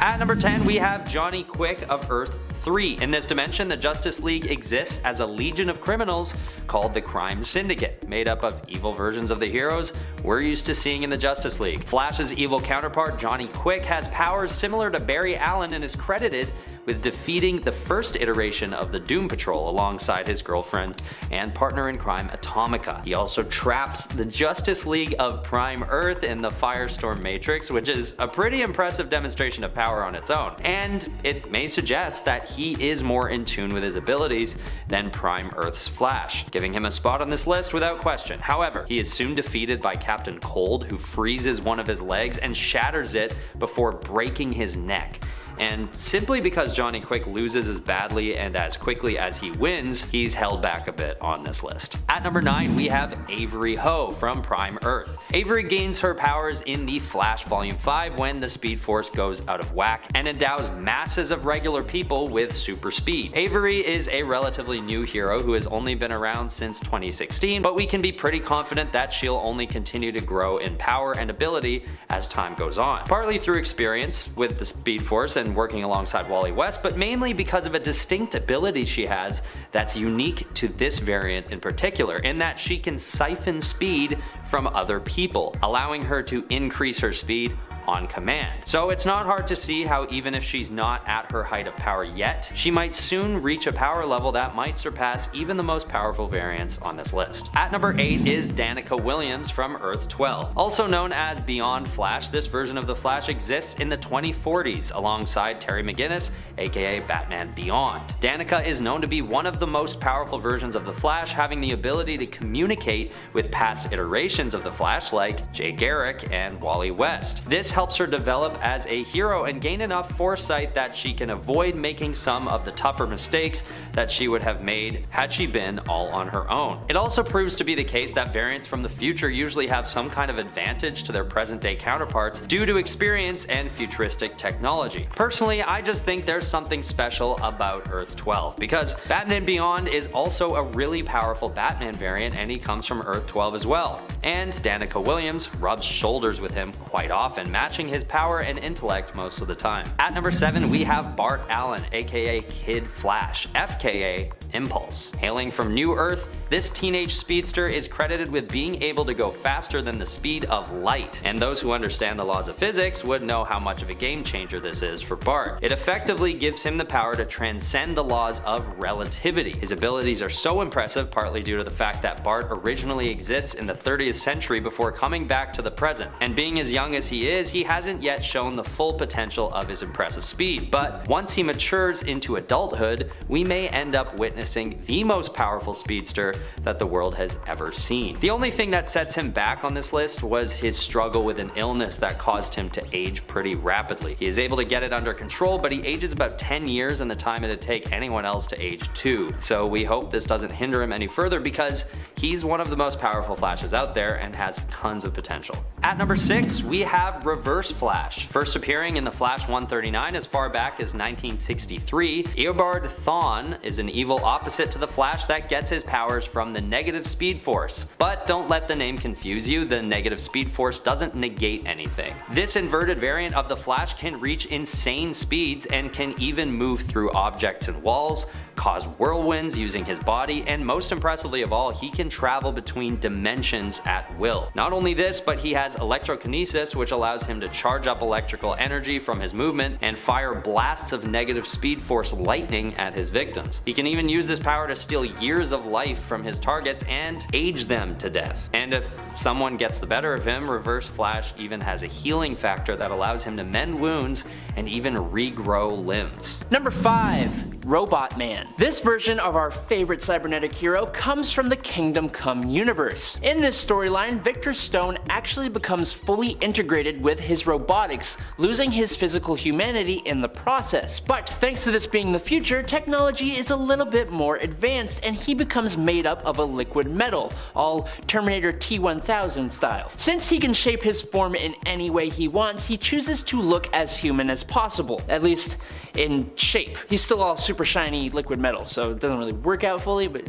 At number 10, we have Johnny Quick of Earth 3. In this dimension, the Justice League exists as a legion of criminals called the Crime Syndicate, made up of evil versions of the heroes we're used to seeing in the Justice League. Flash's evil counterpart, Johnny Quick, has powers similar to Barry Allen and is credited with defeating the first iteration of the Doom Patrol alongside his girlfriend and partner in crime Atomica. He also traps the Justice League of Prime Earth in the Firestorm Matrix, which is a pretty impressive demonstration of power on its own, and it may suggest that he is more in tune with his abilities than Prime Earth's Flash, giving him a spot on this list without question. However, he is soon defeated by Captain Cold, who freezes one of his legs and shatters it before breaking his neck. And simply because Johnny Quick loses as badly and as quickly as he wins, he's held back a bit on this list. At number 9, we have Avery Ho from Prime Earth. Avery gains her powers in the Flash Volume 5 when the Speed Force goes out of whack and endows masses of regular people with super speed. Avery is a relatively new hero who has only been around since 2016, but we can be pretty confident that she'll only continue to grow in power and ability as time goes on. Partly through experience with the Speed Force and working alongside Wally West, but mainly because of a distinct ability she has that's unique to this variant in particular, in that she can siphon speed from other people, allowing her to increase her speed on command. So it's not hard to see how even if she's not at her height of power yet, she might soon reach a power level that might surpass even the most powerful variants on this list. At number 8 is Danica Williams from Earth 12. Also known as Beyond Flash, this version of the Flash exists in the 2040s alongside Terry McGinnis, aka Batman Beyond. Danica is known to be one of the most powerful versions of the Flash, having the ability to communicate with past iterations of the Flash like Jay Garrick and Wally West. This helps her develop as a hero and gain enough foresight that she can avoid making some of the tougher mistakes that she would have made had she been all on her own. It also proves to be the case that variants from the future usually have some kind of advantage to their present day counterparts due to experience and futuristic technology. Personally, I just think there's something special about Earth 12 because Batman Beyond is also a really powerful Batman variant and he comes from Earth 12 as well. And Danica Williams rubs shoulders with him quite often, matching his power and intellect most of the time. At number 7, we have Bart Allen, aka Kid Flash, FKA Impulse. Hailing from New Earth, this teenage speedster is credited with being able to go faster than the speed of light, and those who understand the laws of physics would know how much of a game changer this is for Bart. It effectively gives him the power to transcend the laws of relativity. His abilities are so impressive, partly due to the fact that Bart originally exists in the 30th century before coming back to the present, and being as young as he is, he hasn't yet shown the full potential of his impressive speed. But once he matures into adulthood, we may end up witnessing the most powerful speedster that the world has ever seen. The only thing that sets him back on this list was his struggle with an illness that caused him to age pretty rapidly. He is able to get it under control, but he ages about 10 years in the time it'd take anyone else to age 2. So we hope this doesn't hinder him any further because he's one of the most powerful Flashes out there and has tons of potential. At number 6, we have Reverse Flash. First appearing in the Flash 139 as far back as 1963, Eobard Thawne is an evil opposite to the Flash that gets his powers from the negative speed force. But don't let the name confuse you, the negative speed force doesn't negate anything. This inverted variant of the Flash can reach insane speeds and can even move through objects and walls, cause whirlwinds using his body, and most impressively of all, he can travel between dimensions at will. Not only this, but he has electrokinesis, which allows him to charge up electrical energy from his movement and fire blasts of negative speed force lightning at his victims. He can even use this power to steal years of life from his targets and age them to death. And if someone gets the better of him, Reverse Flash even has a healing factor that allows him to mend wounds and even regrow limbs. Number 5. Robot Man. This version of our favorite cybernetic hero comes from the Kingdom Come universe. In this storyline, Victor Stone actually becomes fully integrated with his robotics, losing his physical humanity in the process. But thanks to this being the future, technology is a little bit more advanced and he becomes made up of a liquid metal, all Terminator T-1000 style. Since he can shape his form in any way he wants, he chooses to look as human as possible, at least in shape. He's still all super shiny liquid metal, so it doesn't really work out fully, but...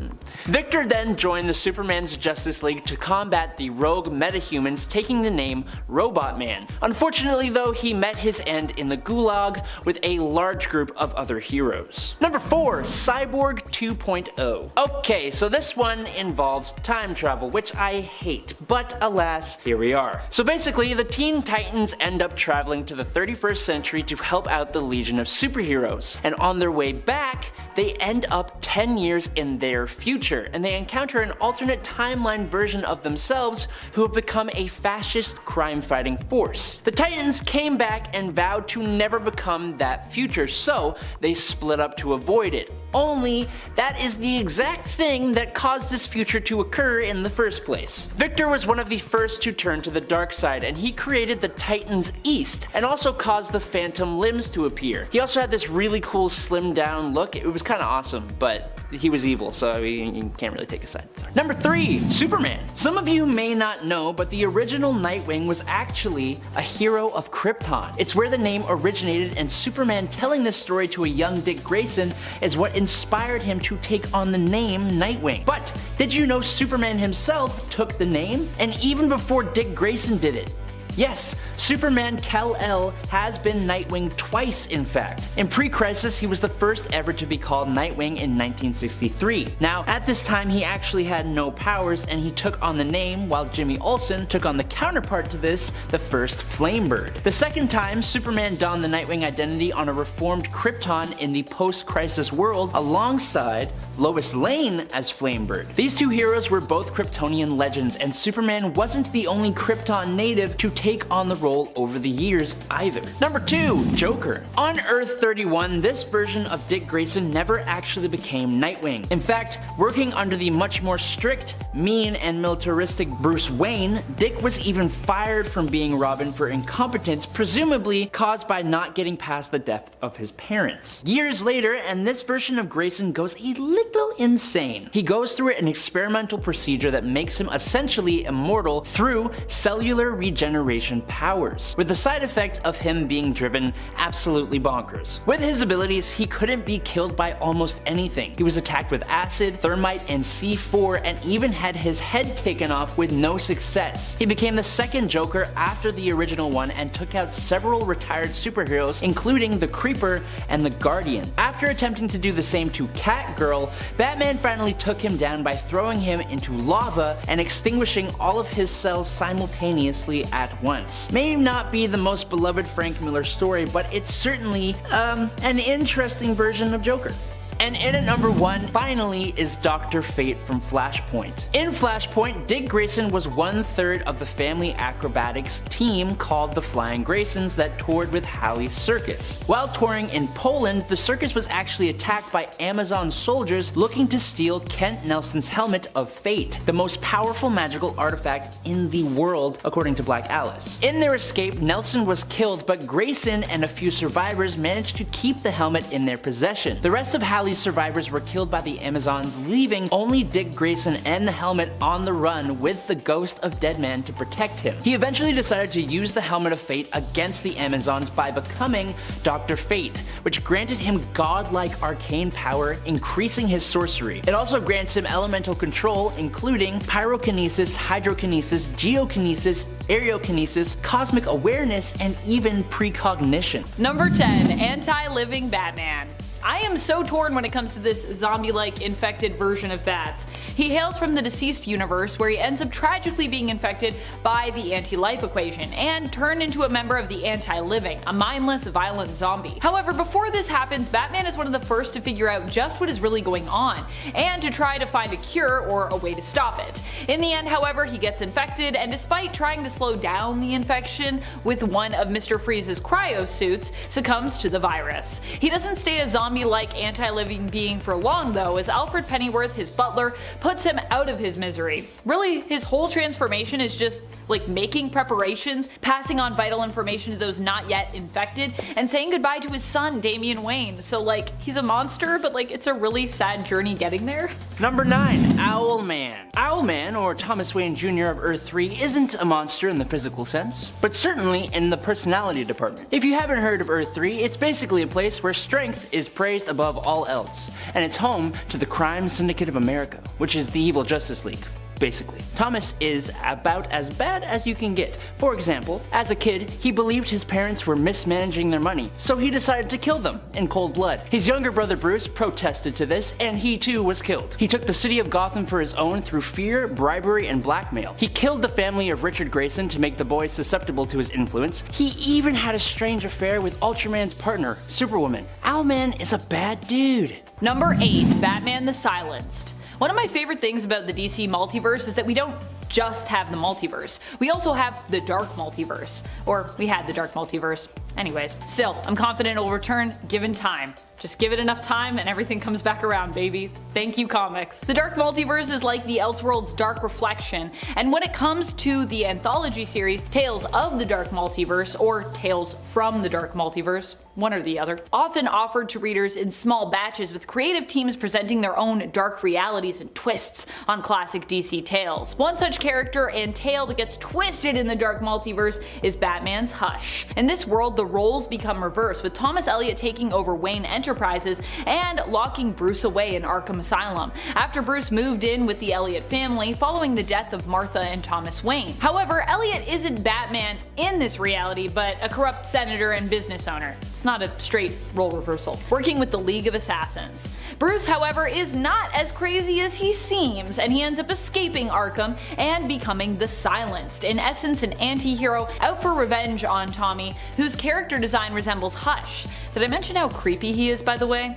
Victor then joined the Superman's Justice League to combat the rogue metahumans, taking the name Robot Man. Unfortunately though, he met his end in the Gulag with a large group of other heroes. Number 4. Cyborg 2.0. Okay, so this one involves time travel, which I hate, but alas, here we are. So basically, the Teen Titans end up traveling to the 31st century to help out the Legion of Superheroes, and on their way back, they end up 10 years in their future, and they encounter an alternate timeline version of themselves who have become a fascist crime-fighting force. The Titans came back and vowed to never become that future, so they split up to avoid it. Only, that is the exact thing that caused this future to occur in the first place. Victor was one of the first to turn to the dark side, and he created the Titans East, and also caused the Phantom Limbs to appear. He also had this really cool slimmed down look. It was kind of awesome, but he was evil, so you can't really take a side. Sorry. Number 3. Superman. Some of you may not know, but the original Nightwing was actually a hero of Krypton. It's where the name originated, and Superman telling this story to a young Dick Grayson is what inspired him to take on the name Nightwing. But did you know Superman himself took the name? And even before Dick Grayson did it. Yes, Superman Kal-El has been Nightwing twice, in fact. In pre-Crisis, he was the first ever to be called Nightwing in 1963. Now, at this time, he actually had no powers, and he took on the name, while Jimmy Olsen took on the counterpart to this, the first Flamebird. The second time, Superman donned the Nightwing identity on a reformed Krypton in the post-Crisis world, alongside Lois Lane as Flamebird. These two heroes were both Kryptonian legends, and Superman wasn't the only Krypton native to take on the role over the years either. Number 2. Joker. On Earth 31, this version of Dick Grayson never actually became Nightwing. In fact, working under the much more strict, mean, and militaristic Bruce Wayne, Dick was even fired from being Robin for incompetence, presumably caused by not getting past the death of his parents. Years later, and this version of Grayson goes a little insane. He goes through an experimental procedure that makes him essentially immortal through cellular regeneration powers, with the side effect of him being driven absolutely bonkers. With his abilities, he couldn't be killed by almost anything. He was attacked with acid, thermite, and C4, and even had his head taken off with no success. He became the second Joker after the original one and took out several retired superheroes, including the Creeper and the Guardian. After attempting to do the same to Catgirl, Batman finally took him down by throwing him into lava and extinguishing all of his cells simultaneously at once. May not be the most beloved Frank Miller story, but it's certainly an interesting version of Joker. And in at number 1, finally, is Dr. Fate from Flashpoint. In Flashpoint, Dick Grayson was 1/3 of the Family Acrobatics team called the Flying Graysons that toured with Halley's Circus. While touring in Poland, the circus was actually attacked by Amazon soldiers looking to steal Kent Nelson's helmet of fate, the most powerful magical artifact in the world, according to Black Alice. In their escape, Nelson was killed, but Grayson and a few survivors managed to keep the helmet in their possession. The rest of Halley's survivors were killed by the Amazons, leaving only Dick Grayson and the helmet on the run with the ghost of Deadman to protect him. He eventually decided to use the helmet of fate against the Amazons by becoming Dr. Fate, which granted him godlike arcane power, increasing his sorcery. It also grants him elemental control, including pyrokinesis, hydrokinesis, geokinesis, aerokinesis, cosmic awareness, and even precognition. Number 10. Anti-living Batman. I am so torn when it comes to this zombie-like infected version of Bats. He hails from the deceased universe, where he ends up tragically being infected by the anti-life equation and turned into a member of the anti-living, a mindless, violent zombie. However, before this happens, Batman is one of the first to figure out just what is really going on, and to try to find a cure or a way to stop it. In the end, however, he gets infected, and despite trying to slow down the infection with one of Mr. Freeze's cryo suits, succumbs to the virus. He doesn't stay a zombie zombie-like anti-living being for long though, as Alfred Pennyworth, his butler, puts him out of his misery. Really, his whole transformation is just like making preparations, passing on vital information to those not yet infected, and saying goodbye to his son Damian Wayne. So like, he's a monster, but like it's a really sad journey getting there. Number 9. Owlman. Owlman, or Thomas Wayne Jr. of Earth 3, isn't a monster in the physical sense, but certainly in the personality department. If you haven't heard of Earth 3, it's basically a place where strength is praised above all else, and it's home to the Crime Syndicate of America, which is the evil Justice League. Basically, Thomas is about as bad as you can get. For example, as a kid, he believed his parents were mismanaging their money, so he decided to kill them in cold blood. His younger brother Bruce protested to this, and he too was killed. He took the city of Gotham for his own through fear, bribery, and blackmail. He killed the family of Richard Grayson to make the boys susceptible to his influence. He even had a strange affair with Ultraman's partner, Superwoman. Owlman is a bad dude. Number 8. Batman the Silenced. One of my favorite things about the DC multiverse is that we don't just have the multiverse. We also have the dark multiverse. Or we had the dark multiverse. Anyways, still, I'm confident it'll return given time. Just give it enough time and everything comes back around, baby. Thank you, comics. The Dark Multiverse is like the Elseworlds' dark reflection, and when it comes to the anthology series Tales of the Dark Multiverse, or Tales from the Dark Multiverse, one or the other, often offered to readers in small batches with creative teams presenting their own dark realities and twists on classic DC tales. One such character and tale that gets twisted in the Dark Multiverse is Batman's Hush. In this world, the roles become reversed, with Thomas Elliot taking over Wayne Enterprises and locking Bruce away in Arkham Asylum, after Bruce moved in with the Elliot family following the death of Martha and Thomas Wayne. However, Elliot isn't Batman in this reality, but a corrupt senator and business owner. It's not a straight role reversal, working with the League of Assassins. Bruce, however, is not as crazy as he seems, and he ends up escaping Arkham and becoming the Silenced, in essence an anti-hero out for revenge on Tommy, whose character design resembles Hush. Did I mention how creepy he is, by the way?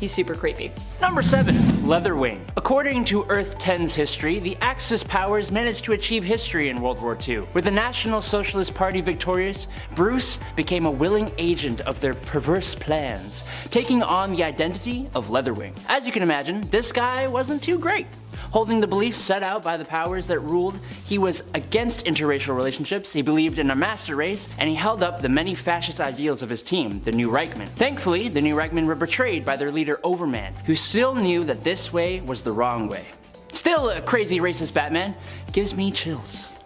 He's super creepy. Number 7. Leatherwing. According to Earth 10's history, the Axis powers managed to achieve history in World War II. With the National Socialist Party victorious, Bruce became a willing agent of their perverse plans, taking on the identity of Leatherwing. As you can imagine, this guy wasn't too great. Holding the beliefs set out by the powers that ruled, he was against interracial relationships, he believed in a master race, and he held up the many fascist ideals of his team, the New Reichman. Thankfully, the New Reichman were betrayed by their leader Overman, who still knew that this way was the wrong way. Still a crazy racist Batman. Gives me chills.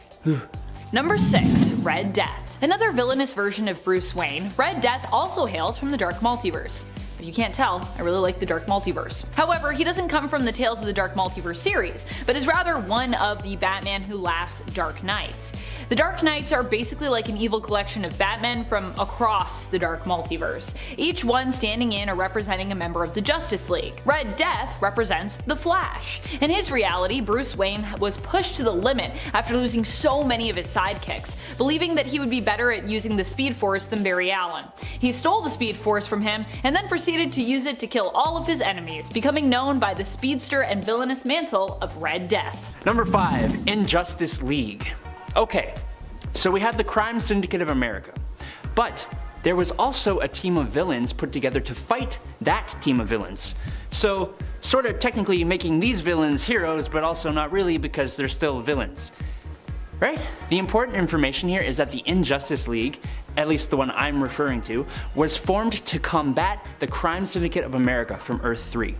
Number 6. Red Death. Another villainous version of Bruce Wayne, Red Death also hails from the Dark Multiverse. If you can't tell, I really like the Dark Multiverse. However, he doesn't come from the Tales of the Dark Multiverse series, but is rather one of the Batman Who Laughs Dark Knights. The Dark Knights are basically like an evil collection of Batmen from across the Dark Multiverse, each one standing in or representing a member of the Justice League. Red Death represents the Flash. In his reality, Bruce Wayne was pushed to the limit after losing so many of his sidekicks, believing that he would be better at using the Speed Force than Barry Allen. He stole the Speed Force from him and then proceeded to use it to kill all of his enemies, becoming known by the speedster and villainous mantle of Red Death. Number 5. Injustice League. Okay, so we have the Crime Syndicate of America, but there was also a team of villains put together to fight that team of villains. So, sort of technically making these villains heroes, but also not really because they're still villains. Right? The important information here is that the Injustice League, at least the one I'm referring to, was formed to combat the Crime Syndicate of America from Earth 3.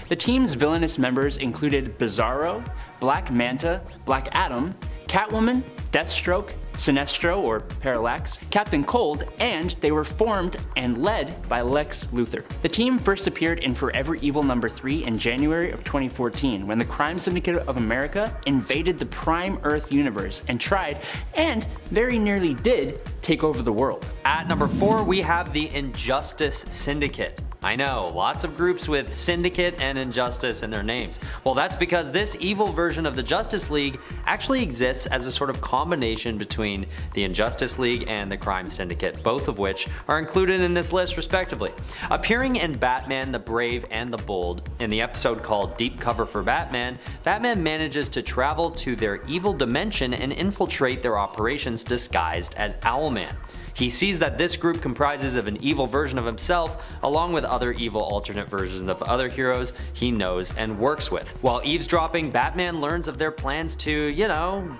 The team's villainous members included Bizarro, Black Manta, Black Adam, Catwoman, Deathstroke, Sinestro or Parallax, Captain Cold, and they were formed and led by Lex Luthor. The team first appeared in Forever Evil number 3 in January of 2014 when the Crime Syndicate of America invaded the Prime Earth universe and tried, and very nearly did, take over the world. At number 4, we have the Injustice Syndicate. I know, lots of groups with Syndicate and Injustice in their names. Well, that's because this evil version of the Justice League actually exists as a sort of combination between the Injustice League and the Crime Syndicate, both of which are included in this list respectively. Appearing in Batman the Brave and the Bold, in the episode called Deep Cover for Batman, Batman manages to travel to their evil dimension and infiltrate their operations disguised as Owlman. He sees that this group comprises of an evil version of himself, along with other evil alternate versions of other heroes he knows and works with. While eavesdropping, Batman learns of their plans to,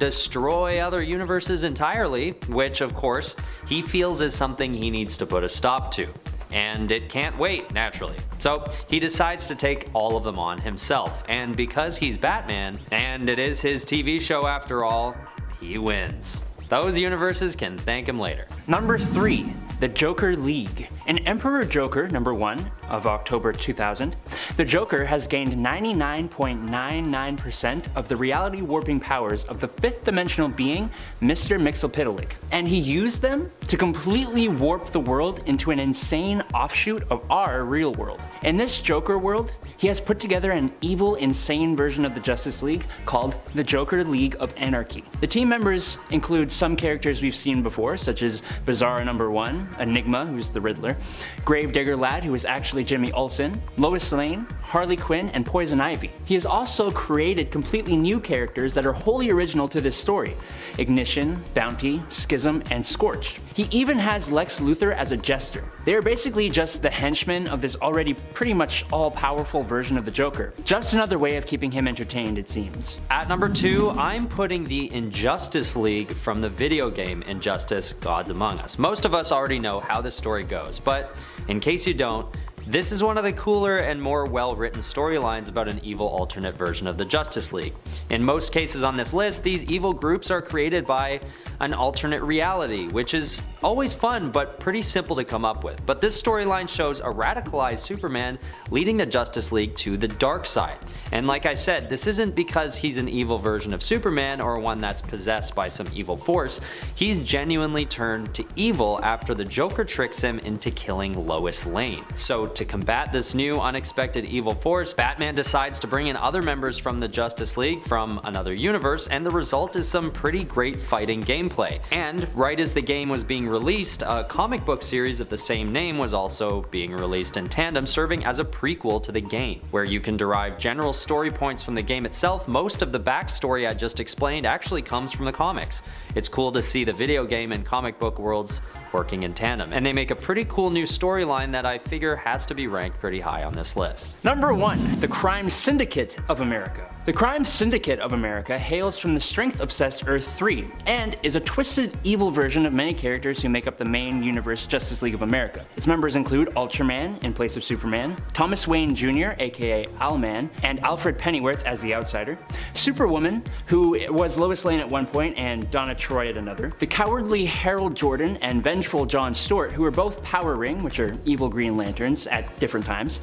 destroy other universes entirely, which of course, he feels is something he needs to put a stop to. And it can't wait, naturally. So he decides to take all of them on himself, and because he's Batman, and it is his TV show after all, he wins. Those universes can thank him later. Number 3. The Joker League. In Emperor Joker #1 of October 2000, the Joker has gained 99.99% of the reality warping powers of the 5th dimensional being, Mr. Mxyzptlk, and he used them to completely warp the world into an insane offshoot of our real world. In this Joker world, he has put together an evil, insane version of the Justice League called the Joker League of Anarchy. The team members include some characters we've seen before, such as Bizarro #1, Enigma, who's the Riddler, Gravedigger Lad, who is actually Jimmy Olsen, Lois Lane, Harley Quinn, and Poison Ivy. He has also created completely new characters that are wholly original to this story: Ignition, Bounty, Schism, and Scorched. He even has Lex Luthor as a jester. They are basically just the henchmen of this already pretty much all-powerful version of the Joker. Just another way of keeping him entertained, it seems. At number 2, I'm putting the Injustice League from the video game Injustice: Gods Among Us. Most of us already know how this story goes, but in case you don't, this is one of the cooler and more well-written storylines about an evil alternate version of the Justice League. In most cases on this list, these evil groups are created by an alternate reality, which is always fun but pretty simple to come up with. But this storyline shows a radicalized Superman leading the Justice League to the dark side. And like I said, this isn't because he's an evil version of Superman or one that's possessed by some evil force. He's genuinely turned to evil after the Joker tricks him into killing Lois Lane. So to combat this new unexpected evil force, Batman decides to bring in other members from the Justice League from another universe, and the result is some pretty great fighting gameplay. And right as the game was being released, a comic book series of the same name was also being released in tandem, serving as a prequel to the game. Where you can derive general story points from the game itself, most of the backstory I just explained actually comes from the comics. It's cool to see the video game and comic book worlds working in tandem, and they make a pretty cool new storyline that I figure has to be ranked pretty high on this list. Number 1. The Crime Syndicate of America. The Crime Syndicate of America hails from the strength-obsessed Earth 3, and is a twisted, evil version of many characters who make up the main universe Justice League of America. Its members include Ultraman in place of Superman, Thomas Wayne Jr., aka Owlman, and Alfred Pennyworth as the Outsider, Superwoman, who was Lois Lane at one point and Donna Troy at another, the cowardly Harold Jordan and vengeful John Stewart, who are both Power Ring, which are evil Green Lanterns, at different times,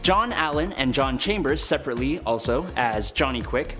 John Allen and John Chambers separately also as Johnny Quick,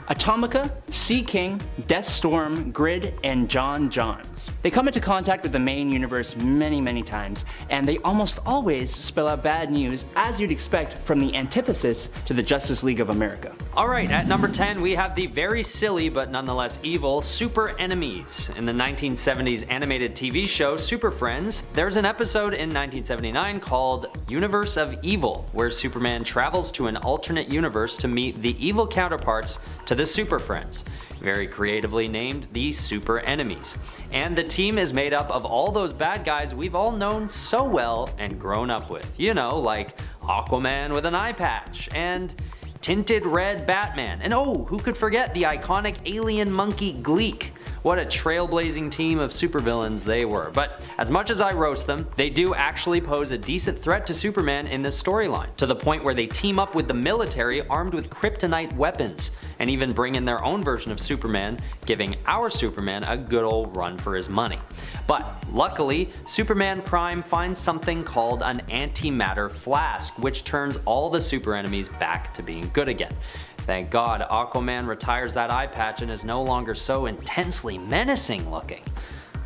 Atomica, Sea King, Deathstorm, Grid, and John Johns. They come into contact with the main universe many times, and they almost always spell out bad news, as you'd expect from the antithesis to the Justice League of America. Alright, at number 10 we have the very silly but nonetheless evil Super Enemies. In the 1970s animated TV show Super Friends, there's an episode in 1979 called Universe of Evil, where Superman travels to an alternate universe to meet the evil counterparts to the Super Friends, very creatively named the Super Enemies. And the team is made up of all those bad guys we've all known so well and grown up with. You know, like Aquaman with an eye patch, and tinted red Batman, and oh, who could forget the iconic alien monkey Gleek. What a trailblazing team of supervillains they were. But as much as I roast them, they do actually pose a decent threat to Superman in this storyline, to the point where they team up with the military armed with kryptonite weapons, and even bring in their own version of Superman, giving our Superman a good old run for his money. But luckily, Superman Prime finds something called an antimatter flask, which turns all the super enemies back to being good again. Thank God Aquaman retires that eye patch and is no longer so intensely menacing looking.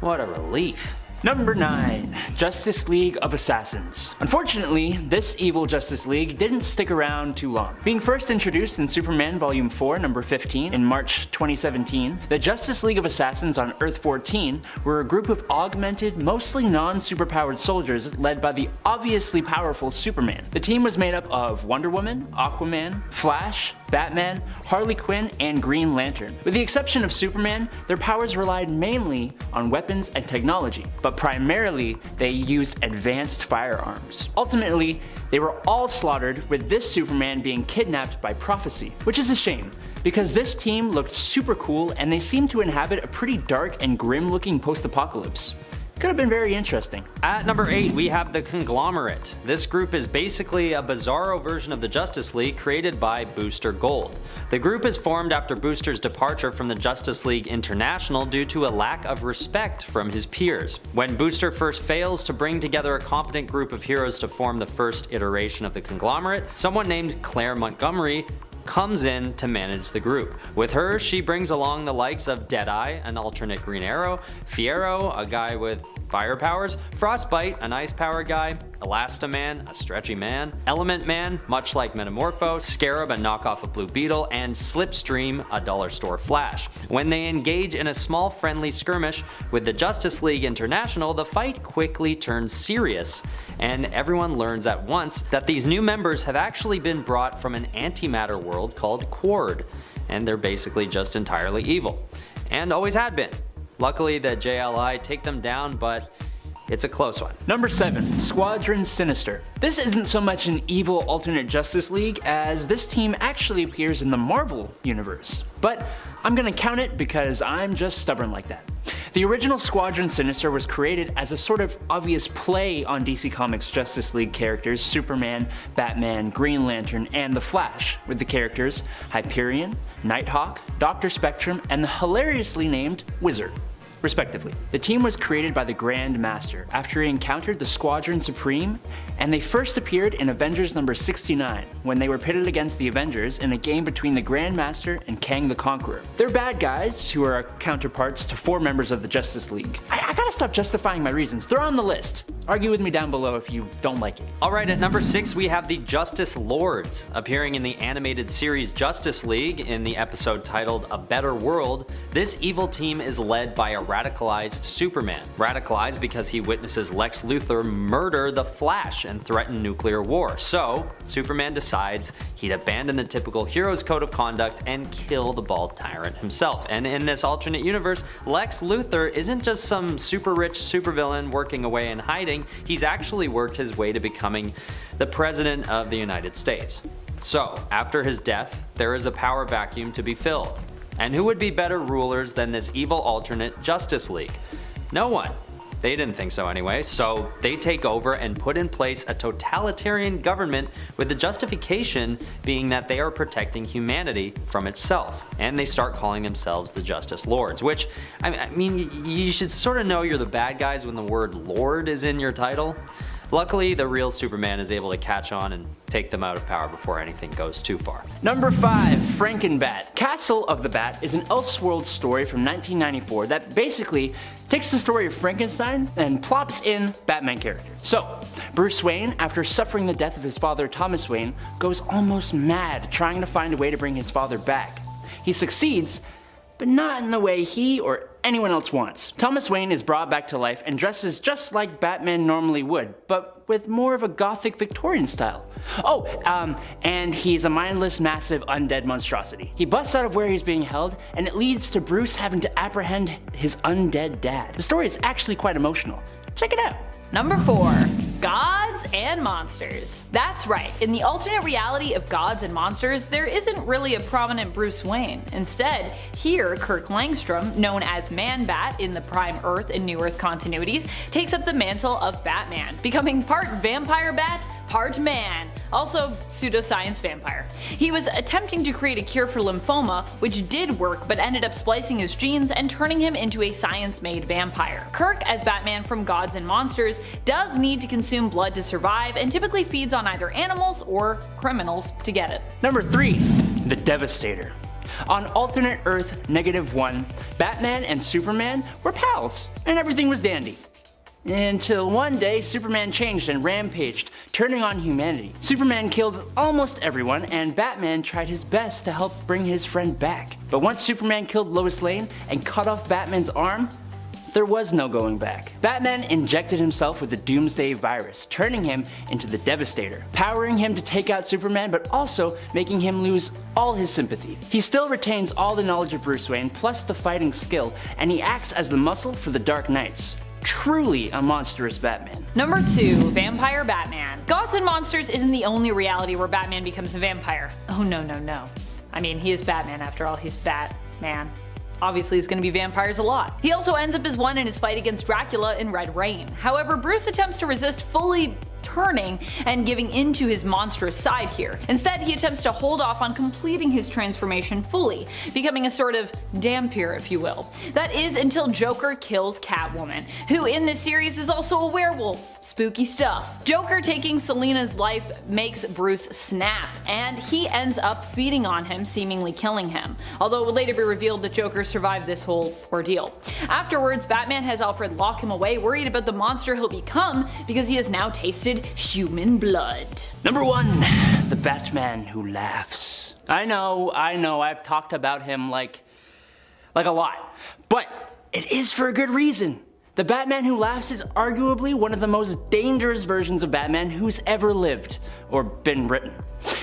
What a relief. Number 9. Justice League of Assassins. Unfortunately, this evil Justice League didn't stick around too long. Being first introduced in Superman Volume 4, number 15 in March 2017, the Justice League of Assassins on Earth 14 were a group of augmented, mostly non-superpowered soldiers led by the obviously powerful Superman. The team was made up of Wonder Woman, Aquaman, Flash, Batman, Harley Quinn, and Green Lantern. With the exception of Superman, their powers relied mainly on weapons and technology, but primarily they used advanced firearms. Ultimately, they were all slaughtered, with this Superman being kidnapped by Prophecy, which is a shame, because this team looked super cool and they seemed to inhabit a pretty dark and grim looking post-apocalypse. Could have been very interesting. At number 8, we have the Conglomerate. This group is basically a Bizarro version of the Justice League created by Booster Gold. The group is formed after Booster's departure from the Justice League International due to a lack of respect from his peers. When Booster first fails to bring together a competent group of heroes to form the first iteration of the Conglomerate, someone named Claire Montgomery comes in to manage the group. With her, she brings along the likes of Deadeye, an alternate Green Arrow, Fiero, a guy with fire powers, Frostbite, an ice power guy, Elastaman, a stretchy man, Element Man, much like Metamorpho, Scarab, a knockoff of Blue Beetle, and Slipstream, a dollar store Flash. When they engage in a small friendly skirmish with the Justice League International, the fight quickly turns serious, and everyone learns at once that these new members have actually been brought from an antimatter world called Quard, and they're basically just entirely evil, and always had been. Luckily, the JLI take them down, but it's a close one. Number 7, Squadron Sinister. This isn't so much an evil alternate Justice League as this team actually appears in the Marvel universe. But I'm gonna count it because I'm just stubborn like that. The original Squadron Sinister was created as a sort of obvious play on DC Comics Justice League characters Superman, Batman, Green Lantern, and the Flash, with the characters Hyperion, Nighthawk, Dr. Spectrum, and the hilariously named Wizard, respectively. The team was created by the Grand Master after he encountered the Squadron Supreme, and they first appeared in Avengers number 69 when they were pitted against the Avengers in a game between the Grand Master and Kang the Conqueror. They're bad guys who are counterparts to 4 members of the Justice League. I gotta stop justifying my reasons. They're on the list. Argue with me down below if you don't like it. Alright, at number 6 we have the Justice Lords. Appearing in the animated series Justice League in the episode titled A Better World, this evil team is led by a radicalized Superman. Radicalized because he witnesses Lex Luthor murder the Flash and threaten nuclear war. So, Superman decides he'd abandon the typical hero's code of conduct and kill the bald tyrant himself. And in this alternate universe, Lex Luthor isn't just some super rich supervillain working away and hiding. He's actually worked his way to becoming the President of the United States. So, after his death, there is a power vacuum to be filled. And who would be better rulers than this evil alternate Justice League? No one. They didn't think so anyway, so they take over and put in place a totalitarian government with the justification being that they are protecting humanity from itself. And they start calling themselves the Justice Lords, which, I mean, you should sort of know you're the bad guys when the word Lord is in your title. Luckily, the real Superman is able to catch on and take them out of power before anything goes too far. Number 5, Frankenbat. Castle of the Bat is an Elseworlds story from 1994 that basically takes the story of Frankenstein and plops in Batman characters. So, Bruce Wayne, after suffering the death of his father Thomas Wayne, goes almost mad trying to find a way to bring his father back. He succeeds, but not in the way he or anyone else wants. Thomas Wayne is brought back to life and dresses just like Batman normally would, but with more of a gothic Victorian style. Oh, and he's a mindless, massive, undead monstrosity. He busts out of where he's being held, and it leads to Bruce having to apprehend his undead dad. The story is actually quite emotional. Check it out. Number 4, Gods and Monsters. That's right, in the alternate reality of Gods and Monsters, there isn't really a prominent Bruce Wayne. Instead, here Kirk Langstrom, known as Man-Bat in the Prime Earth and New Earth continuities, takes up the mantle of Batman, becoming part vampire bat, part man, also pseudoscience vampire. He was attempting to create a cure for lymphoma, which did work but ended up splicing his genes and turning him into a science-made vampire. Kirk, as Batman from Gods and Monsters, does need to consume blood to survive and typically feeds on either animals or criminals to get it. Number 3, the Devastator. On alternate Earth -1, Batman and Superman were pals, and everything was dandy. Until one day, Superman changed and rampaged, turning on humanity. Superman killed almost everyone, and Batman tried his best to help bring his friend back. But once Superman killed Lois Lane and cut off Batman's arm, there was no going back. Batman injected himself with the Doomsday virus, turning him into the Devastator, powering him to take out Superman but also making him lose all his sympathy. He still retains all the knowledge of Bruce Wayne plus the fighting skill, and he acts as the muscle for the Dark Knights. Truly a monstrous Batman. Number 2, Vampire Batman. Gods and Monsters isn't the only reality where Batman becomes a vampire. Oh no. I mean, he is Batman after all, he's Batman. Obviously he's gonna be vampires a lot. He also ends up as one in his fight against Dracula in Red Rain. However, Bruce attempts to resist fully turning and giving into his monstrous side here. Instead, he attempts to hold off on completing his transformation fully, becoming a sort of Dhampir, if you will. That is until Joker kills Catwoman, who in this series is also a werewolf. Spooky stuff. Joker taking Selina's life makes Bruce snap, and he ends up feeding on him, seemingly killing him, although it would later be revealed that Joker survived this whole ordeal. Afterwards, Batman has Alfred lock him away, worried about the monster he'll become because he has now tasted human blood. Number 1, the Batman who laughs. I know, I've talked about him like a lot, but it is for a good reason. The Batman who laughs is arguably one of the most dangerous versions of Batman who's ever lived, or been written.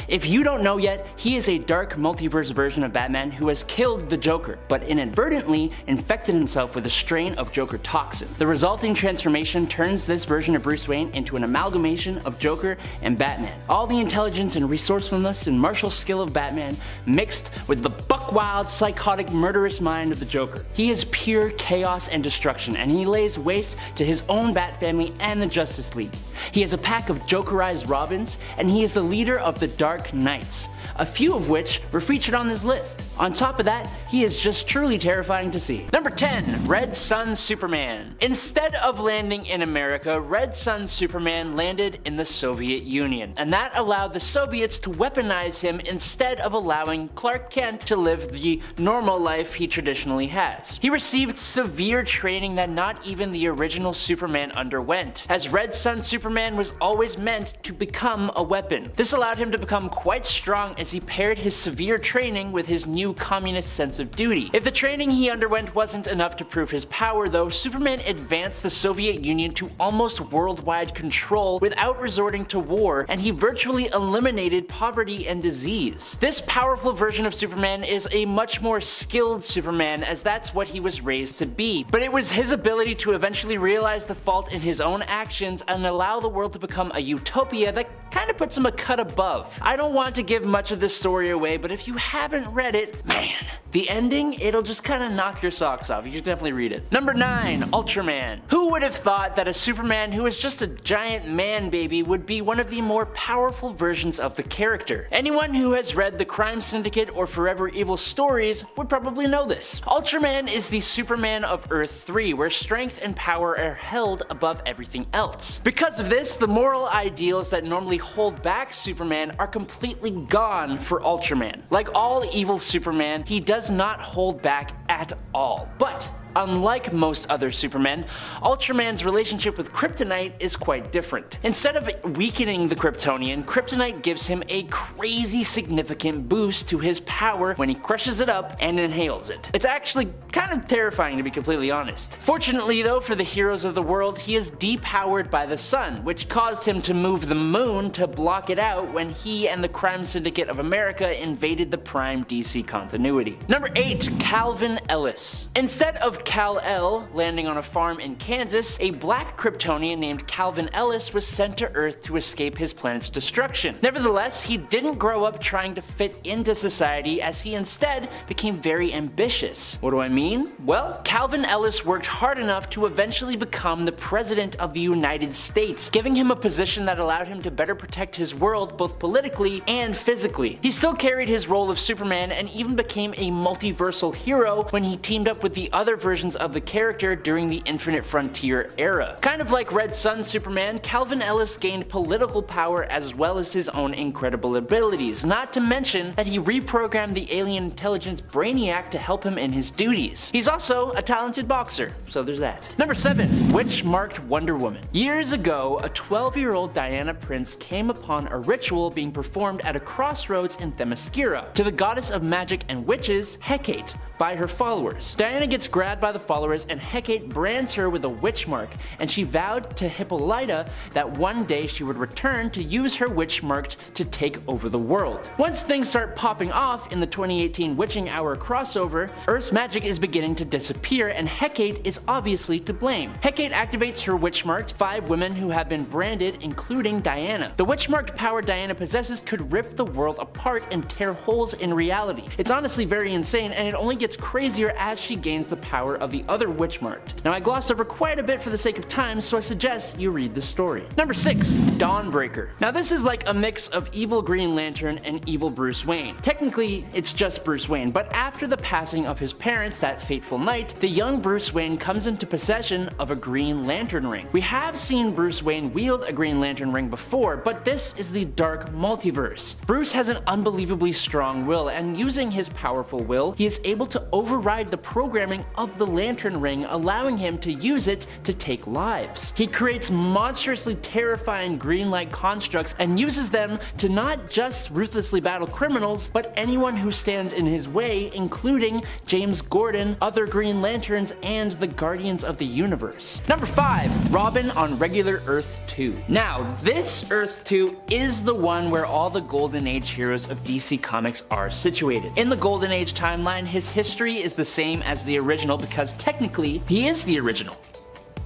If you don't know yet, he is a dark multiverse version of Batman who has killed the Joker, but inadvertently infected himself with a strain of Joker toxin. The resulting transformation turns this version of Bruce Wayne into an amalgamation of Joker and Batman. All the intelligence and resourcefulness and martial skill of Batman mixed with the buck-wild, psychotic, murderous mind of the Joker. He is pure chaos and destruction, and he lays waste to his own Bat family and the Justice League. He has a pack of Jokerized Robins, and he is the leader of the Dark Knights, a few of which were featured on this list. On top of that, he is just truly terrifying to see. Number 10, Red Sun Superman. Instead of landing in America, Red Sun Superman landed in the Soviet Union, and that allowed the Soviets to weaponize him instead of allowing Clark Kent to live the normal life he traditionally has. He received severe training that not even the original Superman underwent, as Red Sun Superman was always meant to become a weapon. This allowed him to become quite strong as he paired his severe training with his new communist sense of duty. If the training he underwent wasn't enough to prove his power though, Superman advanced the Soviet Union to almost worldwide control without resorting to war, and he virtually eliminated poverty and disease. This powerful version of Superman is a much more skilled Superman, as that's what he was raised to be, but it was his ability to eventually realize the fault in his own actions and allow the world to become a utopia that kind of puts him a cut above. I don't want to give much of this story away, but if you haven't read it, man, the ending, it'll just kind of knock your socks off. You should definitely read it. Number 9, Ultraman. Who would have thought that a Superman who is just a giant man baby would be one of the more powerful versions of the character? Anyone who has read the Crime Syndicate or Forever Evil stories would probably know this. Ultraman is the Superman of Earth 3, where strength and power are held above everything else. Because of this, the moral ideals that normally hold back Superman are completely gone for Ultraman. Like all evil Superman, he does not hold back at all. But unlike most other Supermen, Ultraman's relationship with Kryptonite is quite different. Instead of weakening the Kryptonian, Kryptonite gives him a crazy significant boost to his power when he crushes it up and inhales it. It's actually kind of terrifying, to be completely honest. Fortunately though, for the heroes of the world, he is depowered by the sun, which caused him to move the moon to block it out when he and the Crime Syndicate of America invaded the Prime DC continuity. Number 8, Calvin Ellis. Instead of Kal-El landing on a farm in Kansas, a black Kryptonian named Calvin Ellis was sent to Earth to escape his planet's destruction. Nevertheless, he didn't grow up trying to fit into society, as he instead became very ambitious. What do I mean? Well, Calvin Ellis worked hard enough to eventually become the President of the United States, giving him a position that allowed him to better protect his world both politically and physically. He still carried his role of Superman and even became a multiversal hero when he teamed up with the other versions of the character during the Infinite Frontier era. Kind of like Red Sun Superman, Calvin Ellis gained political power as well as his own incredible abilities, not to mention that he reprogrammed the alien intelligence Brainiac to help him in his duties. He's also a talented boxer, so there's that. Number 7, Witch-marked Wonder Woman. Years ago, a 12-year-old Diana Prince came upon a ritual being performed at a crossroads in Themyscira to the goddess of magic and witches, Hecate, by her followers. Diana gets grabbed by by the followers, and Hecate brands her with a witch mark, and she vowed to Hippolyta that one day she would return to use her witch mark to take over the world. Once things start popping off in the 2018 Witching Hour crossover, Earth's magic is beginning to disappear, and Hecate is obviously to blame. Hecate activates her witch mark, 5 women who have been branded, including Diana. The witch marked power Diana possesses could rip the world apart and tear holes in reality. It's honestly very insane, and it only gets crazier as she gains the power of the other witch marked. Now I glossed over quite a bit for the sake of time, so I suggest you read the story. Number 6. Dawnbreaker. Now this is like a mix of evil Green Lantern and evil Bruce Wayne. Technically, it's just Bruce Wayne, but after the passing of his parents that fateful night, the young Bruce Wayne comes into possession of a Green Lantern ring. We have seen Bruce Wayne wield a Green Lantern ring before, but this is the dark multiverse. Bruce has an unbelievably strong will, and using his powerful will, he is able to override the programming of the Lantern ring, allowing him to use it to take lives. He creates monstrously terrifying green-like constructs and uses them to not just ruthlessly battle criminals, but anyone who stands in his way, including James Gordon, other Green Lanterns, and the Guardians of the Universe. Number 5. Robin on regular Earth 2. Now, this Earth 2 is the one where all the Golden Age heroes of DC Comics are situated. In the Golden Age timeline, his history is the same as the original because technically, he is the original.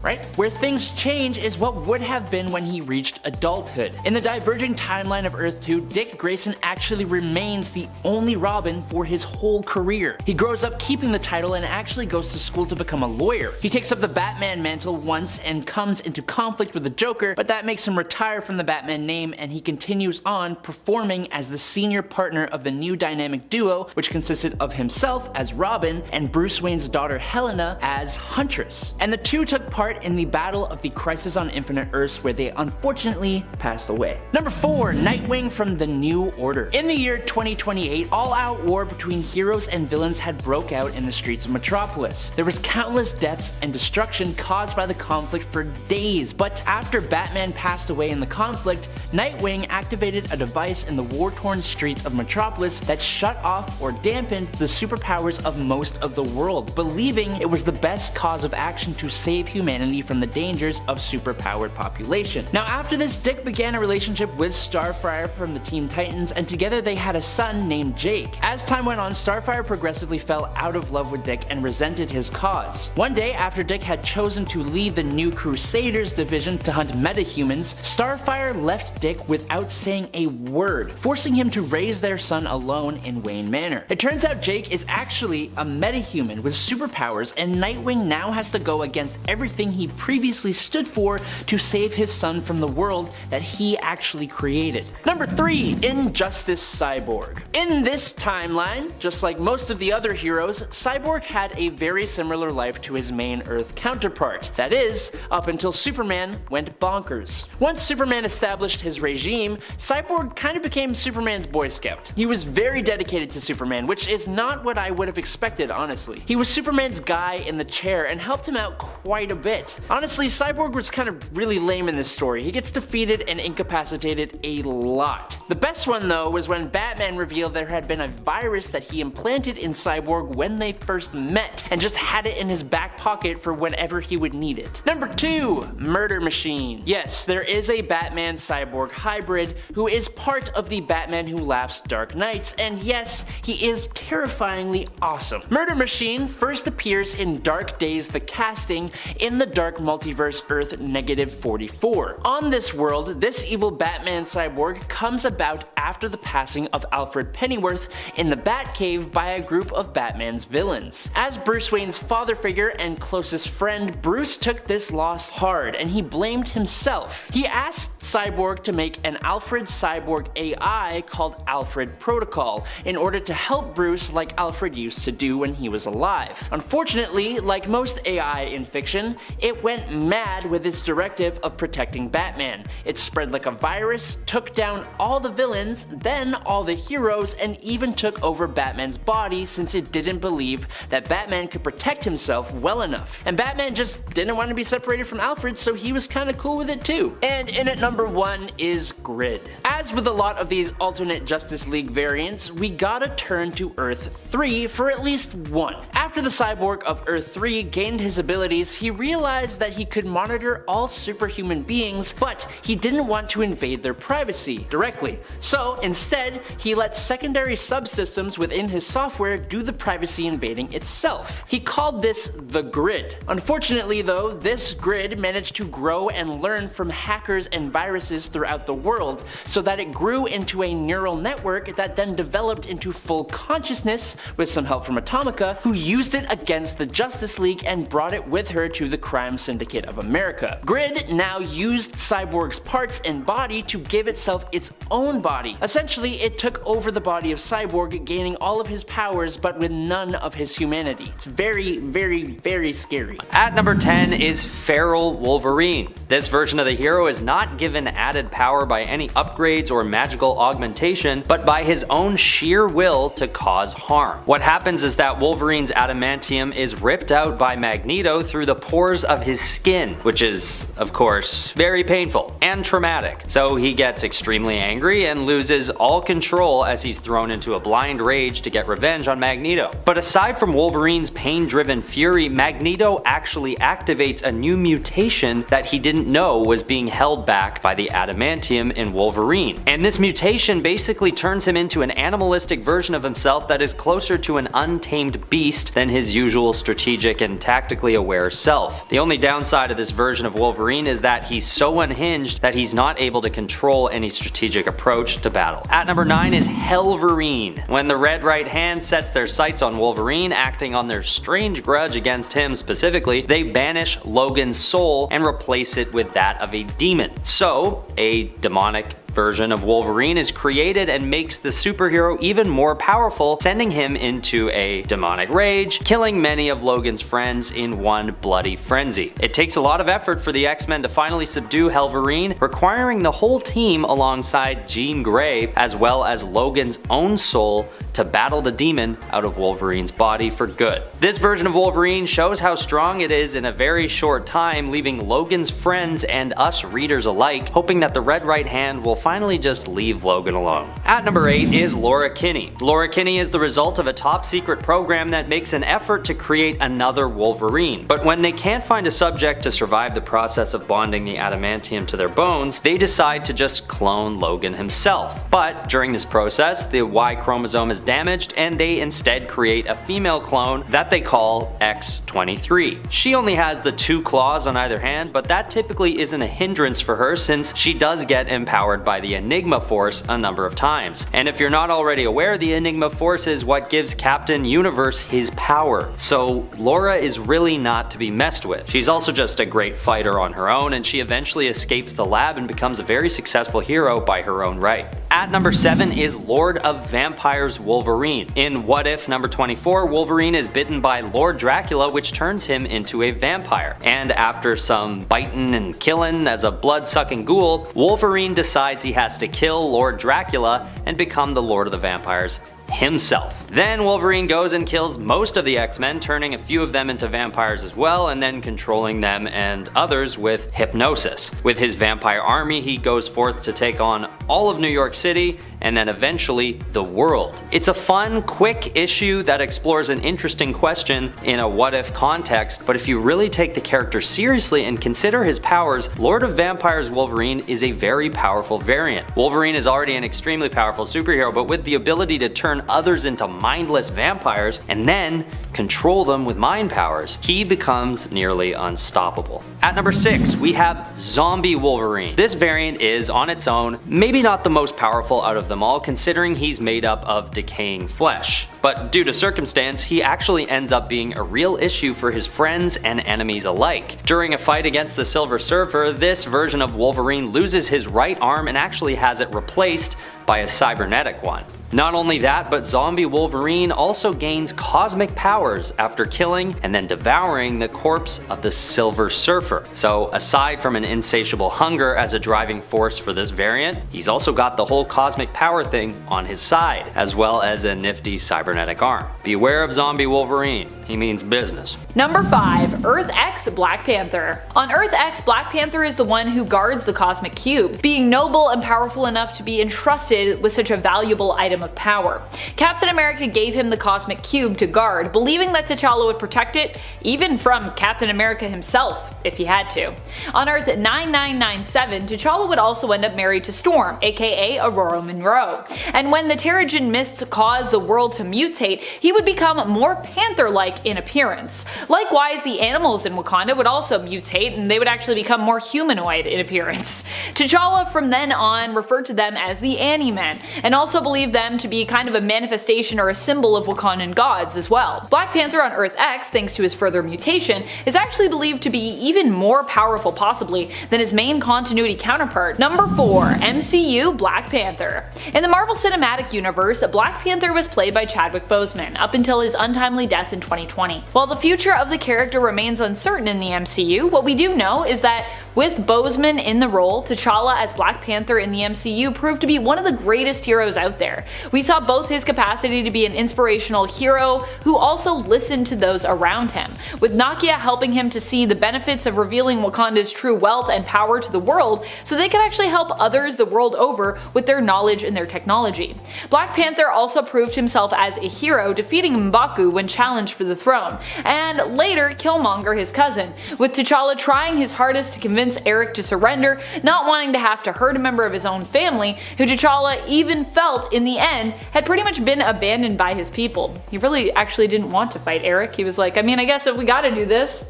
Right? Where things change is what would have been when he reached adulthood. In the diverging timeline of Earth 2, Dick Grayson actually remains the only Robin for his whole career. He grows up keeping the title and actually goes to school to become a lawyer. He takes up the Batman mantle once and comes into conflict with the Joker, but that makes him retire from the Batman name, and he continues on performing as the senior partner of the new dynamic duo, which consisted of himself as Robin and Bruce Wayne's daughter Helena as Huntress. And the two took part in the Battle of the Crisis on Infinite Earths, where they unfortunately passed away. Number 4. Nightwing from the New Order. In the year 2028, all-out war between heroes and villains had broke out in the streets of Metropolis. There was countless deaths and destruction caused by the conflict for days, but after Batman passed away in the conflict, Nightwing activated a device in the war-torn streets of Metropolis that shut off or dampened the superpowers of most of the world, believing it was the best cause of action to save humanity from the dangers of superpowered population. Now after this, Dick began a relationship with Starfire from the Teen Titans, and together they had a son named Jake. As time went on, Starfire progressively fell out of love with Dick and resented his cause. One day, after Dick had chosen to lead the New Crusaders division to hunt metahumans, Starfire left Dick without saying a word, forcing him to raise their son alone in Wayne Manor. It turns out Jake is actually a metahuman with superpowers, and Nightwing now has to go against everything he previously stood for to save his son from the world that he actually created. Number 3. Injustice Cyborg. In this timeline, just like most of the other heroes, Cyborg had a very similar life to his main Earth counterpart. That is, up until Superman went bonkers. Once Superman established his regime, Cyborg kind of became Superman's Boy Scout. He was very dedicated to Superman, which is not what I would have expected, honestly. He was Superman's guy in the chair and helped him out quite a bit. Honestly, Cyborg was kind of really lame in this story. He gets defeated and incapacitated a lot. The best one though was when Batman revealed there had been a virus that he implanted in Cyborg when they first met, and just had it in his back pocket for whenever he would need it. Number 2. Murder Machine. Yes, there is a Batman Cyborg hybrid who is part of the Batman Who Laughs Dark Knights, and yes, he is terrifyingly awesome. Murder Machine first appears in Dark Days the Casting in the Dark Multiverse Earth -44. On this world, this evil Batman Cyborg comes about after the passing of Alfred Pennyworth in the Batcave by a group of Batman's villains. As Bruce Wayne's father figure and closest friend, Bruce took this loss hard, and he blamed himself. He asked Cyborg to make an Alfred Cyborg AI called Alfred Protocol in order to help Bruce like Alfred used to do when he was alive. Unfortunately, like most AI in fiction, it went mad with its directive of protecting Batman. It spread like a virus, took down all the villains, then all the heroes, and even took over Batman's body since it didn't believe that Batman could protect himself well enough. And Batman just didn't want to be separated from Alfred, so he was kinda cool with it too. And in at number 1 is Grid. As with a lot of these alternate Justice League variants, we gotta turn to Earth 3 for at least one. After After the Cyborg of Earth 3 gained his abilities, he realized that he could monitor all superhuman beings, but he didn't want to invade their privacy directly. So instead, he let secondary subsystems within his software do the privacy invading itself. He called this the grid. Unfortunately though, this grid managed to grow and learn from hackers and viruses throughout the world, so that it grew into a neural network that then developed into full consciousness with some help from Atomica, who used it against the Justice League and brought it with her to the Crime Syndicate of America. Grid now used Cyborg's parts and body to give itself its own body. Essentially, it took over the body of Cyborg, gaining all of his powers but with none of his humanity. It's very, very, very scary. At number 10 is Feral Wolverine. This version of the hero is not given added power by any upgrades or magical augmentation, but by his own sheer will to cause harm. What happens is that Wolverine's adamantium is ripped out by Magneto through the pores of his skin, which is, of course, very painful and traumatic. So he gets extremely angry and loses all control as he's thrown into a blind rage to get revenge on Magneto. But aside from Wolverine's pain-driven fury, Magneto actually activates a new mutation that he didn't know was being held back by the adamantium in Wolverine. And this mutation basically turns him into an animalistic version of himself that is closer to an untamed beast than his usual strategic and tactically aware self. The only downside of this version of Wolverine is that he's so unhinged that he's not able to control any strategic approach to battle. At number 9 is Helverine. When the Red Right Hand sets their sights on Wolverine, acting on their strange grudge against him specifically, they banish Logan's soul and replace it with that of a demon. So, a demonic version of Wolverine is created and makes the superhero even more powerful, sending him into a demonic rage, killing many of Logan's friends in one bloody frenzy. It takes a lot of effort for the X-Men to finally subdue Helverine, requiring the whole team alongside Jean Grey as well as Logan's own soul to battle the demon out of Wolverine's body for good. This version of Wolverine shows how strong it is in a very short time, leaving Logan's friends and us readers alike hoping that the Red Right Hand will finally just leave Logan alone. At number 8 is Laura Kinney. Laura Kinney is the result of a top secret program that makes an effort to create another Wolverine. But when they can't find a subject to survive the process of bonding the adamantium to their bones, they decide to just clone Logan himself. But during this process, the Y chromosome is damaged and they instead create a female clone that they call X-23. She only has the 2 claws on either hand, but that typically isn't a hindrance for her since she does get empowered by the Enigma Force a number of times. And if you're not already aware, the Enigma Force is what gives Captain Universe his power. So Laura is really not to be messed with. She's also just a great fighter on her own, and she eventually escapes the lab and becomes a very successful hero by her own right. At number 7 is Lord of Vampires Wolverine. In What If number 24, Wolverine is bitten by Lord Dracula, which turns him into a vampire. And after some biting and killing as a blood-sucking ghoul, Wolverine decides he has to kill Lord Dracula and become the Lord of the Vampires himself. Then Wolverine goes and kills most of the X-Men, turning a few of them into vampires as well, and then controlling them and others with hypnosis. With his vampire army, he goes forth to take on all of New York City and then eventually the world. It's a fun, quick issue that explores an interesting question in a what-if context, but if you really take the character seriously and consider his powers, Lord of Vampires Wolverine is a very powerful variant. Wolverine is already an extremely powerful superhero, but with the ability to turn others into mindless vampires and then control them with mind powers, he becomes nearly unstoppable. At number 6, we have Zombie Wolverine. This variant is, on its own, maybe not the most powerful out of them all, considering he's made up of decaying flesh. But due to circumstance, he actually ends up being a real issue for his friends and enemies alike. During a fight against the Silver Surfer, this version of Wolverine loses his right arm and actually has it replaced by a cybernetic one. Not only that, but Zombie Wolverine also gains cosmic powers after killing and then devouring the corpse of the Silver Surfer. So aside from an insatiable hunger as a driving force for this variant, he's also got the whole cosmic power thing on his side, as well as a nifty cybernetic arm. Beware of Zombie Wolverine. he means business. Number 5. Earth X Black Panther. On Earth X, Black Panther is the one who guards the Cosmic Cube, being noble and powerful enough to be entrusted with such a valuable item of power. Captain America gave him the Cosmic Cube to guard, believing that T'Challa would protect it, even from Captain America himself, if he had to. On Earth 9997, T'Challa would also end up married to Storm, aka Aurora Monroe. And when the Terrigen mists caused the world to mutate, he would become more panther-like in appearance. Likewise, the animals in Wakanda would also mutate, and they would actually become more humanoid in appearance. T'Challa from then on referred to them as the Annie-Men, and also believed them to be kind of a manifestation or a symbol of Wakandan gods as well. Black Panther on Earth X, thanks to his further mutation, is actually believed to be even more powerful possibly than his main continuity counterpart. Number 4. MCU Black Panther. In the Marvel Cinematic Universe, Black Panther was played by Chadwick Boseman up until his untimely death in 2020. While the future of the character remains uncertain in the MCU, what we do know is that with Boseman in the role, T'Challa as Black Panther in the MCU proved to be one of the greatest heroes out there. We saw both his capacity to be an inspirational hero who also listened to those around him, with Nakia helping him to see the benefits of revealing Wakanda's true wealth and power to the world so they could actually help others the world over with their knowledge and their technology. Black Panther also proved himself as a hero, defeating M'Baku when challenged for the throne, and later Killmonger, his cousin, with T'Challa trying his hardest to convince Eric to surrender, not wanting to have to hurt a member of his own family, who T'Challa even felt in the end had pretty much been abandoned by his people. He really actually didn't want to fight Eric. He was like, I mean, I guess if we gotta do this,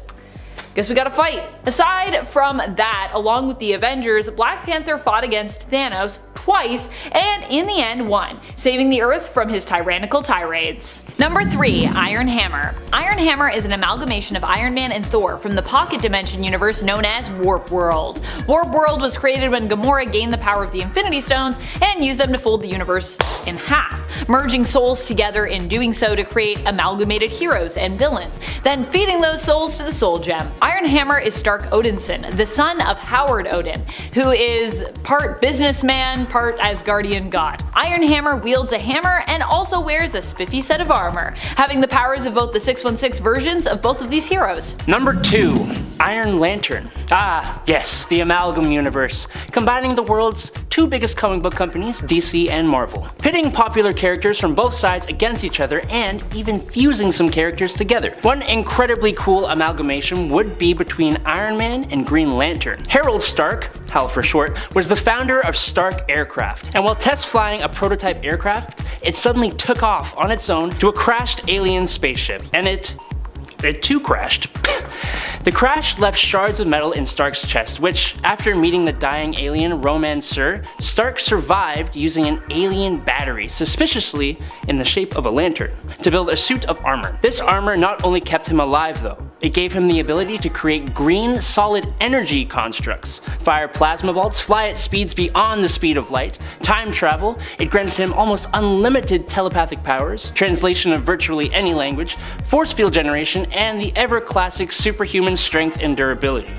guess we gotta fight. Aside from that, along with the Avengers, Black Panther fought against Thanos twice and in the end won, saving the Earth from his tyrannical tirades. Number 3. Iron Hammer. Iron Hammer is an amalgamation of Iron Man and Thor from the Pocket Dimension universe known as Warp World. Warp World was created when Gamora gained the power of the Infinity Stones and used them to fold the universe in half, merging souls together in doing so to create amalgamated heroes and villains, then feeding those souls to the Soul Gem. Iron Hammer is Stark Odinson, the son of Howard Odin, who is part businessman, part Asgardian god. Iron Hammer wields a hammer and also wears a spiffy set of armor, having the powers of both the 616 versions of both of these heroes. Number 2. Iron Lantern. Ah, yes, the Amalgam universe, combining the world's two biggest comic book companies, DC and Marvel, pitting popular characters from both sides against each other and even fusing some characters together. One incredibly cool amalgamation would be between Iron Man and Green Lantern. Harold Stark, HAL for short, was the founder of Stark Aircraft, and while test flying a prototype aircraft, it suddenly took off on its own to a crashed alien spaceship, and it too crashed. The crash left shards of metal in Stark's chest, which, after meeting the dying alien Romancer, Stark survived using an alien battery, suspiciously in the shape of a lantern, to build a suit of armor. This armor not only kept him alive though, it gave him the ability to create green solid energy constructs, fire plasma bolts, fly at speeds beyond the speed of light, time travel, it granted him almost unlimited telepathic powers, translation of virtually any language, force field generation, and the ever classic superhuman strength and durability.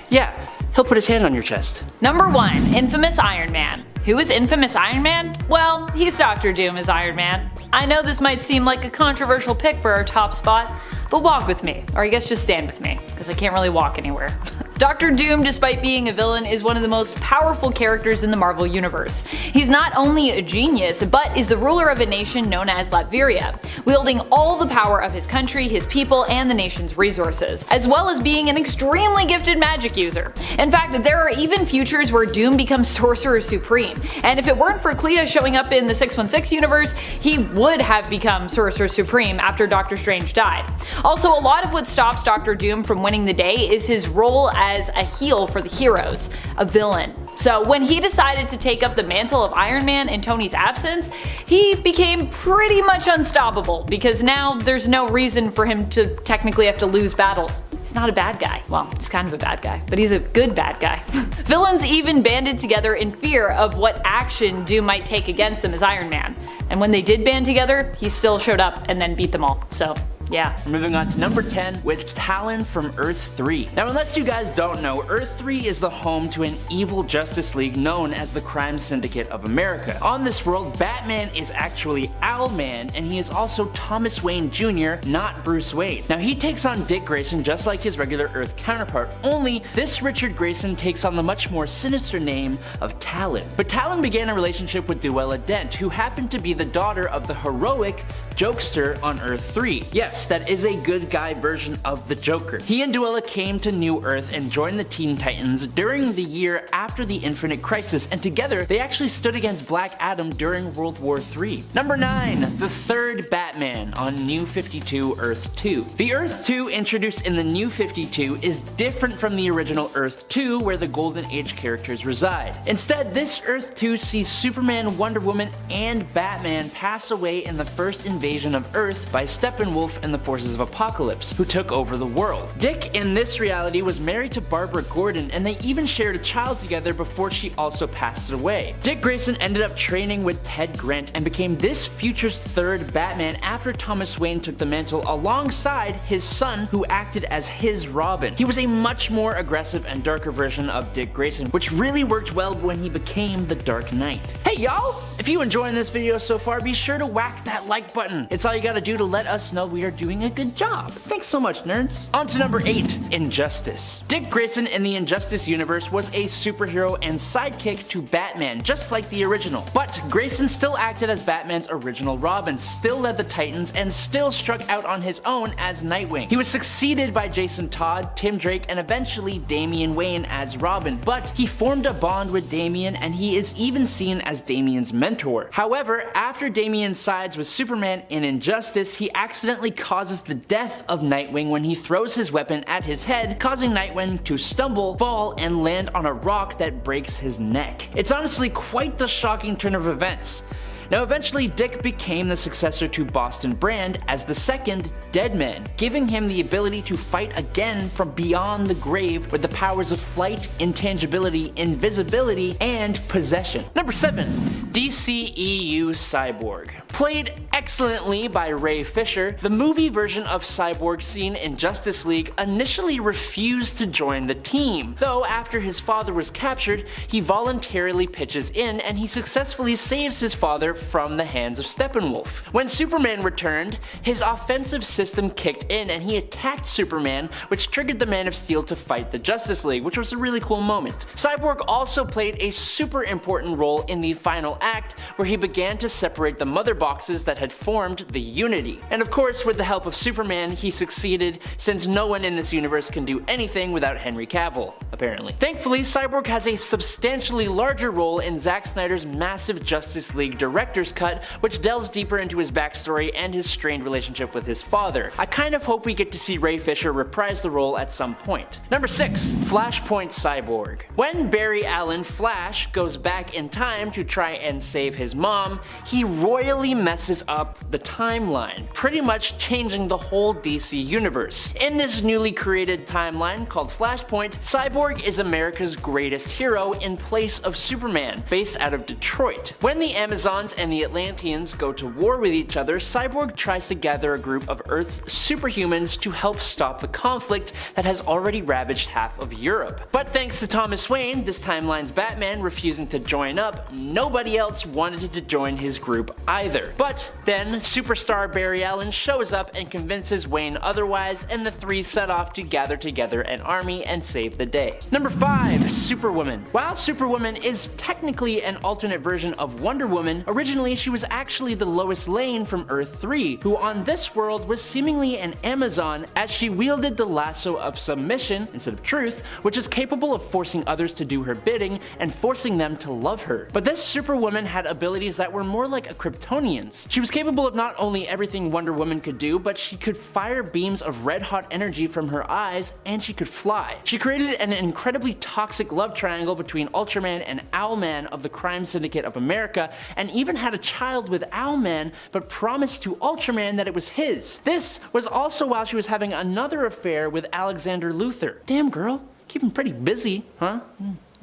Yeah, he'll put his hand on your chest. Number 1. Infamous Iron Man. Who is Infamous Iron Man? Well, he's Dr. Doom as Iron Man. I know this might seem like a controversial pick for our top spot, but walk with me, or I guess just stand with me, because I can't really walk anywhere. Dr. Doom, despite being a villain, is one of the most powerful characters in the Marvel Universe. He's not only a genius, but is the ruler of a nation known as Latveria, wielding all the power of his country, his people, and the nation's resources, as well as being an extremely gifted magic user. In fact, there are even futures where Doom becomes Sorcerer Supreme, and if it weren't for Clea showing up in the 616 universe, he would have become Sorcerer Supreme after Doctor Strange died. Also, a lot of what stops Dr. Doom from winning the day is his role as a heel for the heroes, a villain. So when he decided to take up the mantle of Iron Man in Tony's absence, he became pretty much unstoppable, because now there's no reason for him to technically have to lose battles. He's not a bad guy. Well, he's kind of a bad guy, but he's a good bad guy. Villains even banded together in fear of what action Doom might take against them as Iron Man. And when they did band together, he still showed up and then beat them all. So Yeah. We're moving on to number 10 with Talon from Earth 3. Now, unless you guys don't know, Earth 3 is the home to an evil Justice League known as the Crime Syndicate of America. On this world, Batman is actually Owlman, and he is also Thomas Wayne Jr., not Bruce Wayne. Now, he takes on Dick Grayson just like his regular Earth counterpart, only this Richard Grayson takes on the much more sinister name of Talon. But Talon began a relationship with Duella Dent, who happened to be the daughter of the heroic Jokester on Earth 3. Yes, that is a good guy version of the Joker. He and Duella came to New Earth and joined the Teen Titans during the year after the Infinite Crisis, and together they actually stood against Black Adam during World War III. Number 9. The third Batman on New 52 Earth 2. The Earth 2 introduced in the New 52 is different from the original Earth 2 where the Golden Age characters reside. Instead, this Earth 2 sees Superman, Wonder Woman, and Batman pass away in the first invasion of Earth by Steppenwolf and the forces of Apocalypse, who took over the world. Dick in this reality was married to Barbara Gordon, and they even shared a child together before she also passed away. Dick Grayson ended up training with Ted Grant and became this future's third Batman after Thomas Wayne took the mantle alongside his son, who acted as his Robin. He was a much more aggressive and darker version of Dick Grayson, which really worked well when he became the Dark Knight. Hey y'all! If you enjoying this video so far, be sure to whack that like button. It's all you gotta do to let us know we are doing a good job. Thanks so much, nerds. On to number 8, Injustice. Dick Grayson in the Injustice universe was a superhero and sidekick to Batman, just like the original. But Grayson still acted as Batman's original Robin, still led the Titans, and still struck out on his own as Nightwing. He was succeeded by Jason Todd, Tim Drake, and eventually Damian Wayne as Robin, but he formed a bond with Damian, and he is even seen as Damian's mentor. However, after Damian sides with Superman in Injustice, he accidentally causes the death of Nightwing when he throws his weapon at his head, causing Nightwing to stumble, fall, and land on a rock that breaks his neck. It's honestly quite the shocking turn of events. Now eventually Dick became the successor to Boston Brand as the second Deadman, giving him the ability to fight again from beyond the grave with the powers of flight, intangibility, invisibility, and possession. Number 7. DCEU Cyborg. Played excellently by Ray Fisher, the movie version of Cyborg seen in Justice League initially refused to join the team, though after his father was captured, he voluntarily pitches in and he successfully saves his father from the hands of Steppenwolf. When Superman returned, his offensive system kicked in and he attacked Superman, which triggered the Man of Steel to fight the Justice League, which was a really cool moment. Cyborg also played a super important role in the final act, where he began to separate the mother boxes that had formed the Unity. And of course, with the help of Superman, he succeeded, since no one in this universe can do anything without Henry Cavill, apparently. Thankfully, Cyborg has a substantially larger role in Zack Snyder's massive Justice League director's cut, which delves deeper into his backstory and his strained relationship with his father. I kind of hope we get to see Ray Fisher reprise the role at some point. Number 6. Flashpoint Cyborg. When Barry Allen Flash goes back in time to try and save his mom, he royally messes up the timeline, pretty much changing the whole DC universe. In this newly created timeline called Flashpoint, Cyborg is America's greatest hero in place of Superman, based out of Detroit. When the Amazons and the Atlanteans go to war with each other, Cyborg tries to gather a group of Earth's superhumans to help stop the conflict that has already ravaged half of Europe. But thanks to Thomas Wayne, this timeline's Batman, refusing to join up, nobody else wanted to join his group either. But then superstar Barry Allen shows up and convinces Wayne otherwise, and the three set off to gather together an army and save the day. Number 5. Superwoman. While Superwoman is technically an alternate version of Wonder Woman, originally she was actually the Lois Lane from Earth 3, who on this world was seemingly an Amazon, as she wielded the lasso of submission instead of truth, which is capable of forcing others to do her bidding and forcing them to love her. But this Superwoman had abilities that were more like a Kryptonian's. She was capable of not only everything Wonder Woman could do, but she could fire beams of red-hot energy from her eyes, and she could fly. She created an incredibly toxic love triangle between Ultraman and Owlman of the Crime Syndicate of America, and even had a child with Owlman, but promised to Ultraman that it was his. This was also while she was having another affair with Alexander Luthor. Damn girl, keep him pretty busy, huh?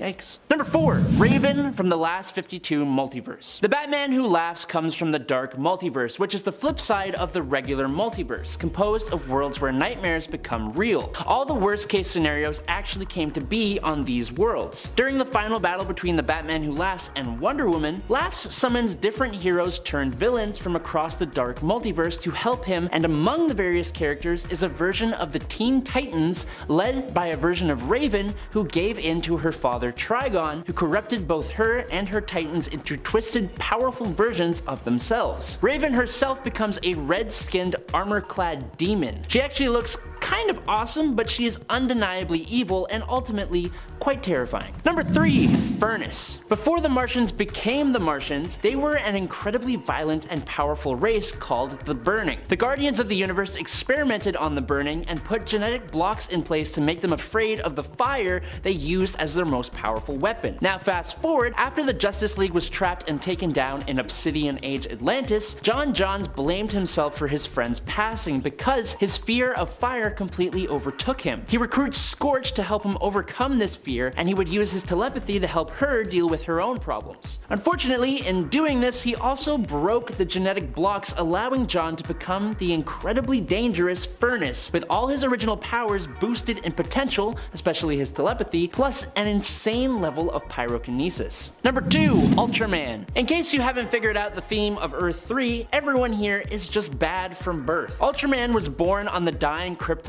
Yikes. Number 4. Raven from the Last 52 Multiverse. The Batman who laughs comes from the dark multiverse, which is the flip side of the regular multiverse, composed of worlds where nightmares become real. All the worst case scenarios actually came to be on these worlds. During the final battle between the Batman who laughs and Wonder Woman, Laughs summons different heroes turned villains from across the dark multiverse to help him, and among the various characters is a version of the Teen Titans led by a version of Raven who gave in to her father Trigon, who corrupted both her and her Titans into twisted, powerful versions of themselves. Raven herself becomes a red-skinned, armor-clad demon. She actually looks kind of awesome, but she is undeniably evil and ultimately quite terrifying. Number 3. Furnace. Before the Martians became the Martians, they were an incredibly violent and powerful race called the Burning. The Guardians of the Universe experimented on the Burning and put genetic blocks in place to make them afraid of the fire they used as their most powerful weapon. Now fast forward, after the Justice League was trapped and taken down in Obsidian Age Atlantis, John Johns blamed himself for his friend's passing because his fear of fire completely overtook him. He recruits Scorch to help him overcome this fear, and he would use his telepathy to help her deal with her own problems. Unfortunately, in doing this, he also broke the genetic blocks, allowing John to become the incredibly dangerous Furnace, with all his original powers boosted in potential, especially his telepathy, plus an insane level of pyrokinesis. Number 2. Ultraman. In case you haven't figured out the theme of Earth 3, everyone here is just bad from birth. Ultraman was born on the dying Krypton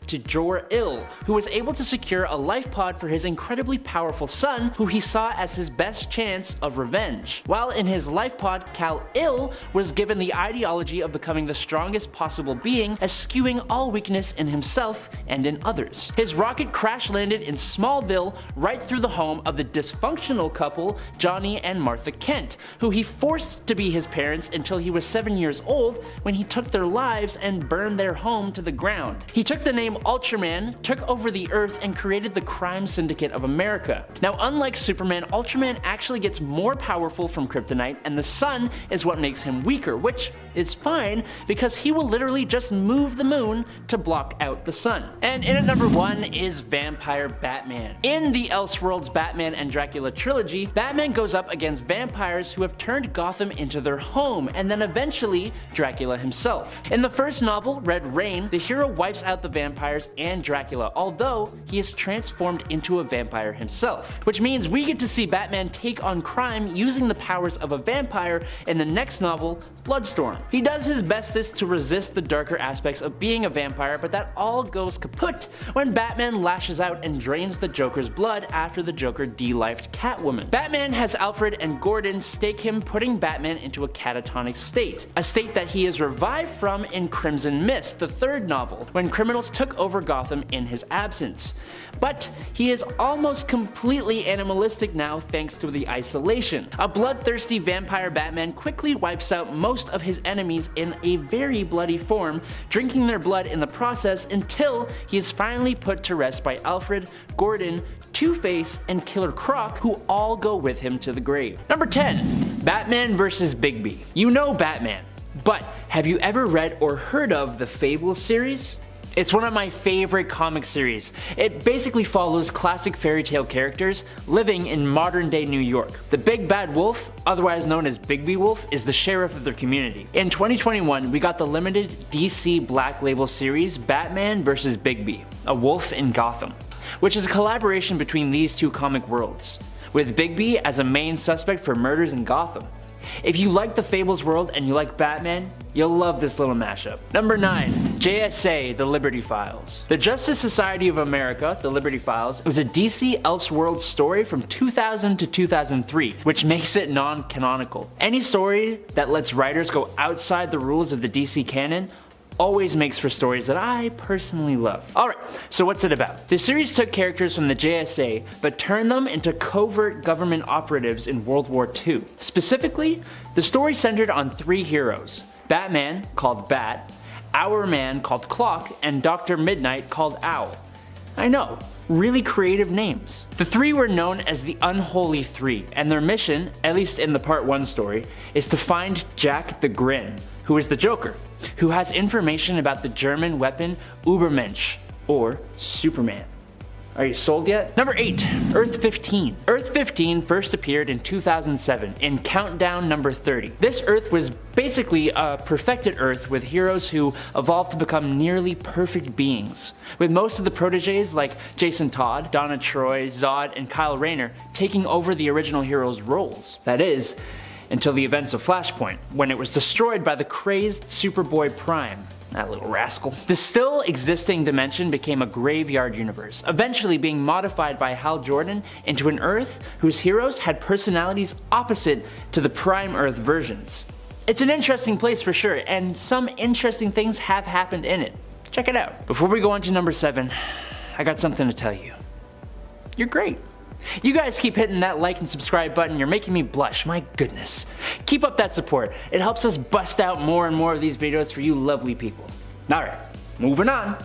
to Jor-El, who was able to secure a life pod for his incredibly powerful son, who he saw as his best chance of revenge. While in his life pod, Kal-El was given the ideology of becoming the strongest possible being, eschewing all weakness in himself and in others. His rocket crash landed in Smallville, right through the home of the dysfunctional couple Johnny and Martha Kent, who he forced to be his parents until he was 7 years old, when he took their lives and burned their home to the ground. He took the name Ultraman, took over the Earth, and created the crime syndicate of America. Now, unlike Superman, Ultraman actually gets more powerful from kryptonite, and the sun is what makes him weaker, which is fine because he will literally just move the moon to block out the sun. And in at number 1 is Vampire Batman. In the Elseworlds Batman and Dracula trilogy, Batman goes up against vampires who have turned Gotham into their home, and then eventually Dracula himself. In the first novel, Red Rain, the hero wipes out the vampires and Dracula, although he is transformed into a vampire himself. Which means we get to see Batman take on crime using the powers of a vampire in the next novel, Bloodstorm. He does his bestest to resist the darker aspects of being a vampire, but that all goes kaput when Batman lashes out and drains the Joker's blood after the Joker de-lifed Catwoman. Batman has Alfred and Gordon stake him, putting Batman into a catatonic state, a state that he is revived from in Crimson Mist, the third novel, when criminals took over Gotham in his absence. But he is almost completely animalistic now thanks to the isolation. A bloodthirsty vampire Batman quickly wipes out most of his enemies in a very bloody form, drinking their blood in the process until he is finally put to rest by Alfred, Gordon, Two-Face, and Killer Croc, who all go with him to the grave. Number 10. Batman vs. Bigby. You know Batman, but have you ever read or heard of the Fable series? It's one of my favorite comic series. It basically follows classic fairy tale characters living in modern day New York. The Big Bad Wolf, otherwise known as Bigby Wolf, is the sheriff of their community. In 2021, we got the limited DC Black Label series Batman vs. Bigby, A Wolf in Gotham, which is a collaboration between these two comic worlds, with Bigby as a main suspect for murders in Gotham. If you like the Fables world and you like Batman, you'll love this little mashup. Number 9. JSA, The Liberty Files. The Justice Society of America, The Liberty Files, was a DC Elseworlds story from 2000 to 2003, which makes it non-canonical. Any story that lets writers go outside the rules of the DC canon always makes for stories that I personally love. Alright, so what's it about? The series took characters from the JSA, but turned them into covert government operatives in World War II. Specifically, the story centered on 3 heroes: Batman, called Bat, Hourman, called Clock, and Dr. Midnight, called Owl. I know, really creative names. The 3 were known as the Unholy 3, and their mission, at least in the Part 1 story, is to find Jack the Grin, who is the Joker, who has information about the German weapon Übermensch, or Superman. Are you sold yet? Number 8, Earth 15. Earth 15 first appeared in 2007 in Countdown number 30. This Earth was basically a perfected Earth with heroes who evolved to become nearly perfect beings, with most of the proteges like Jason Todd, Donna Troy, Zod, and Kyle Rayner taking over the original heroes' roles. That is, until the events of Flashpoint, when it was destroyed by the crazed Superboy Prime. That little rascal. The still existing dimension became a graveyard universe, eventually being modified by Hal Jordan into an Earth whose heroes had personalities opposite to the Prime Earth versions. It's an interesting place for sure, and some interesting things have happened in it. Check it out. Before we go on to number 7, I got something to tell you. You're great. You guys keep hitting that like and subscribe button, you're making me blush, my goodness. Keep up that support, it helps us bust out more and more of these videos for you lovely people. Alright, moving on.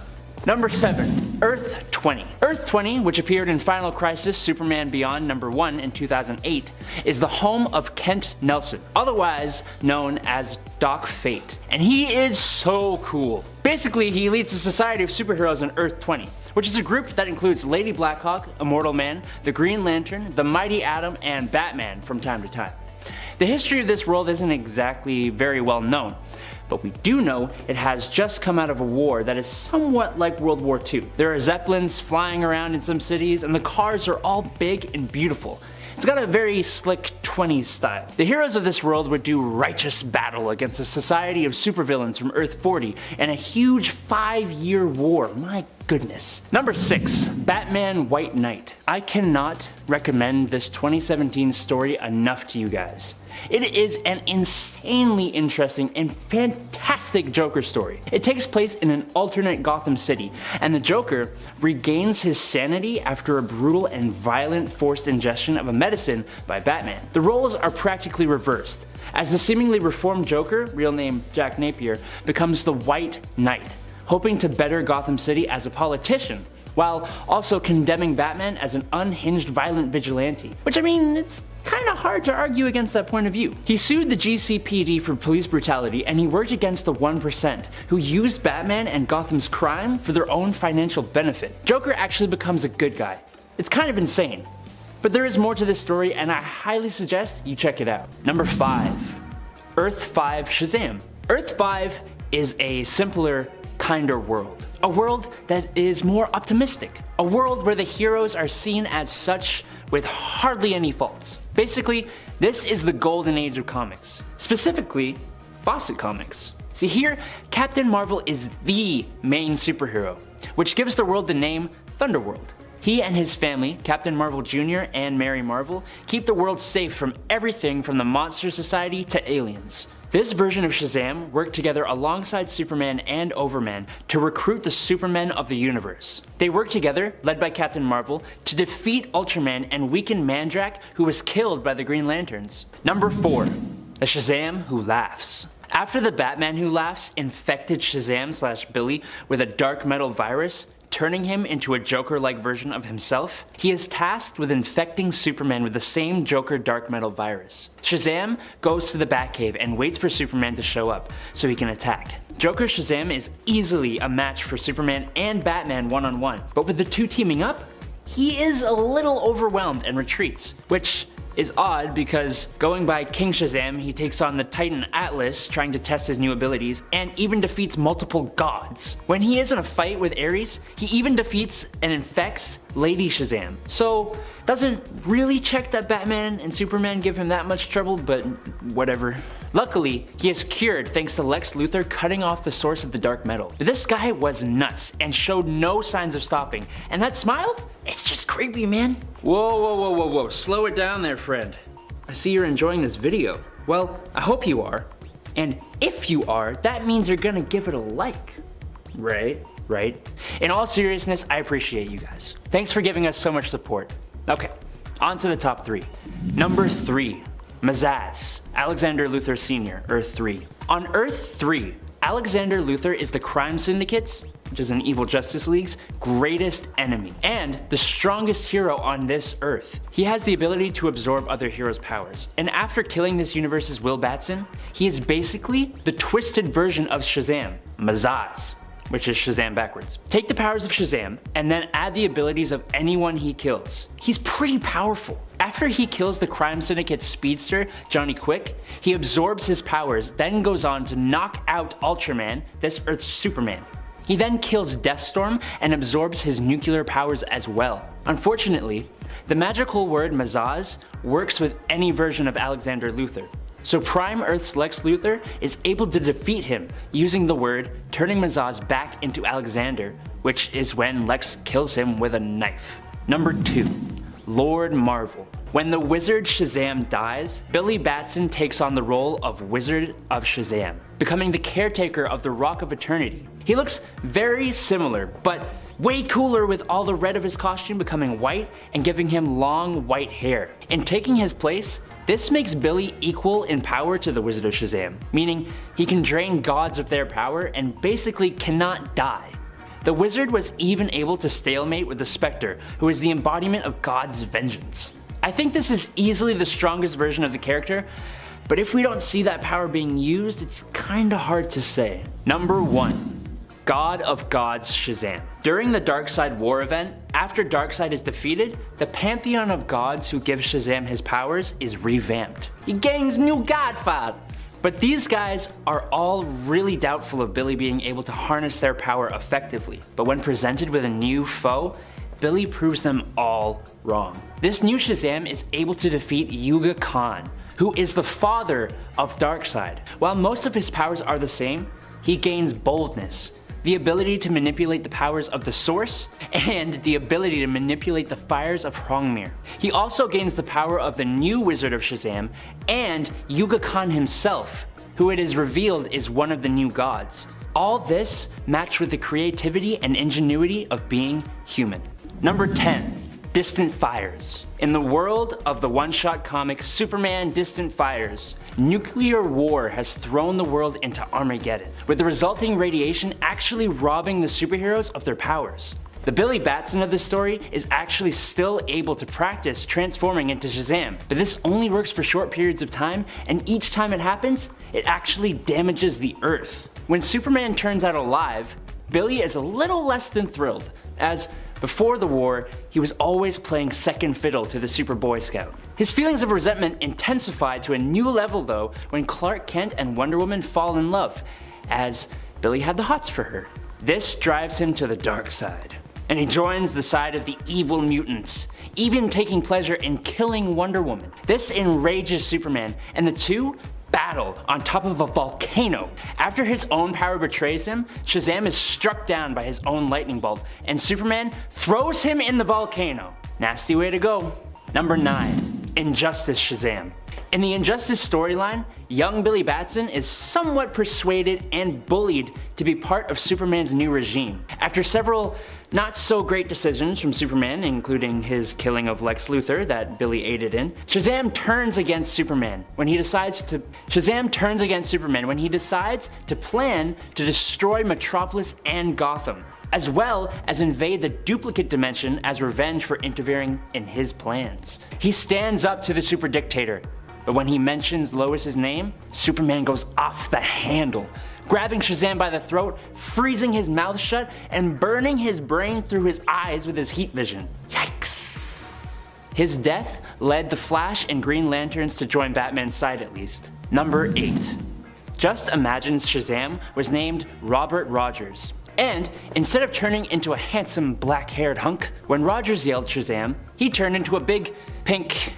Number 7, Earth 20. Earth 20, which appeared in Final Crisis Superman Beyond number 1 in 2008, is the home of Kent Nelson, otherwise known as Doc Fate. And he is so cool. Basically, he leads a society of superheroes on Earth 20, which is a group that includes Lady Blackhawk, Immortal Man, the Green Lantern, the Mighty Atom, and Batman from time to time. The history of this world isn't exactly very well known, but we do know it has just come out of a war that is somewhat like World War II. There are Zeppelins flying around in some cities, and the cars are all big and beautiful. It's got a very slick 20s style. The heroes of this world would do righteous battle against a society of supervillains from Earth 40 and a huge 5-year war. My goodness. Number 6, Batman White Knight. I cannot recommend this 2017 story enough to you guys. It is an insanely interesting and fantastic Joker story. It takes place in an alternate Gotham City, and the Joker regains his sanity after a brutal and violent forced ingestion of a medicine by Batman. The roles are practically reversed, as the seemingly reformed Joker, real name Jack Napier, becomes the White Knight, hoping to better Gotham City as a politician, while also condemning Batman as an unhinged violent vigilante. Which, I mean, it's kinda hard to argue against that point of view. He sued the GCPD for police brutality, and he worked against the 1%, who used Batman and Gotham's crime for their own financial benefit. Joker actually becomes a good guy. It's kind of insane. But there is more to this story, and I highly suggest you check it out. Number 5, Earth 5 Shazam. Earth 5 is a simpler, kinder world. A world that is more optimistic. A world where the heroes are seen as such with hardly any faults. Basically, this is the golden age of comics. Specifically, Fawcett Comics. See here, Captain Marvel is the main superhero, which gives the world the name Thunderworld. He and his family, Captain Marvel Jr. and Mary Marvel, keep the world safe from everything from the Monster Society to aliens. This version of Shazam worked together alongside Superman and Overman to recruit the Supermen of the universe. They worked together, led by Captain Marvel, to defeat Ultraman and weaken Mandrake, who was killed by the Green Lanterns. Number 4, the Shazam Who Laughs. After the Batman Who Laughs infected Shazam/Billy with a dark metal virus, turning him into a Joker-like version of himself, he is tasked with infecting Superman with the same Joker dark metal virus. Shazam goes to the Batcave and waits for Superman to show up so he can attack. Joker Shazam is easily a match for Superman and Batman one-on-one, but with the two teaming up, he is a little overwhelmed and retreats, which is odd because going by King Shazam, he takes on the Titan Atlas trying to test his new abilities and even defeats multiple gods. When he is in a fight with Ares, he even defeats and infects Lady Shazam. So doesn't really check that Batman and Superman give him that much trouble, but whatever. Luckily, he is cured thanks to Lex Luthor cutting off the source of the dark metal. But this guy was nuts and showed no signs of stopping. And that smile? It's just creepy, man. Whoa, slow it down there, friend. I see you're enjoying this video. Well, I hope you are. And if you are, that means you're gonna give it a like. Right? In all seriousness, I appreciate you guys. Thanks for giving us so much support. Okay, on to the top 3. Number 3. Mazaz, Alexander Luthor Sr., Earth 3. On Earth 3, Alexander Luthor is the Crime Syndicate's, which is an evil Justice League's, greatest enemy, and the strongest hero on this Earth. He has the ability to absorb other heroes' powers, and after killing this universe's Will Batson, he is basically the twisted version of Shazam, Mazaz. which is Shazam backwards. Take the powers of Shazam and then add the abilities of anyone he kills. He's pretty powerful. After he kills the crime syndicate's speedster, Johnny Quick, he absorbs his powers, then goes on to knock out Ultraman, this Earth's Superman. He then kills Deathstorm and absorbs his nuclear powers as well. Unfortunately, the magical word Mazaz works with any version of Alexander Luthor. So Prime Earth's Lex Luthor is able to defeat him using the word, turning Mazaz back into Alexander, which is when Lex kills him with a knife. Number 2. Lord Marvel. When the wizard Shazam dies, Billy Batson takes on the role of Wizard of Shazam, becoming the caretaker of the Rock of Eternity. He looks very similar, but way cooler with all the red of his costume becoming white and giving him long white hair. In taking his place, this makes Billy equal in power to the Wizard of Shazam, meaning he can drain gods of their power and basically cannot die. The wizard was even able to stalemate with the Spectre, who is the embodiment of God's vengeance. I think this is easily the strongest version of the character, but if we don't see that power being used, it's kinda hard to say. Number 1. God of Gods Shazam. During the Darkseid War event, after Darkseid is defeated, the pantheon of gods who give Shazam his powers is revamped. He gains new godfathers. But these guys are all really doubtful of Billy being able to harness their power effectively. But when presented with a new foe, Billy proves them all wrong. This new Shazam is able to defeat Yuga Khan, who is the father of Darkseid. While most of his powers are the same, he gains boldness, the ability to manipulate the powers of the Source, and the ability to manipulate the fires of Hrongmir. He also gains the power of the new Wizard of Shazam and Yuga Khan himself, who it is revealed is one of the new gods. All this matched with the creativity and ingenuity of being human. Number 10. Distant Fires. In the world of the one-shot comic Superman Distant Fires, nuclear war has thrown the world into Armageddon, with the resulting radiation actually robbing the superheroes of their powers. The Billy Batson of this story is actually still able to practice transforming into Shazam, but this only works for short periods of time, and each time it happens, it actually damages the Earth. When Superman turns out alive, Billy is a little less than thrilled, as before the war, he was always playing second fiddle to the Super Boy Scout. His feelings of resentment intensified to a new level though when Clark Kent and Wonder Woman fall in love, as Billy had the hots for her. This drives him to the dark side, and he joins the side of the evil mutants, even taking pleasure in killing Wonder Woman. This enrages Superman, and the two battle on top of a volcano. After his own power betrays him, Shazam is struck down by his own lightning bolt, and Superman throws him in the volcano. Nasty way to go. Number 9. Injustice Shazam. In the Injustice storyline, young Billy Batson is somewhat persuaded and bullied to be part of Superman's new regime. After several not so great decisions from Superman, including his killing of Lex Luthor that Billy aided in, Shazam turns against Superman when he decides to plan to destroy Metropolis and Gotham, as well as invade the duplicate dimension as revenge for interfering in his plans. He stands up to the super dictator, but when he mentions Lois's name, Superman goes off the handle, grabbing Shazam by the throat, freezing his mouth shut, and burning his brain through his eyes with his heat vision. Yikes! His death led the Flash and Green Lanterns to join Batman's side at least. Number 8. Just Imagine's Shazam was named Robert Rogers. And instead of turning into a handsome black-haired hunk, when Rogers yelled Shazam, he turned into a big pink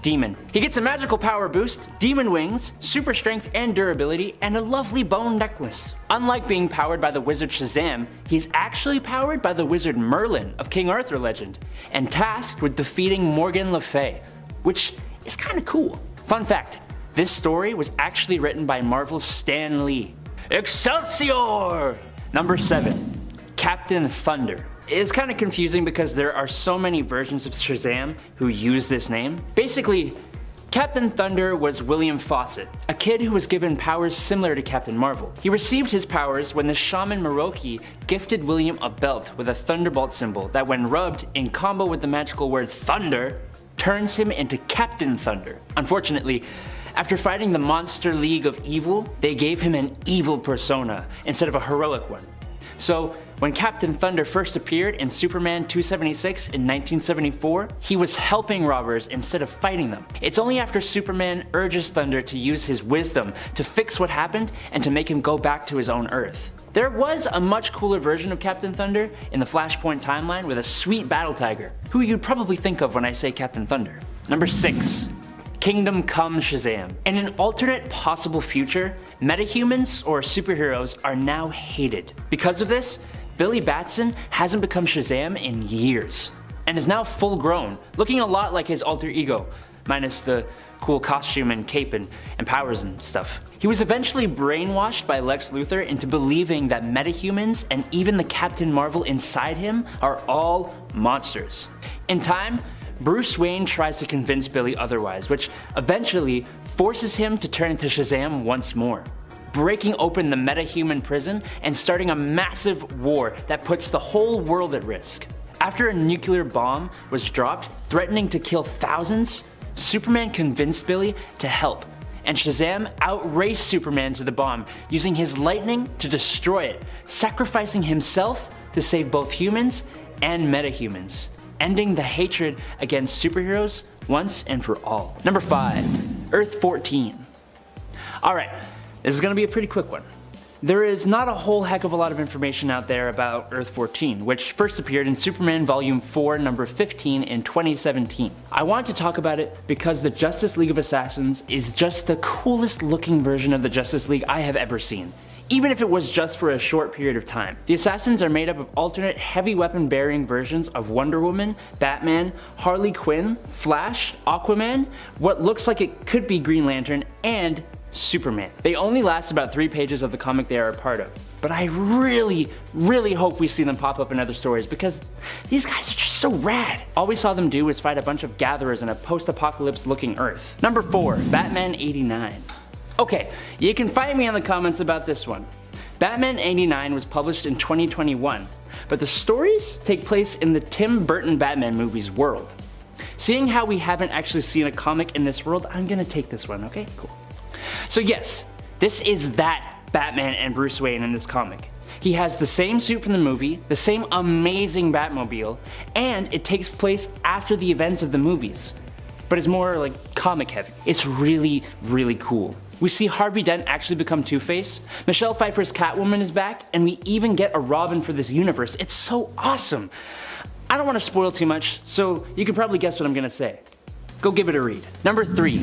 demon. He gets a magical power boost, demon wings, super strength and durability, and a lovely bone necklace. Unlike being powered by the wizard Shazam, he's actually powered by the wizard Merlin of King Arthur legend, and tasked with defeating Morgan Le Fay, which is kinda cool. Fun fact, this story was actually written by Marvel's Stan Lee. Excelsior! Number 7. Captain Thunder. It is kind of confusing because there are so many versions of Shazam who use this name. Basically, Captain Thunder was William Fawcett, a kid who was given powers similar to Captain Marvel. He received his powers when the shaman Miroki gifted William a belt with a thunderbolt symbol that, when rubbed in combo with the magical word thunder, turns him into Captain Thunder. Unfortunately, after fighting the Monster League of Evil, they gave him an evil persona instead of a heroic one. So when Captain Thunder first appeared in Superman 276 in 1974, he was helping robbers instead of fighting them. It's only after Superman urges Thunder to use his wisdom to fix what happened and to make him go back to his own Earth. There was a much cooler version of Captain Thunder in the Flashpoint timeline with a sweet battle tiger, who you'd probably think of when I say Captain Thunder. Number 6. Kingdom Come Shazam. In an alternate possible future, metahumans or superheroes are now hated. Because of this, Billy Batson hasn't become Shazam in years, and is now full grown, looking a lot like his alter ego, minus the cool costume and cape and powers and stuff. He was eventually brainwashed by Lex Luthor into believing that metahumans and even the Captain Marvel inside him are all monsters. In time, Bruce Wayne tries to convince Billy otherwise, which eventually forces him to turn into Shazam once more, breaking open the metahuman prison and starting a massive war that puts the whole world at risk. After a nuclear bomb was dropped, threatening to kill thousands, Superman convinced Billy to help, and Shazam outraced Superman to the bomb, using his lightning to destroy it, sacrificing himself to save both humans and metahumans, ending the hatred against superheroes once and for all. Number 5. Earth 14. Alright, this is gonna be a pretty quick one. There is not a whole heck of a lot of information out there about Earth 14, which first appeared in Superman Volume 4, number 15 in 2017. I want to talk about it because the Justice League of Assassins is just the coolest looking version of the Justice League I have ever seen, even if it was just for a short period of time. The Assassins are made up of alternate heavy weapon bearing versions of Wonder Woman, Batman, Harley Quinn, Flash, Aquaman, what looks like it could be Green Lantern, and Superman. They only last about 3 pages of the comic they are a part of, but I really hope we see them pop up in other stories because these guys are just so rad. All we saw them do was fight a bunch of gatherers in a post-apocalypse looking Earth. Number 4. Batman 89. Okay, you can fight me in the comments about this one. Batman 89 was published in 2021, but the stories take place in the Tim Burton Batman movies world. Seeing how we haven't actually seen a comic in this world, I'm gonna take this one, okay? Cool. So yes, this is that Batman and Bruce Wayne in this comic. He has the same suit from the movie, the same amazing Batmobile, and it takes place after the events of the movies, but it's more like comic heavy. It's really cool. We see Harvey Dent actually become Two-Face, Michelle Pfeiffer's Catwoman is back, and we even get a Robin for this universe. It's so awesome. I don't want to spoil too much, so you can probably guess what I'm gonna say. Go give it a read. Number 3.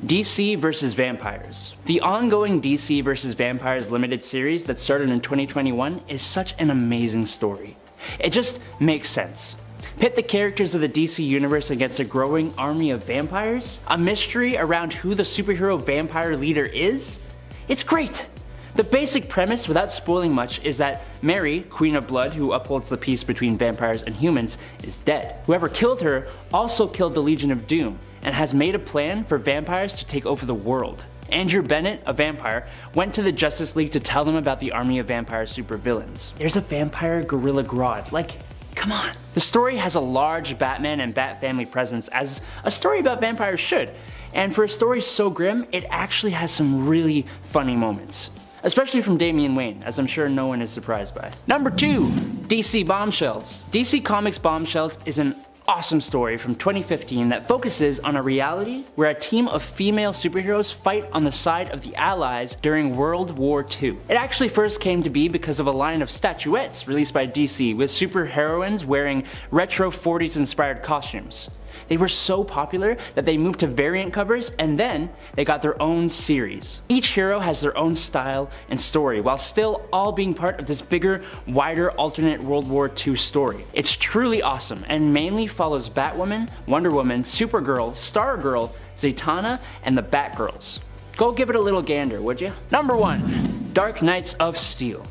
DC vs. Vampires. The ongoing DC vs. Vampires limited series that started in 2021 is such an amazing story. It just makes sense. Pit the characters of the DC universe against a growing army of vampires, a mystery around who the superhero vampire leader is. It's great! The basic premise, without spoiling much, is that Mary, Queen of Blood, who upholds the peace between vampires and humans, is dead. Whoever killed her also killed the Legion of Doom, and has made a plan for vampires to take over the world. Andrew Bennett, a vampire, went to the Justice League to tell them about the army of vampire supervillains. There's a vampire Gorilla Grodd, like, come on. The story has a large Batman and Bat family presence, as a story about vampires should, and for a story so grim, it actually has some really funny moments. Especially from Damian Wayne, as I'm sure no one is surprised by. Number 2. DC Bombshells. DC Comics Bombshells is an awesome story from 2015 that focuses on a reality where a team of female superheroes fight on the side of the Allies during World War II. It actually first came to be because of a line of statuettes released by DC with superheroines wearing retro 40s inspired costumes. They were so popular that they moved to variant covers, and then they got their own series. Each hero has their own style and story, while still all being part of this bigger, wider alternate World War II story. It's truly awesome, and mainly follows Batwoman, Wonder Woman, Supergirl, Stargirl, Zatanna, and the Batgirls. Go give it a little gander, would you? Number 1. Dark Knights of Steel.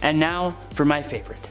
And now for my favorite.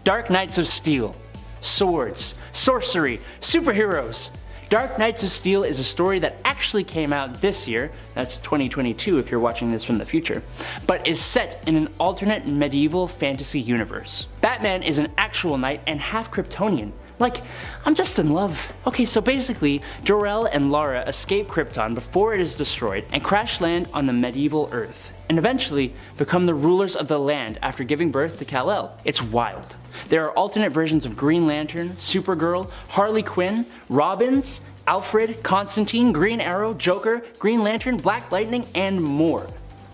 Dark Knights of Steel. Swords, sorcery, superheroes. Dark Knights of Steel is a story that actually came out this year, that's 2022 if you're watching this from the future, but is set in an alternate medieval fantasy universe. Batman is an actual knight and half Kryptonian, Like, I'm just in love. Okay, so basically, Jor-El and Lara escape Krypton before it is destroyed and crash land on the medieval Earth, and eventually become the rulers of the land after giving birth to Kal-El. It's wild. There are alternate versions of Green Lantern, Supergirl, Harley Quinn, Robins, Alfred, Constantine, Green Arrow, Joker, Green Lantern, Black Lightning, and more.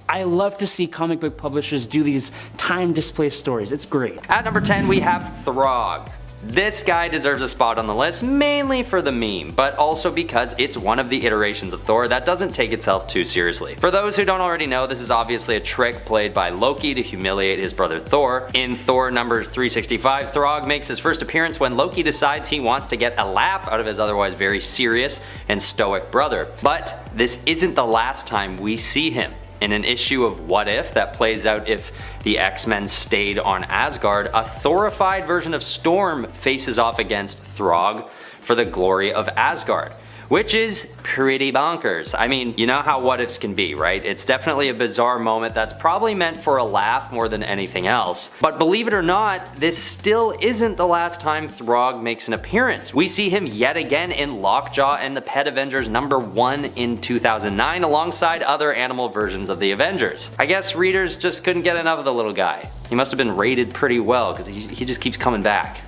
I love to see comic book publishers do these time-displaced stories. It's great. At number 10 we have Throg. This guy deserves a spot on the list mainly for the meme, but also because it's one of the iterations of Thor that doesn't take itself too seriously. For those who don't already know, this is obviously a trick played by Loki to humiliate his brother Thor. In Thor number 365, Throg makes his first appearance when Loki decides he wants to get a laugh out of his otherwise very serious and stoic brother. But this isn't the last time we see him. In an issue of What If that plays out if the X-Men stayed on Asgard, a Thorified version of Storm faces off against Throg for the glory of Asgard, which is pretty bonkers. I mean, you know how what ifs can be, right? It's definitely a bizarre moment that's probably meant for a laugh more than anything else. But believe it or not, this still isn't the last time Throg makes an appearance. We see him yet again in Lockjaw and the Pet Avengers #1 in 2009 alongside other animal versions of the Avengers. I guess readers just couldn't get enough of the little guy. He must have been rated pretty well because he just keeps coming back.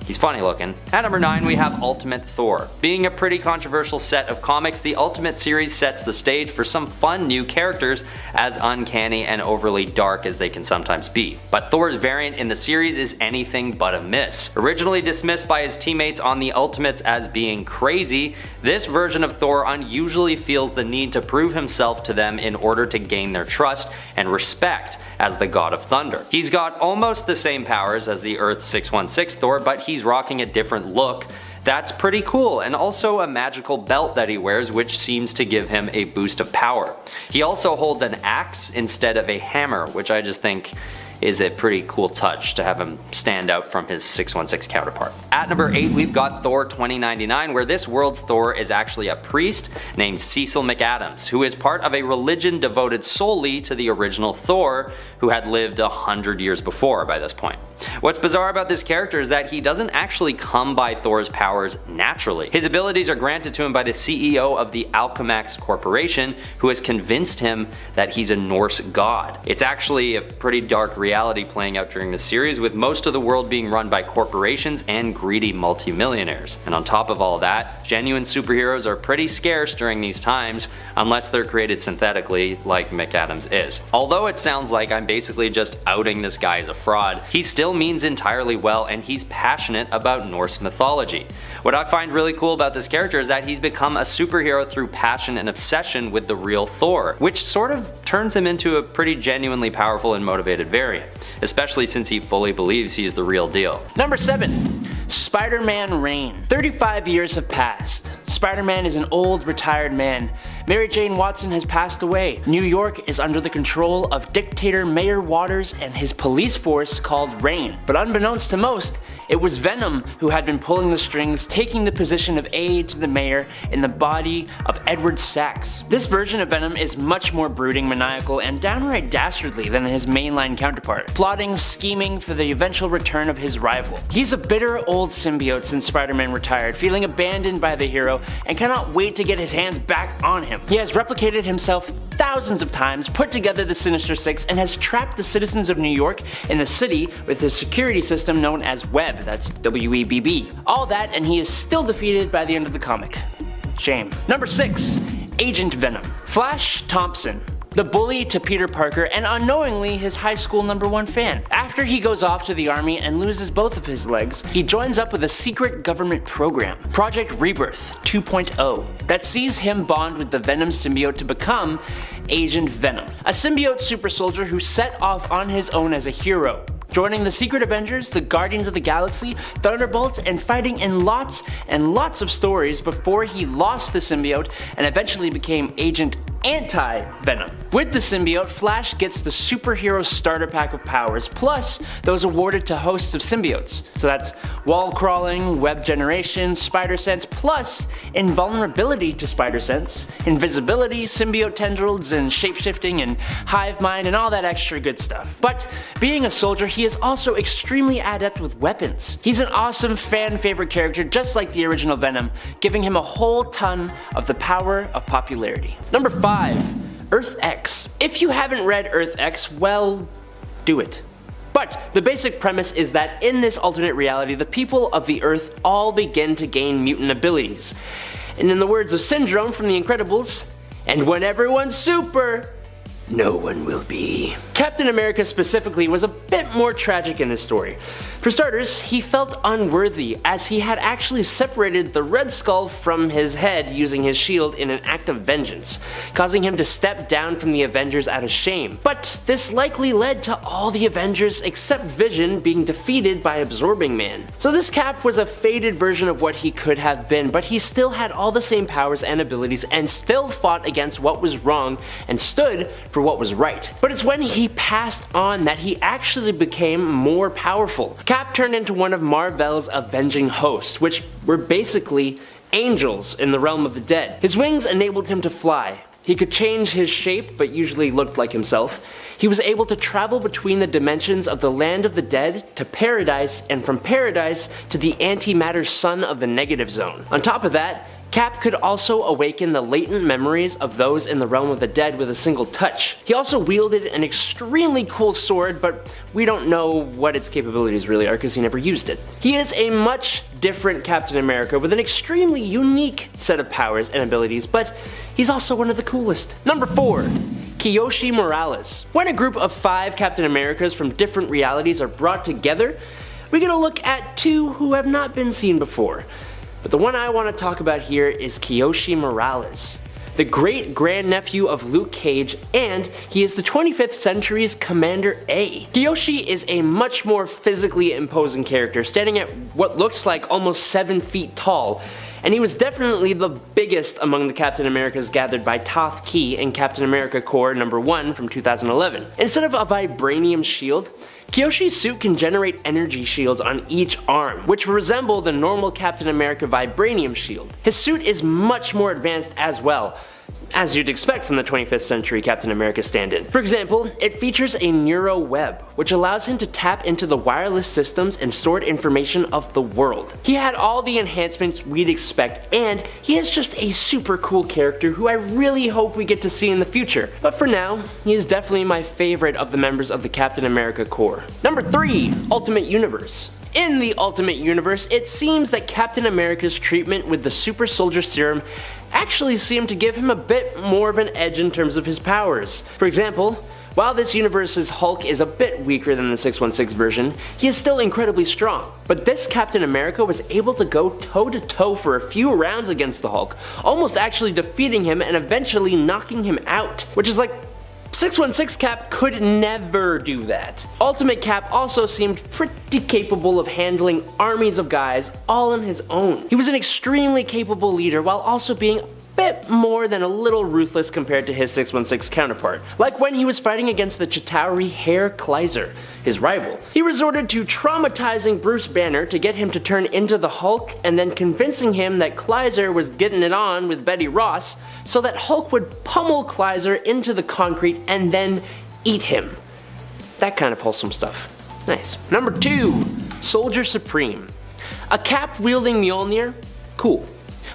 He's funny looking. At number 9 we have Ultimate Thor. Being a pretty controversial set of comics, the Ultimate series sets the stage for some fun new characters, as uncanny and overly dark as they can sometimes be. But Thor's variant in the series is anything but a miss. Originally dismissed by his teammates on the Ultimates as being crazy, this version of Thor unusually feels the need to prove himself to them in order to gain their trust and respect as the God of Thunder. He's got almost the same powers as the Earth 616 Thor, but he's rocking a different look that's pretty cool, and also a magical belt that he wears which seems to give him a boost of power. He also holds an axe instead of a hammer, which I just think is a pretty cool touch to have him stand out from his 616 counterpart. At number 8 we've got Thor 2099, where this world's Thor is actually a priest named Cecil McAdams, who is part of a religion devoted solely to the original Thor, who had lived 100 years before by this point. What's bizarre about this character is that he doesn't actually come by Thor's powers naturally. His abilities are granted to him by the CEO of the Alchemax Corporation, who has convinced him that he's a Norse god. It's actually a pretty dark reality playing out during the series, with most of the world being run by corporations and greedy multimillionaires. And on top of all that, genuine superheroes are pretty scarce during these times, unless they're created synthetically like McAdams is. Although it sounds like I'm basically just outing this guy as a fraud, he still means entirely well, and he's passionate about Norse mythology. What I find really cool about this character is that he's become a superhero through passion and obsession with the real Thor, which sort of turns him into a pretty genuinely powerful and motivated variant, especially since he fully believes he's the real deal. Number 7. Spider-Man Reign. 35 years have passed. Spider-Man is an old, retired man. Mary Jane Watson has passed away. New York is under the control of dictator Mayor Waters and his police force called Reign. But unbeknownst to most, it was Venom who had been pulling the strings, taking the position of aide to the mayor in the body of Edward Sachs. This version of Venom is much more brooding, maniacal, and downright dastardly than his mainline counterpart, plotting, scheming for the eventual return of his rival. He's a bitter old symbiote since Spider-Man retired, feeling abandoned by the hero and cannot wait to get his hands back on him. He has replicated himself thousands of times, put together the Sinister Six, and has trapped the citizens of New York in the city with his security system known as Webb, that's W-E-B-B. All that, and he is still defeated by the end of the comic. Shame. Number 6. Agent Venom. Flash Thompson, the bully to Peter Parker and unknowingly his high school #1 fan. After he goes off to the army and loses both of his legs, he joins up with a secret government program, Project Rebirth 2.0, that sees him bond with the Venom symbiote to become Agent Venom, a symbiote super soldier who set off on his own as a hero, joining the Secret Avengers, the Guardians of the Galaxy, Thunderbolts, and fighting in lots and lots of stories before he lost the symbiote and eventually became Agent anti-Venom. With the symbiote, Flash gets the superhero starter pack of powers, plus those awarded to hosts of symbiotes. So that's wall crawling, web generation, spider sense, plus invulnerability to spider sense, invisibility, symbiote tendrils, and shapeshifting, and hive mind, and all that extra good stuff. But being a soldier, he is also extremely adept with weapons. He's an awesome fan favorite character just like the original Venom, giving him a whole ton of the power of popularity. Number 5. Earth X. If you haven't read Earth X, well, do it. But the basic premise is that in this alternate reality, the people of the Earth all begin to gain mutant abilities. And in the words of Syndrome from The Incredibles, and when everyone's super, no one will be. Captain America specifically was a bit more tragic in this story. For starters, he felt unworthy as he had actually separated the Red Skull from his head using his shield in an act of vengeance, causing him to step down from the Avengers out of shame. But this likely led to all the Avengers except Vision being defeated by Absorbing Man. So this Cap was a faded version of what he could have been, but he still had all the same powers and abilities and still fought against what was wrong and stood for what was right. But it's when he passed on that he actually became more powerful. Cap turned into one of Marvel's avenging hosts, which were basically angels in the realm of the dead. His wings enabled him to fly. He could change his shape, but usually looked like himself. He was able to travel between the dimensions of the land of the dead to paradise, and from paradise to the antimatter sun of the negative zone. On top of that, Cap could also awaken the latent memories of those in the realm of the dead with a single touch. He also wielded an extremely cool sword, but we don't know what its capabilities really are because he never used it. He is a much different Captain America with an extremely unique set of powers and abilities, but he's also one of the coolest. Number 4. Kiyoshi Morales. When a group of 5 Captain Americas from different realities are brought together, we're gonna look at 2 who have not been seen before. But the one I want to talk about here is Kiyoshi Morales, the great grandnephew of Luke Cage, and he is the 25th century's Commander A. Kiyoshi is a much more physically imposing character, standing at what looks like almost 7 feet tall, and he was definitely the biggest among the Captain Americas gathered by Toth Key in Captain America Corps number 1 from 2011. Instead of a vibranium shield, Kiyoshi's suit can generate energy shields on each arm, which resemble the normal Captain America vibranium shield. His suit is much more advanced as well, as you'd expect from the 25th century Captain America stand-in. For example, it features a neuro web, which allows him to tap into the wireless systems and stored information of the world. He had all the enhancements we'd expect, and he is just a super cool character who I really hope we get to see in the future. But for now, he is definitely my favorite of the members of the Captain America Corps. Number 3. Ultimate Universe. In the Ultimate Universe, it seems that Captain America's treatment with the Super Soldier Serum actually seemed to give him a bit more of an edge in terms of his powers. For example, while this universe's Hulk is a bit weaker than the 616 version, he is still incredibly strong. But this Captain America was able to go toe-to-toe for a few rounds against the Hulk, almost actually defeating him and eventually knocking him out, which is like 616 Cap could never do that. Ultimate Cap also seemed pretty capable of handling armies of guys all on his own. He was an extremely capable leader while also being a bit more than a little ruthless compared to his 616 counterpart. Like when he was fighting against the Chitauri Herr Kleiser, his rival. He resorted to traumatizing Bruce Banner to get him to turn into the Hulk and then convincing him that Kleiser was getting it on with Betty Ross so that Hulk would pummel Kleiser into the concrete and then eat him. That kind of wholesome stuff. Nice. Number 2. Soldier Supreme. A cap-wielding Mjolnir? Cool.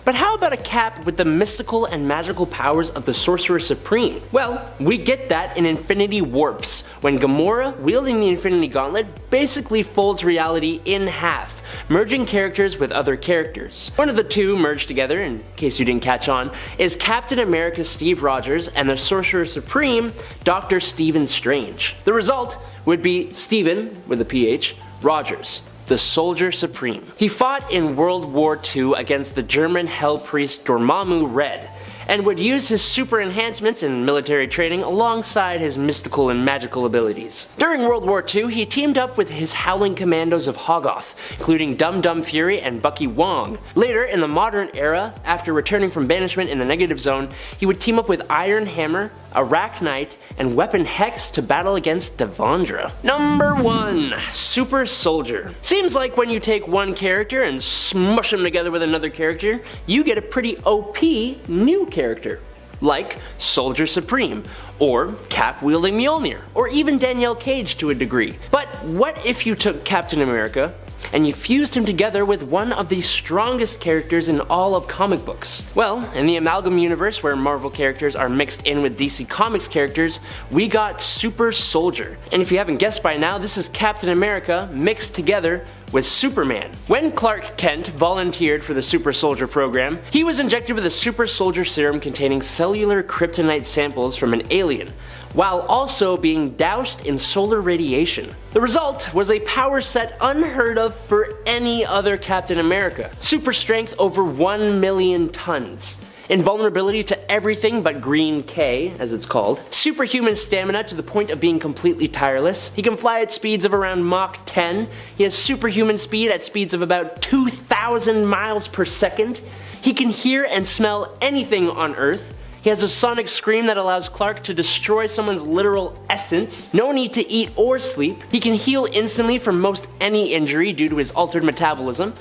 But how about a Cap with the mystical and magical powers of the Sorcerer Supreme? Well, we get that in Infinity Warps, when Gamora, wielding the Infinity Gauntlet, basically folds reality in half, merging characters with other characters. One of the two merged together, in case you didn't catch on, is Captain America Steve Rogers and the Sorcerer Supreme, Dr. Stephen Strange. The result would be Stephen, with a PH, Rogers, the Soldier Supreme. He fought in World War II against the German hell priest Dormammu Red, and would use his super enhancements and military training alongside his mystical and magical abilities. During World War II, he teamed up with his Howling Commandos of Hoggoth, including Dum Dum Fury and Bucky Wong. Later, in the modern era, after returning from banishment in the Negative Zone, he would team up with Iron Hammer, Arachnite, and Weapon Hex to battle against Devondra. Number 1. Super Soldier. Seems like when you take one character and smush them together with another character, you get a pretty OP new character. Like Soldier Supreme, or Cap-wielding Mjolnir, or even Danielle Cage to a degree. But what if you took Captain America and you fused him together with one of the strongest characters in all of comic books? Well, in the Amalgam universe, where Marvel characters are mixed in with DC Comics characters, we got Super Soldier. And if you haven't guessed by now, this is Captain America mixed together with Superman. When Clark Kent volunteered for the Super Soldier program, he was injected with a Super Soldier serum containing cellular kryptonite samples from an alien, while also being doused in solar radiation. The result was a power set unheard of for any other Captain America. Super strength over 1 million tons. Invulnerability to everything but Green K, as it's called. Superhuman stamina to the point of being completely tireless. He can fly at speeds of around Mach 10. He has superhuman speed at speeds of about 2,000 miles per second. He can hear and smell anything on Earth. He has a sonic scream that allows Clark to destroy someone's literal essence. No need to eat or sleep. He can heal instantly from most any injury due to his altered metabolism.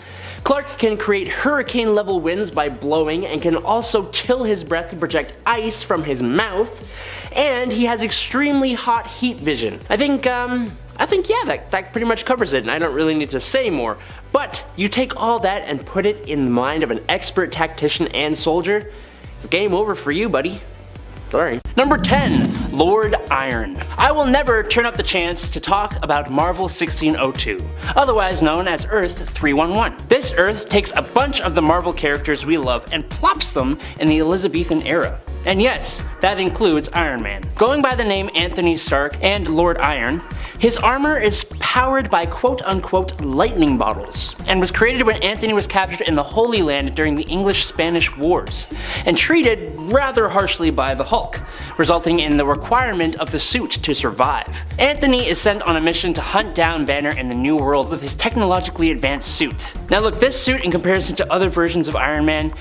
Clark can create hurricane-level winds by blowing and can also chill his breath to project ice from his mouth. And he has extremely hot heat vision. I think that pretty much covers it, and I don't really need to say more. But you take all that and put it in the mind of an expert tactician and soldier, it's game over for you, buddy. Sorry. Number 10. Lord Iron. I will never turn up the chance to talk about Marvel 1602, otherwise known as Earth 311. This Earth takes a bunch of the Marvel characters we love and plops them in the Elizabethan era. And yes, that includes Iron Man. Going by the name Anthony Stark and Lord Iron, his armor is powered by quote-unquote lightning bottles, and was created when Anthony was captured in the Holy Land during the English-Spanish Wars, and treated rather harshly by the Hulk, resulting in the requirement of the suit to survive. Anthony is sent on a mission to hunt down Banner in the New World with his technologically advanced suit. Now look, this suit in comparison to other versions of Iron Man,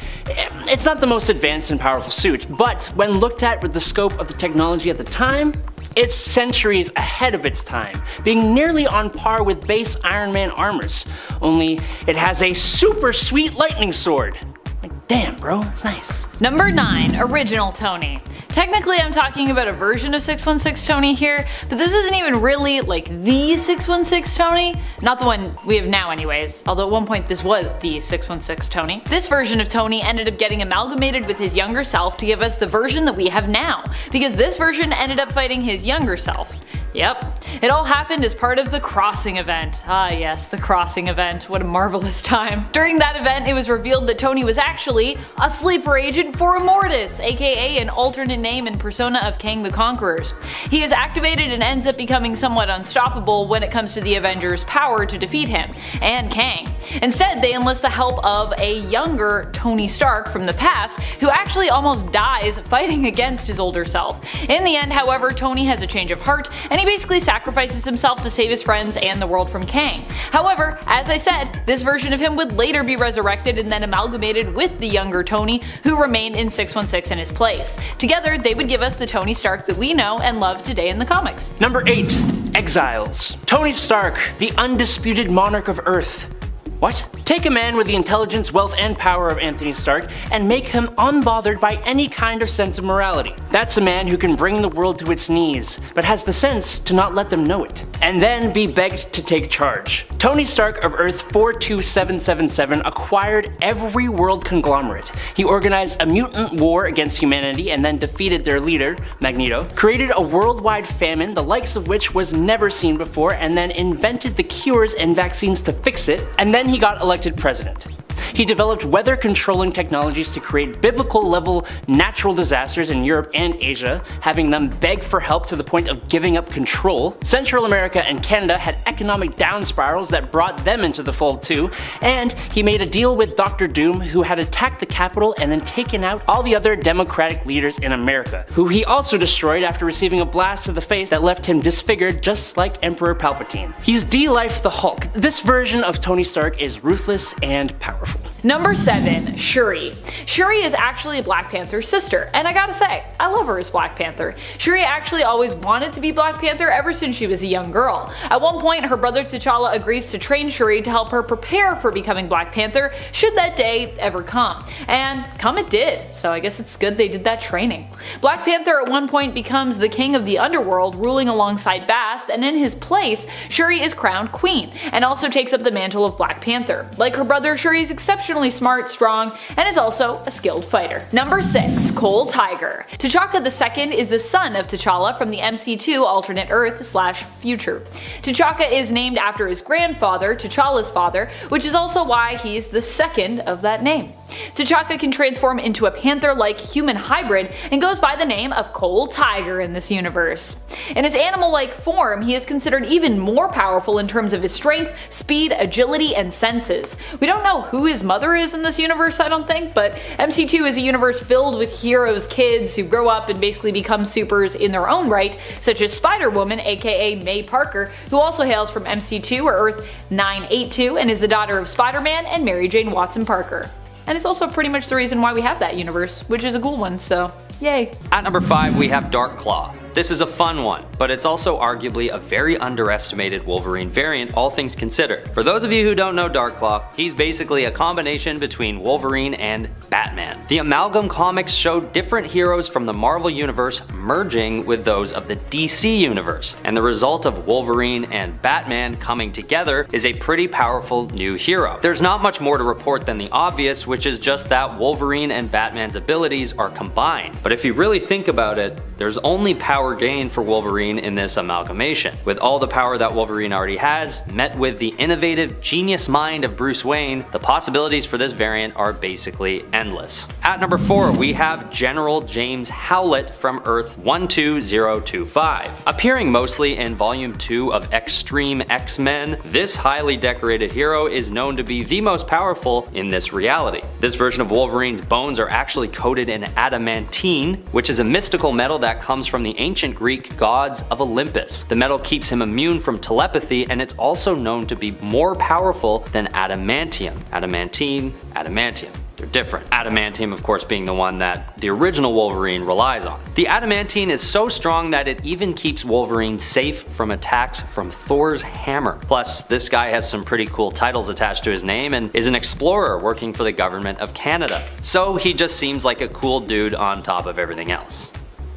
it's not the most advanced and powerful suit, but when looked at with the scope of the technology at the time, it's centuries ahead of its time, being nearly on par with base Iron Man armors, only it has a super sweet lightning sword. Like, damn bro, it's nice. Number 9. Original Tony. Technically I'm talking about a version of 616 Tony here, but this isn't even really like the 616 Tony. Not the one we have now anyways, although at one point this was the 616 Tony. This version of Tony ended up getting amalgamated with his younger self to give us the version that we have now, because this version ended up fighting his younger self. Yep, it all happened as part of the Crossing event. Ah yes, the Crossing event, what a marvelous time. During that event it was revealed that Tony was actually a sleeper agent for Immortus, aka an alternate name and persona of Kang the Conqueror's. He is activated and ends up becoming somewhat unstoppable when it comes to the Avengers' power to defeat him, and Kang. Instead, they enlist the help of a younger Tony Stark from the past, who actually almost dies fighting against his older self. In the end, however, Tony has a change of heart, and he basically sacrifices himself to save his friends and the world from Kang. However, as I said, this version of him would later be resurrected and then amalgamated with the younger Tony, who remained in 616 in his place. Together, they would give us the Tony Stark that we know and love today in the comics. Number 8. Exiles. Tony Stark, the undisputed monarch of Earth. What? Take a man with the intelligence, wealth, and power of Anthony Stark and make him unbothered by any kind of sense of morality. That's a man who can bring the world to its knees, but has the sense to not let them know it, and then be begged to take charge. Tony Stark of Earth 42777 acquired every world conglomerate. He organized a mutant war against humanity and then defeated their leader, Magneto, created a worldwide famine the likes of which was never seen before, and then invented the cures and vaccines to fix it, and then he got elected president. He developed weather controlling technologies to create biblical level natural disasters in Europe and Asia, having them beg for help to the point of giving up control. Central America and Canada had economic down spirals that brought them into the fold too, and he made a deal with Dr. Doom, who had attacked the Capitol and then taken out all the other Democratic leaders in America, who he also destroyed after receiving a blast to the face that left him disfigured just like Emperor Palpatine. He's D-Life the Hulk. This version of Tony Stark is ruthless and powerful. Number 7. Shuri. Shuri is actually Black Panther's sister, and I gotta say, I love her as Black Panther. Shuri actually always wanted to be Black Panther ever since she was a young girl. At one point, her brother T'Challa agrees to train Shuri to help her prepare for becoming Black Panther should that day ever come. And come it did, so I guess it's good they did that training. Black Panther at one point becomes the king of the underworld, ruling alongside Bast, and in his place, Shuri is crowned queen, and also takes up the mantle of Black Panther. Like her brother, Shuri is exceptionally smart, strong, and is also a skilled fighter. Number 6. Coal Tiger. T'Chaka II is the son of T'Challa from the MC2 alternate Earth/future. T'Chaka is named after his grandfather, T'Challa's father, which is also why he's the second of that name. T'Chaka can transform into a panther-like human hybrid and goes by the name of Coal Tiger in this universe. In his animal-like form, he is considered even more powerful in terms of his strength, speed, agility, and senses. We don't know who his mother is in this universe, I don't think, but MC2 is a universe filled with heroes' kids who grow up and basically become supers in their own right, such as Spider-Woman aka May Parker, who also hails from MC2 or Earth 982 and is the daughter of Spider-Man and Mary Jane Watson Parker. And it's also pretty much the reason why we have that universe, which is a cool one, so yay. At number 5 we have Dark Claw. This is a fun one, but it's also arguably a very underestimated Wolverine variant, all things considered. For those of you who don't know Darkclaw, he's basically a combination between Wolverine and Batman. The Amalgam comics show different heroes from the Marvel universe merging with those of the DC universe, and the result of Wolverine and Batman coming together is a pretty powerful new hero. There's not much more to report than the obvious, which is just that Wolverine and Batman's abilities are combined. But if you really think about it, there's only power gain for Wolverine in this amalgamation. With all the power that Wolverine already has, met with the innovative genius mind of Bruce Wayne, the possibilities for this variant are basically endless. At number 4 we have General James Howlett from Earth 12025. Appearing mostly in Volume 2 of Extreme X-Men, this highly decorated hero is known to be the most powerful in this reality. This version of Wolverine's bones are actually coated in adamantine, which is a mystical metal that comes from the ancient Greek gods of Olympus. The metal keeps him immune from telepathy, and it's also known to be more powerful than adamantium. Adamantine, adamantium. They're different. Adamantium, of course, being the one that the original Wolverine relies on. The adamantine is so strong that it even keeps Wolverine safe from attacks from Thor's hammer. Plus, this guy has some pretty cool titles attached to his name and is an explorer working for the government of Canada. So he just seems like a cool dude on top of everything else.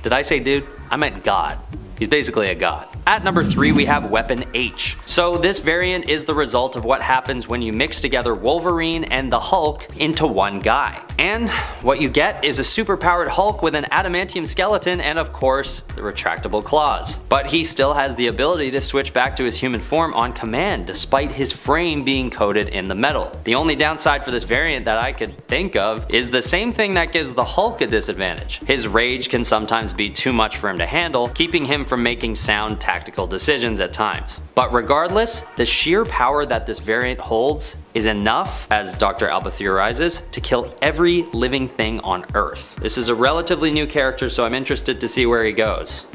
Did I say dude? I meant god. He's basically a god. At number 3 we have Weapon H. So this variant is the result of what happens when you mix together Wolverine and the Hulk into one guy. And what you get is a superpowered Hulk with an adamantium skeleton and of course the retractable claws. But he still has the ability to switch back to his human form on command despite his frame being coated in the metal. The only downside for this variant that I could think of is the same thing that gives the Hulk a disadvantage. His rage can sometimes be too much for him to handle, keeping him from making sound tactical decisions at times. But regardless, the sheer power that this variant holds is enough, as Dr. Alba theorizes, to kill every living thing on Earth. This is a relatively new character, so I'm interested to see where he goes.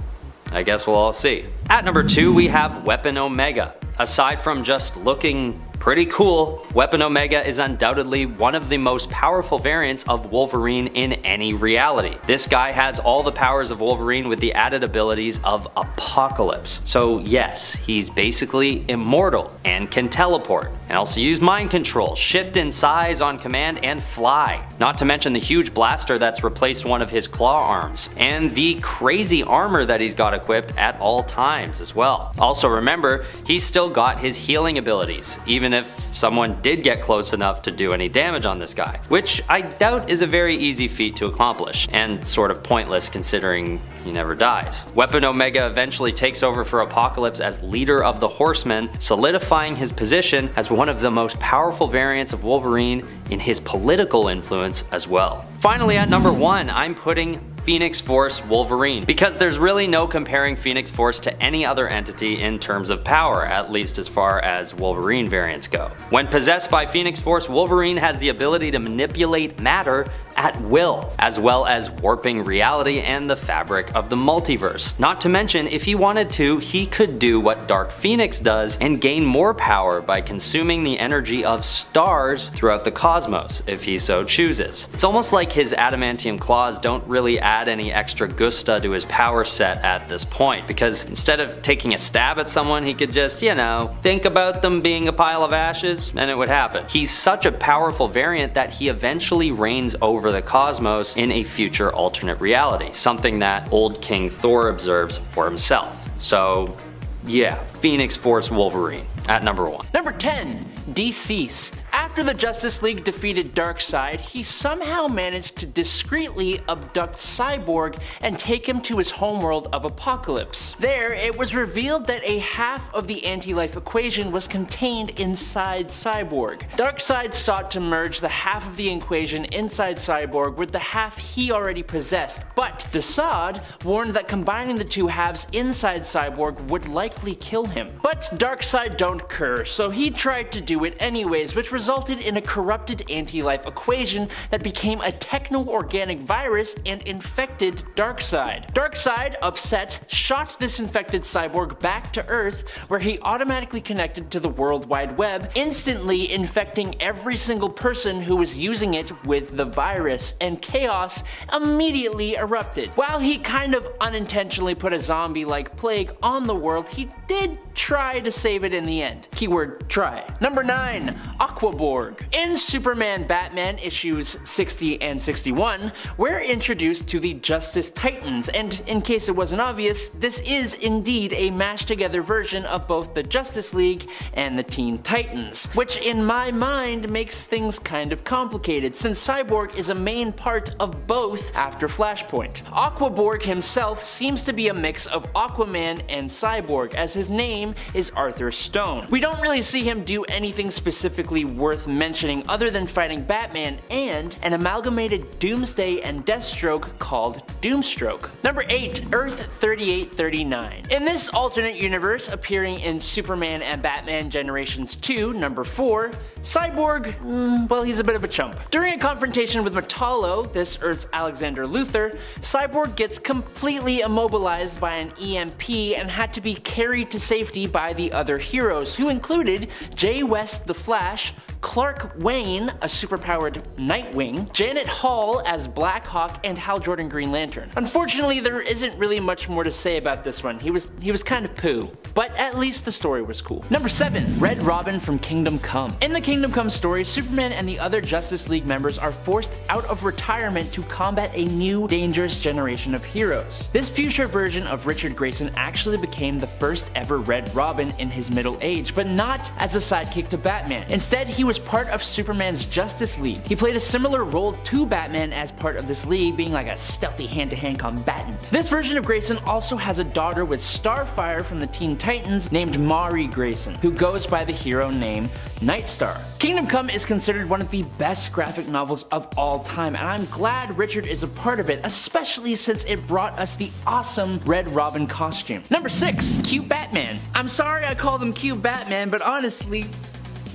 I guess we'll all see. At number 2 we have Weapon Omega. Aside from just looking pretty cool, Weapon Omega is undoubtedly one of the most powerful variants of Wolverine in any reality. This guy has all the powers of Wolverine with the added abilities of Apocalypse. So yes, he's basically immortal and can teleport, and also use mind control, shift in size on command, and fly. Not to mention the huge blaster that's replaced one of his claw arms, and the crazy armor that he's got equipped at all times as well. Also remember, he's still got his healing abilities, even if someone did get close enough to do any damage on this guy, which I doubt is a very easy feat to accomplish, and sort of pointless considering he never dies. Weapon Omega eventually takes over for Apocalypse as leader of the Horsemen, solidifying his position as one of the most powerful variants of Wolverine in his political influence as well. Finally, at number 1, I'm putting Phoenix Force Wolverine, because there's really no comparing Phoenix Force to any other entity in terms of power, at least as far as Wolverine variants go. When possessed by Phoenix Force, Wolverine has the ability to manipulate matter at will, as well as warping reality and the fabric of the multiverse. Not to mention, if he wanted to, he could do what Dark Phoenix does and gain more power by consuming the energy of stars throughout the cosmos, if he so chooses. It's almost like his adamantium claws don't really add any extra gusta to his power set at this point, because instead of taking a stab at someone, he could just, you know, think about them being a pile of ashes and it would happen. He's such a powerful variant that he eventually reigns over the cosmos in a future alternate reality, something that old King Thor observes for himself. So yeah, Phoenix Force Wolverine at number 1. Number 10. Deceased. After the Justice League defeated Darkseid, he somehow managed to discreetly abduct Cyborg and take him to his homeworld of Apocalypse. There, it was revealed that a half of the anti-life equation was contained inside Cyborg. Darkseid sought to merge the half of the equation inside Cyborg with the half he already possessed, but Desaad warned that combining the two halves inside Cyborg would likely kill him. But Darkseid don't care, so he tried to do it anyways, which resulted in a corrupted anti-life equation that became a techno-organic virus and infected Darkseid. Darkseid, upset, shot this infected Cyborg back to Earth, where he automatically connected to the World Wide Web, instantly infecting every single person who was using it with the virus, and chaos immediately erupted. While he kind of unintentionally put a zombie-like plague on the world, he did try to save it in the end. Keyword try. Number 9. Aquaborg. In Superman Batman issues 60 and 61, we're introduced to the Justice Titans, and in case it wasn't obvious, this is indeed a mashed together version of both the Justice League and the Teen Titans, which in my mind makes things kind of complicated since Cyborg is a main part of both after Flashpoint. Aquaborg himself seems to be a mix of Aquaman and Cyborg, as his name is Arthur Stone. We don't really see him do anything specifically worth mentioning other than fighting Batman and an amalgamated Doomsday and Deathstroke called Doomstroke. Number 8. Earth 3839. In this alternate universe, appearing in Superman and Batman Generations 2, number 4, Cyborg, well, he's a bit of a chump. During a confrontation with Metallo, this Earth's Alexander Luthor, Cyborg gets completely immobilized by an EMP and had to be carried to safety by the other heroes, who included Jay West the Flash, Clark Wayne, a superpowered Nightwing, Janet Hall as Black Hawk, and Hal Jordan Green Lantern. Unfortunately, there isn't really much more to say about this one. He was kind of poo, but at least the story was cool. Number 7. Red Robin from Kingdom Come. In the Kingdom Come story, Superman and the other Justice League members are forced out of retirement to combat a new, dangerous generation of heroes. This future version of Richard Grayson actually became the first ever Red Robin in his middle age, but not as a sidekick to Batman. Instead, he was part of Superman's Justice League. He played a similar role to Batman as part of this league, being like a stealthy hand-to-hand combatant. This version of Grayson also has a daughter with Starfire from the Teen Titans named Mari Grayson, who goes by the hero name Nightstar. Kingdom Come is considered one of the best graphic novels of all time, and I'm glad Richard is a part of it, especially since it brought us the awesome Red Robin costume. Number 6. Cute Batman. I'm sorry I call them Cute Batman, but honestly,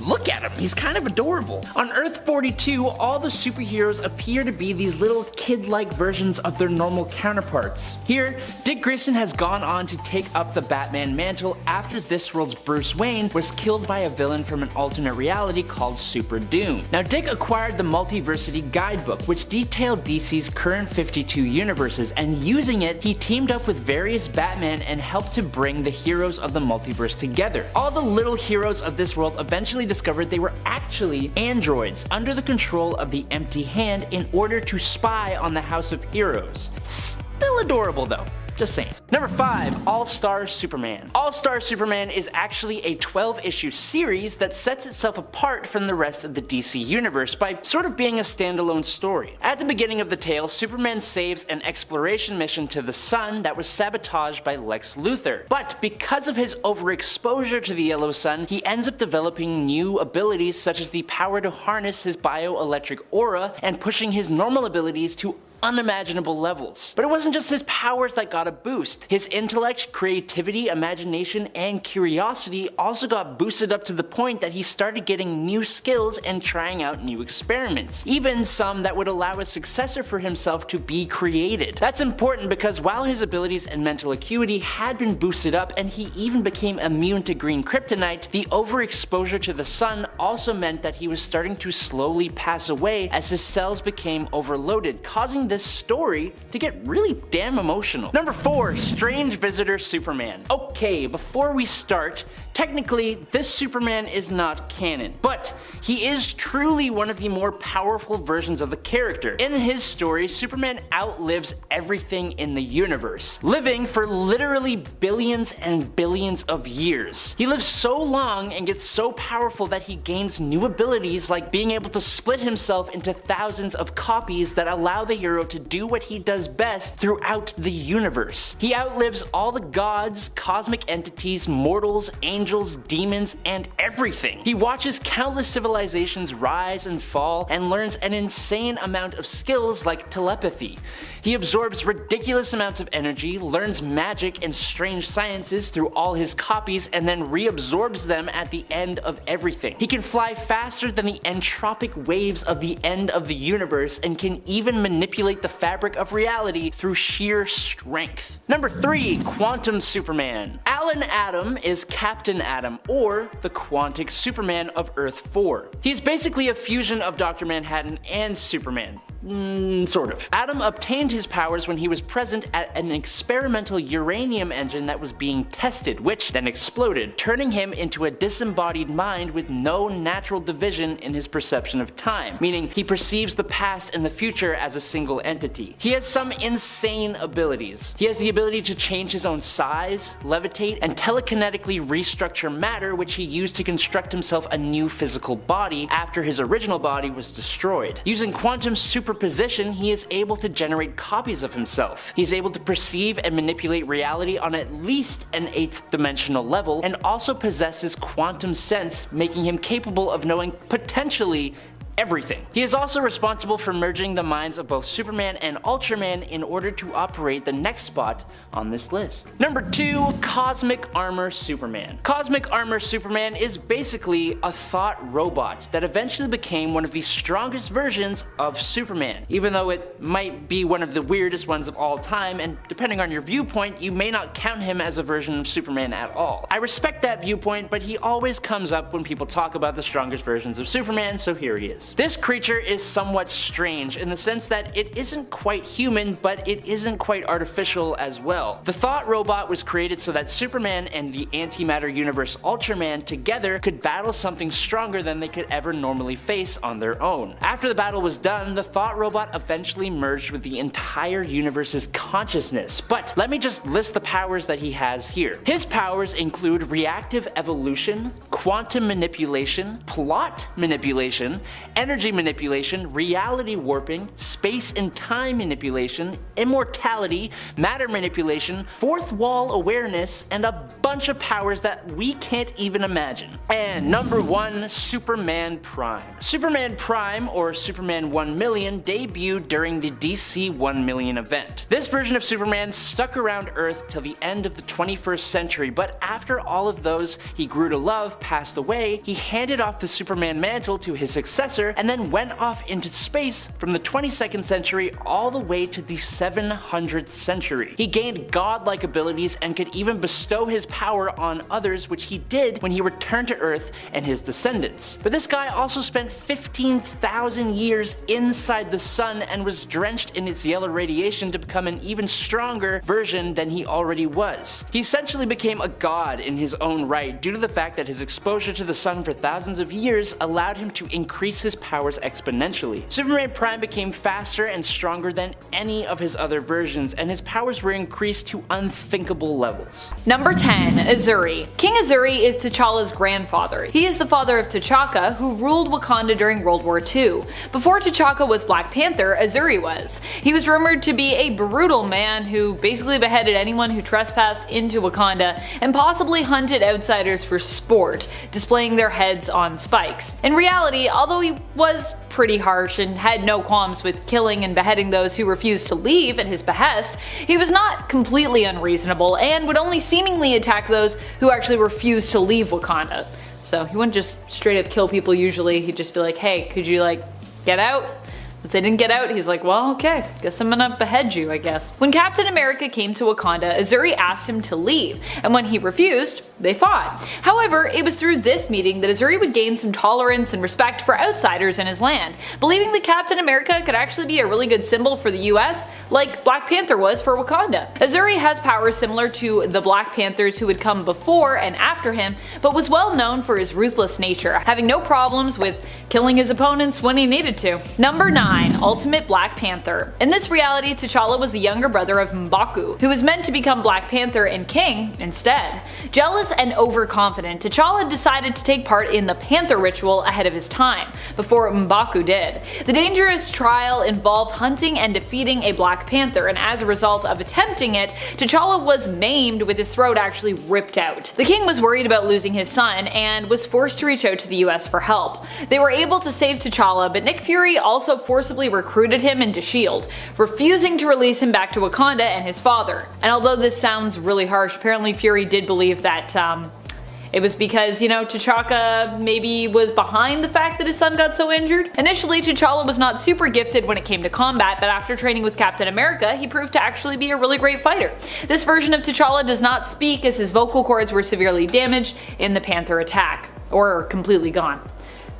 look at him, he's kind of adorable. On Earth 42, all the superheroes appear to be these little kid-like versions of their normal counterparts. Here, Dick Grayson has gone on to take up the Batman mantle after this world's Bruce Wayne was killed by a villain from an alternate reality called Super Doom. Now, Dick acquired the Multiversity guidebook, which detailed DC's current 52 universes, and using it, he teamed up with various Batman and helped to bring the heroes of the multiverse together. All the little heroes of this world eventually discovered they were actually androids under the control of the Empty Hand in order to spy on the House of Heroes. Still adorable though. Just saying. Number 5, All-Star Superman. All-Star Superman is actually a 12-issue series that sets itself apart from the rest of the DC universe by sort of being a standalone story. At the beginning of the tale, Superman saves an exploration mission to the sun that was sabotaged by Lex Luthor. But because of his overexposure to the yellow sun, he ends up developing new abilities such as the power to harness his bioelectric aura and pushing his normal abilities to unimaginable levels. But it wasn't just his powers that got a boost. His intellect, creativity, imagination, and curiosity also got boosted up to the point that he started getting new skills and trying out new experiments, even some that would allow a successor for himself to be created. That's important because while his abilities and mental acuity had been boosted up and he even became immune to green kryptonite, the overexposure to the sun also meant that he was starting to slowly pass away as his cells became overloaded, causing this story to get really damn emotional. Number 4, Strange Visitor Superman. Okay, before we start, technically this Superman is not canon, but he is truly one of the more powerful versions of the character. In his story, Superman outlives everything in the universe, living for literally billions and billions of years. He lives so long and gets so powerful that he gains new abilities like being able to split himself into thousands of copies that allow the hero to do what he does best throughout the universe. He outlives all the gods, cosmic entities, mortals, angels, demons, and everything. He watches countless civilizations rise and fall and learns an insane amount of skills like telepathy. He absorbs ridiculous amounts of energy, learns magic and strange sciences through all his copies, and then reabsorbs them at the end of everything. He can fly faster than the entropic waves of the end of the universe and can even manipulate the fabric of reality through sheer strength. Number 3, Quantum Superman. Alan Adam is Captain Atom, or the Quantic Superman of Earth 4. He's basically a fusion of Dr. Manhattan and Superman. Sort of. Adam obtained his powers when he was present at an experimental uranium engine that was being tested, which then exploded, turning him into a disembodied mind with no natural division in his perception of time, meaning he perceives the past and the future as a single entity. He has some insane abilities. He has the ability to change his own size, levitate, and telekinetically restructure matter, which he used to construct himself a new physical body after his original body was destroyed. Using quantum superposition, he is able to generate copies of himself. He's able to perceive and manipulate reality on at least an 8th dimensional level, and also possesses quantum sense, making him capable of knowing potentially everything. He is also responsible for merging the minds of both Superman and Ultraman in order to operate the next spot on this list. Number 2, Cosmic Armor Superman. Cosmic Armor Superman is basically a thought robot that eventually became one of the strongest versions of Superman, even though it might be one of the weirdest ones of all time, and depending on your viewpoint, you may not count him as a version of Superman at all. I respect that viewpoint, but he always comes up when people talk about the strongest versions of Superman, so here he is. This creature is somewhat strange in the sense that it isn't quite human, but it isn't quite artificial as well. The thought robot was created so that Superman and the antimatter universe Ultraman together could battle something stronger than they could ever normally face on their own. After the battle was done, the thought robot eventually merged with the entire universe's consciousness, but let me just list the powers that he has here. His powers include reactive evolution, quantum manipulation, plot manipulation, energy manipulation, reality warping, space and time manipulation, immortality, matter manipulation, fourth wall awareness, and a bunch of powers that we can't even imagine. And number 1, Superman Prime. Superman Prime, or Superman 1 Million, debuted during the DC 1 Million event. This version of Superman stuck around Earth till the end of the 21st century, but after all of those he grew to love passed away, he handed off the Superman mantle to his successor and then went off into space from the 22nd century all the way to the 700th century. He gained godlike abilities and could even bestow his power on others, which he did when he returned to Earth and his descendants. But this guy also spent 15,000 years inside the sun and was drenched in its yellow radiation to become an even stronger version than he already was. He essentially became a god in his own right due to the fact that his exposure to the sun for thousands of years allowed him to increase his his powers exponentially. Superman Prime became faster and stronger than any of his other versions, and his powers were increased to unthinkable levels. Number 10. Azuri. King Azuri is T'Challa's grandfather. He is the father of T'Chaka, who ruled Wakanda during World War II. Before T'Chaka was Black Panther, Azuri was. He was rumored to be a brutal man who basically beheaded anyone who trespassed into Wakanda and possibly hunted outsiders for sport, displaying their heads on spikes. In reality, although he was pretty harsh and had no qualms with killing and beheading those who refused to leave at his behest, he was not completely unreasonable and would only seemingly attack those who actually refused to leave Wakanda. So he wouldn't just straight up kill people usually, he'd just be like, hey, could you like get out? If they didn't get out, he's like, well, okay, guess I'm gonna behead you, I guess. When Captain America came to Wakanda, Azuri asked him to leave, and when he refused, they fought. However, it was through this meeting that Azuri would gain some tolerance and respect for outsiders in his land, believing that Captain America could actually be a really good symbol for the US, like Black Panther was for Wakanda. Azuri has powers similar to the Black Panthers who had come before and after him, but was well known for his ruthless nature, having no problems with killing his opponents when he needed to. Number 9. Ultimate Black Panther. In this reality, T'Challa was the younger brother of M'Baku, who was meant to become Black Panther and King instead. Jealous and overconfident, T'Challa decided to take part in the Panther ritual ahead of his time, before M'Baku did. The dangerous trial involved hunting and defeating a Black Panther, and as a result of attempting it, T'Challa was maimed with his throat actually ripped out. The king was worried about losing his son and was forced to reach out to the US for help. They were able to save T'Challa, but Nick Fury also forcibly recruited him into S.H.I.E.L.D., refusing to release him back to Wakanda and his father. And although this sounds really harsh, apparently Fury did believe that it was because, you know, T'Chaka maybe was behind the fact that his son got so injured. Initially, T'Challa was not super gifted when it came to combat, but after training with Captain America, he proved to actually be a really great fighter. This version of T'Challa does not speak as his vocal cords were severely damaged in the Panther attack, or completely gone.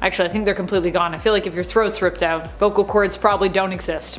Actually, I think they're completely gone. I feel like if your throat's ripped out, vocal cords probably don't exist.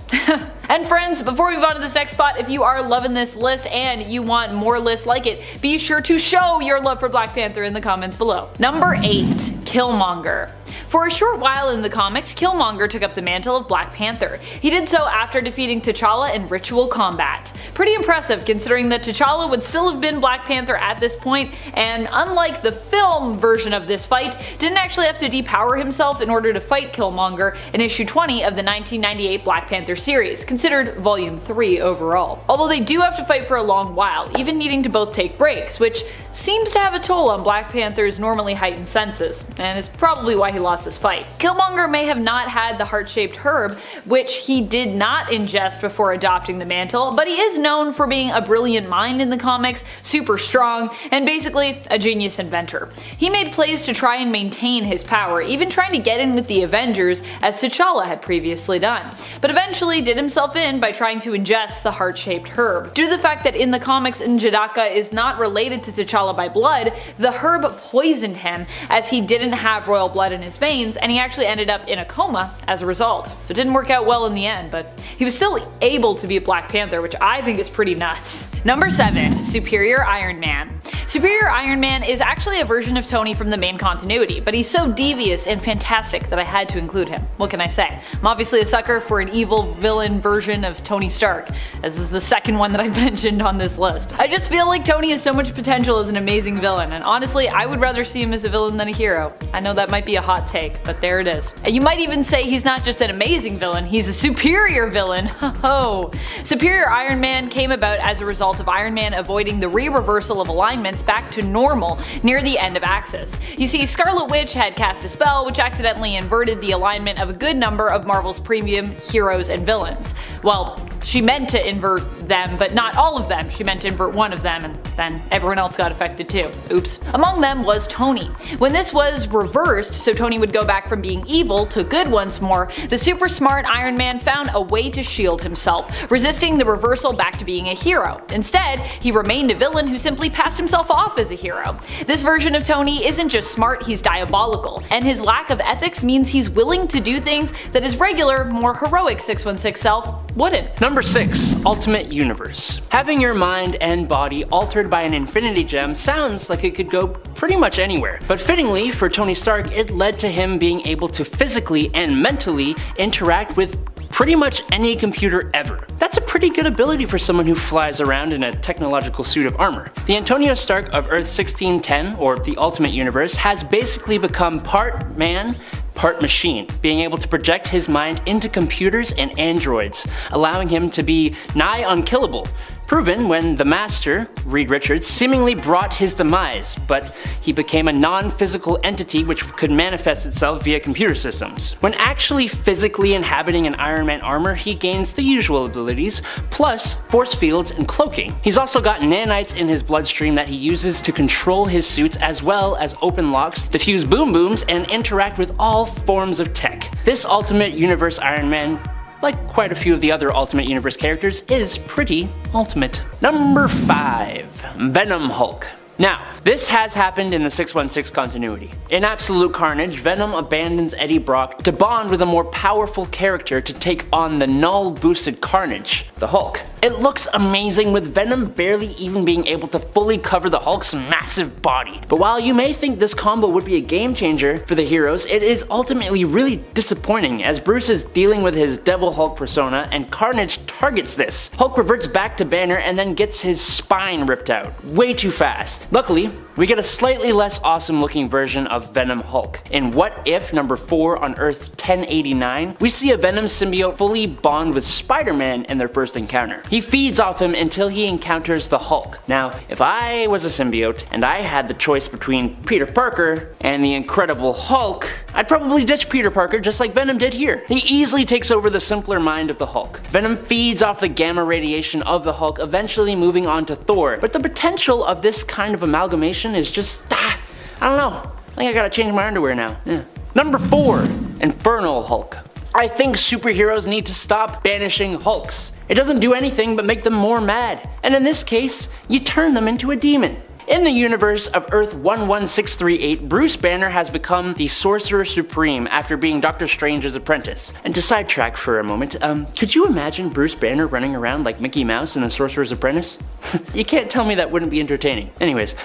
And friends, before we move on to this next spot, if you are loving this list and you want more lists like it, be sure to show your love for Black Panther in the comments below. Number 8. Killmonger. For a short while in the comics, Killmonger took up the mantle of Black Panther. He did so after defeating T'Challa in ritual combat. Pretty impressive considering that T'Challa would still have been Black Panther at this point, and unlike the film version of this fight, didn't actually have to depower himself in order to fight Killmonger in issue 20 of the 1998 Black Panther series, considered volume 3 overall. Although they do have to fight for a long while, even needing to both take breaks, which seems to have a toll on Black Panther's normally heightened senses, and is probably why he lost this fight. Killmonger may have not had the heart-shaped herb, which he did not ingest before adopting the mantle, but he is known for being a brilliant mind in the comics, super strong, and basically a genius inventor. He made plays to try and maintain his power, even trying to get in with the Avengers as T'Challa had previously done, but eventually did himself in by trying to ingest the heart-shaped herb. Due to the fact that in the comics N'Jadaka is not related to T'Challa by blood, the herb poisoned him as he didn't have royal blood in his veins, and he actually ended up in a coma as a result. So it didn't work out well in the end, but he was still able to be a Black Panther, which I think is pretty nuts. Number 7. Superior Iron Man. Superior Iron Man is actually a version of Tony from the main continuity, but he's so devious and fantastic that I had to include him. What can I say? I'm obviously a sucker for an evil villain version of Tony Stark, as this is the second one that I've mentioned on this list. I just feel like Tony has so much potential as an amazing villain, and honestly, I would rather see him as a villain than a hero. I know that might be a hot take, but there it is. And you might even say he's not just an amazing villain, he's a superior villain. Ho-ho! Superior Iron Man came about as a result of Iron Man avoiding the re-reversal of alignments back to normal near the end of Axis. You see, Scarlet Witch had cast a spell which accidentally inverted the alignment of a good number of Marvel's premium heroes and villains. Well, she meant to invert them, but not all of them. She meant to invert one of them, and then everyone else got affected too. Oops. Among them was Tony. When this was reversed, so Tony would go back from being evil to good once more, the super smart Iron Man found a way to shield himself, resisting the reversal back to being a hero. Instead, he remained a villain who simply passed himself off as a hero. This version of Tony isn't just smart, he's diabolical, and his lack of ethics means he's willing to do things that his regular, more heroic 616 self wouldn't. Number Number 6. Ultimate Universe. Having your mind and body altered by an Infinity Gem sounds like it could go pretty much anywhere. But fittingly, for Tony Stark, it led to him being able to physically and mentally interact with pretty much any computer ever. That's a pretty good ability for someone who flies around in a technological suit of armor. The Antonio Stark of Earth 1610, or the Ultimate Universe, has basically become part man, part machine, being able to project his mind into computers and androids, allowing him to be nigh unkillable. Proven when the Master, Reed Richards, seemingly brought his demise, but he became a non-physical entity which could manifest itself via computer systems. When actually physically inhabiting an Iron Man armor, he gains the usual abilities, plus force fields and cloaking. He's also got nanites in his bloodstream that he uses to control his suits, as well as open locks, defuse boom booms, and interact with all forms of tech. This Ultimate Universe Iron Man, like quite a few of the other Ultimate Universe characters, is pretty ultimate. Number 5. Venom-Hulk. Now, this has happened in the 616 continuity. In Absolute Carnage, Venom abandons Eddie Brock to bond with a more powerful character to take on the null-boosted Carnage, the Hulk. It looks amazing, with Venom barely even being able to fully cover the Hulk's massive body. But while you may think this combo would be a game changer for the heroes, it is ultimately really disappointing, as Bruce is dealing with his Devil Hulk persona and Carnage targets this. Hulk reverts back to Banner and then gets his spine ripped out, way too fast. Luckily, we get a slightly less awesome looking version of Venom-Hulk. In What If number 4 on Earth 1089, we see a Venom symbiote fully bond with Spider-Man in their first encounter. He feeds off him until he encounters the Hulk. Now, if I was a symbiote and I had the choice between Peter Parker and the Incredible Hulk, I'd probably ditch Peter Parker just like Venom did here. He easily takes over the simpler mind of the Hulk. Venom feeds off the gamma radiation of the Hulk, eventually moving on to Thor. But the potential of this kind of amalgamation is just, I don't know. I think I gotta change my underwear now. Yeah. Number 4. Infernal Hulk. I think superheroes need to stop banishing Hulks. It doesn't do anything but make them more mad. And in this case, you turn them into a demon. In the universe of Earth 11638, Bruce Banner has become the Sorcerer Supreme after being Doctor Strange's apprentice. And to sidetrack for a moment, could you imagine Bruce Banner running around like Mickey Mouse in the Sorcerer's Apprentice? You can't tell me that wouldn't be entertaining. Anyways,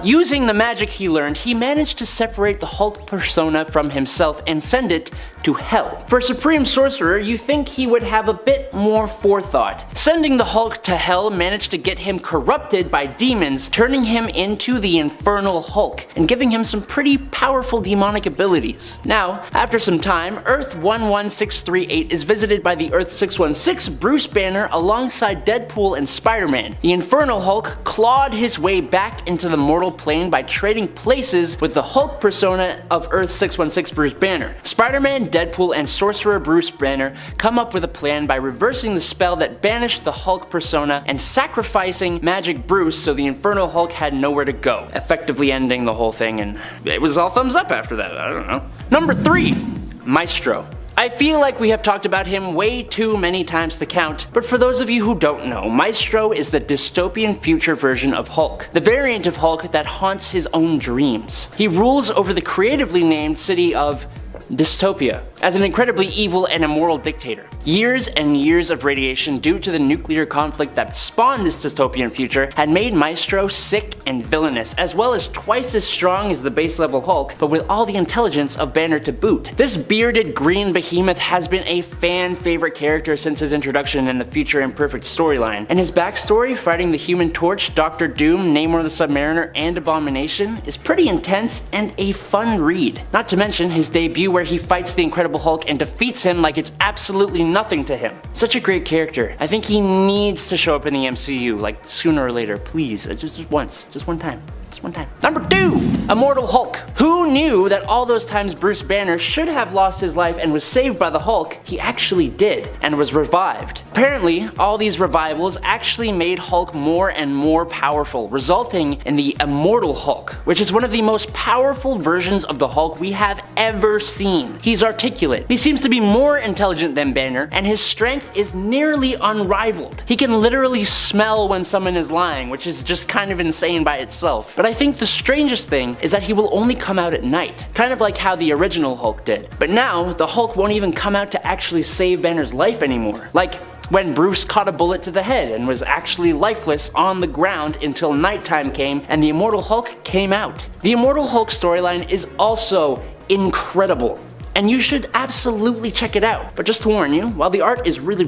using the magic he learned, he managed to separate the Hulk persona from himself and send it to hell. For Supreme Sorcerer, you think he would have a bit more forethought. Sending the Hulk to hell managed to get him corrupted by demons, turning him into the Infernal Hulk and giving him some pretty powerful demonic abilities. Now, after some time, Earth 11638 is visited by the Earth 616 Bruce Banner alongside Deadpool and Spider-Man. The Infernal Hulk clawed his way back into the mortal plane by trading places with the Hulk persona of Earth 616 Bruce Banner. Spider-Man, Deadpool, and Sorcerer Bruce Banner come up with a plan by reversing the spell that banished the Hulk persona and sacrificing Magic Bruce so the Infernal Hulk had nowhere to go, effectively ending the whole thing, and it was all thumbs up after that. I don't know. Number 3. Maestro. I feel like we have talked about him way too many times to count, but for those of you who don't know, Maestro is the dystopian future version of Hulk, the variant of Hulk that haunts his own dreams. He rules over the creatively named city of Dystopia as an incredibly evil and immoral dictator. Years and years of radiation due to the nuclear conflict that spawned this dystopian future had made Maestro sick and villainous, as well as twice as strong as the base level Hulk, but with all the intelligence of Banner to boot. This bearded green behemoth has been a fan favorite character since his introduction in the Future Imperfect storyline, and his backstory, fighting the Human Torch, Doctor Doom, Namor the Submariner, and Abomination, is pretty intense and a fun read. Not to mention his debut where he fights the Incredible Hulk and defeats him like it's absolutely nothing to him. Such a great character. I think he needs to show up in the MCU, like sooner or later, please. Just once. Just one time. Just one time. Number 2! Immortal Hulk. Who knew that all those times Bruce Banner should have lost his life and was saved by the Hulk, he actually did, and was revived. Apparently, all these revivals actually made Hulk more and more powerful, resulting in the Immortal Hulk, which is one of the most powerful versions of the Hulk we have ever seen. He's articulate. He seems to be more intelligent than Banner, and his strength is nearly unrivaled. He can literally smell when someone is lying, which is just kind of insane by itself. But I think the strangest thing is that he will only come out at night, kind of like how the original Hulk did. But now, the Hulk won't even come out to actually save Banner's life anymore. Like, when Bruce caught a bullet to the head and was actually lifeless on the ground until nighttime came and the Immortal Hulk came out. The Immortal Hulk storyline is also incredible, and you should absolutely check it out. But just to warn you, while the art is really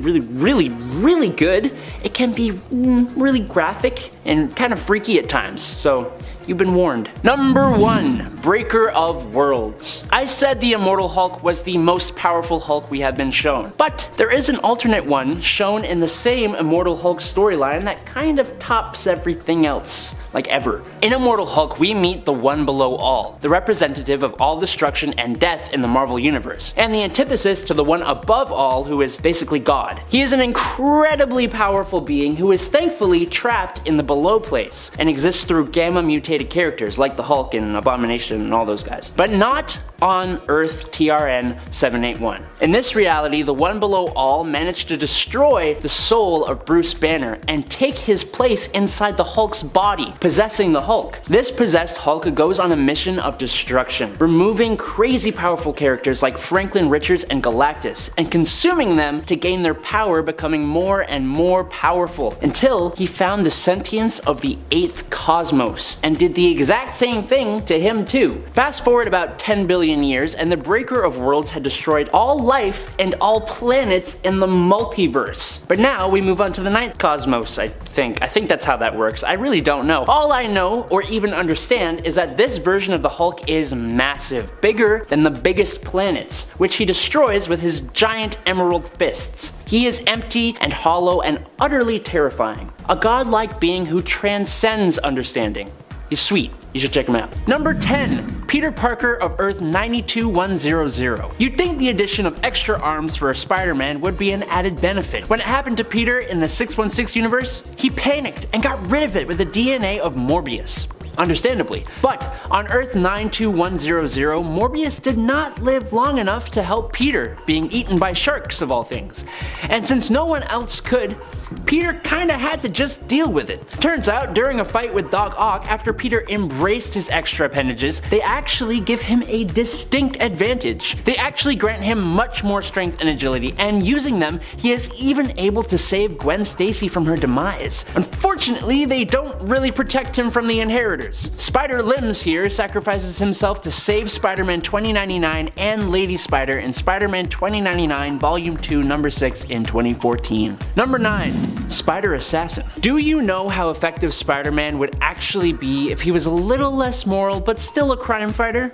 good, it can be really graphic and kind of freaky at times, so you've been warned. Number 1, Breaker of Worlds. I said the Immortal Hulk was the most powerful Hulk we have been shown, but there is an alternate one shown in the same Immortal Hulk storyline that kind of tops everything else, like ever. In Immortal Hulk, we meet the one below all, the representative of all destruction and death in the Marvel Universe, and the antithesis to the one above all, who is basically God. He is an incredibly powerful being who is thankfully trapped in the below place, and exists through gamma mutated characters like the Hulk and Abomination and all those guys. But not on Earth TRN 781. In this reality, the one below all managed to destroy the soul of Bruce Banner and take his place inside the Hulk's body, possessing the Hulk. This possessed Hulk goes on a mission of destruction, removing crazy powerful characters like Franklin Richards and Galactus, and consuming them to gain their power, becoming more and more powerful, until he found the sentience of the 8th cosmos, and did the exact same thing to him too. Fast forward about 10 billion years, and the Breaker of Worlds had destroyed all life and all planets in the multiverse. But now we move on to the 9th cosmos, I think that's how that works. I really don't know. All I know, or even understand, is that this version of the Hulk is massive, bigger than the biggest planets, which he destroys with his giant emerald fists. He is empty and hollow and utterly terrifying. A godlike being who transcends understanding. He's sweet. You should check him out. Number 10, Peter Parker of Earth 92100. You'd think the addition of extra arms for a Spider-Man would be an added benefit. When it happened to Peter in the 616 universe, he panicked and got rid of it with the DNA of Morbius. Understandably. But on Earth 92100, Morbius did not live long enough to help Peter, being eaten by sharks of all things. And since no one else could, Peter kinda had to just deal with it. Turns out, during a fight with Doc Ock, after Peter embraced his extra appendages, they actually give him a distinct advantage. They actually grant him much more strength and agility, and using them, he is even able to save Gwen Stacy from her demise. Unfortunately, they don't really protect him from the Inheritors. Spider Limbs here sacrifices himself to save Spider-Man 2099 and Lady Spider in Spider-Man 2099 Volume 2 Number 6 in 2014. Number 9. Spider Assassin. Do you know how effective Spider-Man would actually be if he was a little less moral but still a crime fighter?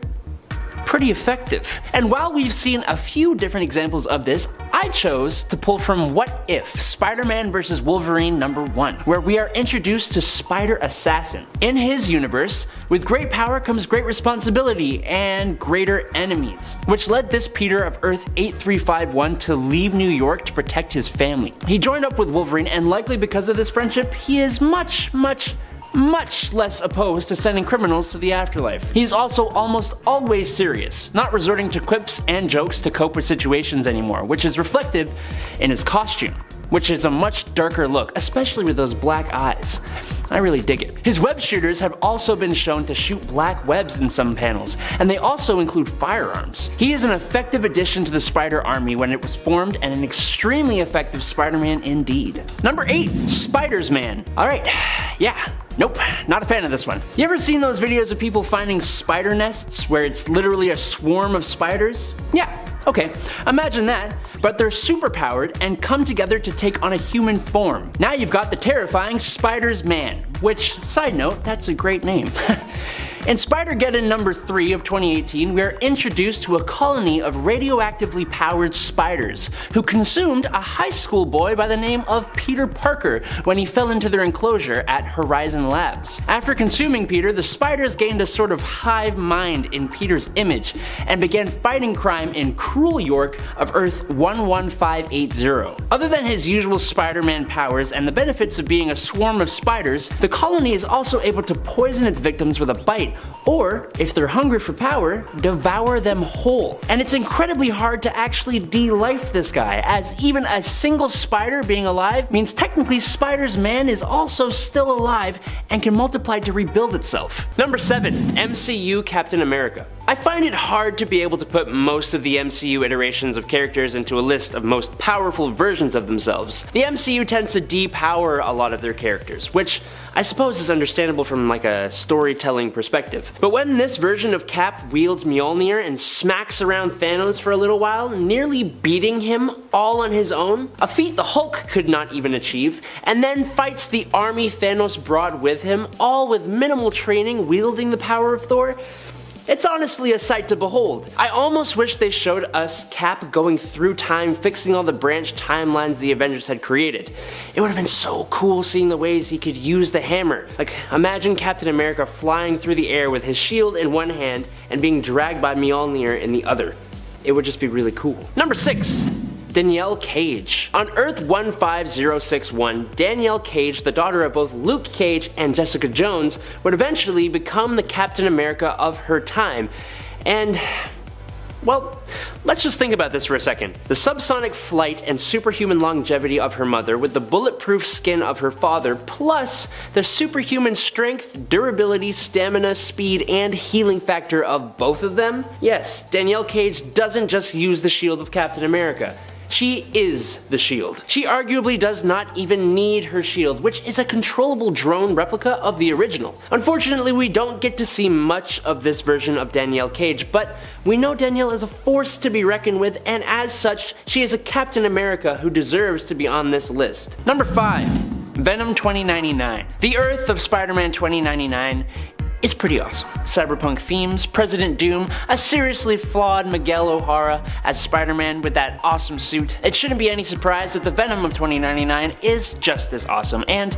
Pretty effective. And while we've seen a few different examples of this, I chose to pull from What If? Spider-Man vs. Wolverine number 1, where we are introduced to Spider Assassin. In his universe, with great power comes great responsibility and greater enemies, which led this Peter of Earth 8351 to leave New York to protect his family. He joined up with Wolverine, and likely because of this friendship, he is much less opposed to sending criminals to the afterlife. He's also almost always serious, not resorting to quips and jokes to cope with situations anymore, which is reflected in his costume, which is a much darker look, especially with those black eyes. I really dig it. His web shooters have also been shown to shoot black webs in some panels, and they also include firearms. He is an effective addition to the Spider Army when it was formed, and an extremely effective Spider-Man indeed. Number 8, Spiders-Man. Alright, yeah. Nope, not a fan of this one. You ever seen those videos of people finding spider nests where it's literally a swarm of spiders? Yeah, okay, imagine that, but they're superpowered and come together to take on a human form. Now you've got the terrifying Spiders-Man, which, side note, that's a great name. In Spider-Geddon number 3 of 2018, we are introduced to a colony of radioactively powered spiders, who consumed a high school boy by the name of Peter Parker when he fell into their enclosure at Horizon Labs. After consuming Peter, the spiders gained a sort of hive mind in Peter's image, and began fighting crime in Cruel York of Earth 11580. Other than his usual Spider-Man powers and the benefits of being a swarm of spiders, the colony is also able to poison its victims with a bite, or, if they're hungry for power, devour them whole. And it's incredibly hard to actually de-life this guy, as even a single spider being alive means technically Spiders-Man is also still alive and can multiply to rebuild itself. Number 7, MCU Captain America. I find it hard to be able to put most of the MCU iterations of characters into a list of most powerful versions of themselves. The MCU tends to depower a lot of their characters, which I suppose is understandable from like a storytelling perspective. But when this version of Cap wields Mjolnir and smacks around Thanos for a little while, nearly beating him all on his own, a feat the Hulk could not even achieve, and then fights the army Thanos brought with him, all with minimal training wielding the power of Thor, it's honestly a sight to behold. I almost wish they showed us Cap going through time fixing all the branched timelines the Avengers had created. It would have been so cool seeing the ways he could use the hammer. Like, imagine Captain America flying through the air with his shield in one hand and being dragged by Mjolnir in the other. It would just be really cool. Number 6. Danielle Cage. On Earth 15061, Danielle Cage, the daughter of both Luke Cage and Jessica Jones, would eventually become the Captain America of her time. And, well, let's just think about this for a second. The subsonic flight and superhuman longevity of her mother with the bulletproof skin of her father, plus the superhuman strength, durability, stamina, speed, and healing factor of both of them? Yes, Danielle Cage doesn't just use the shield of Captain America. She is the shield. She arguably does not even need her shield, which is a controllable drone replica of the original. Unfortunately, we don't get to see much of this version of Danielle Cage, but we know Danielle is a force to be reckoned with, and as such, she is a Captain America who deserves to be on this list. Number 5. Venom 2099. The Earth of Spider-Man 2099 is pretty awesome. Cyberpunk themes, President Doom, a seriously flawed Miguel O'Hara as Spider-Man with that awesome suit. It shouldn't be any surprise that the Venom of 2099 is just as awesome and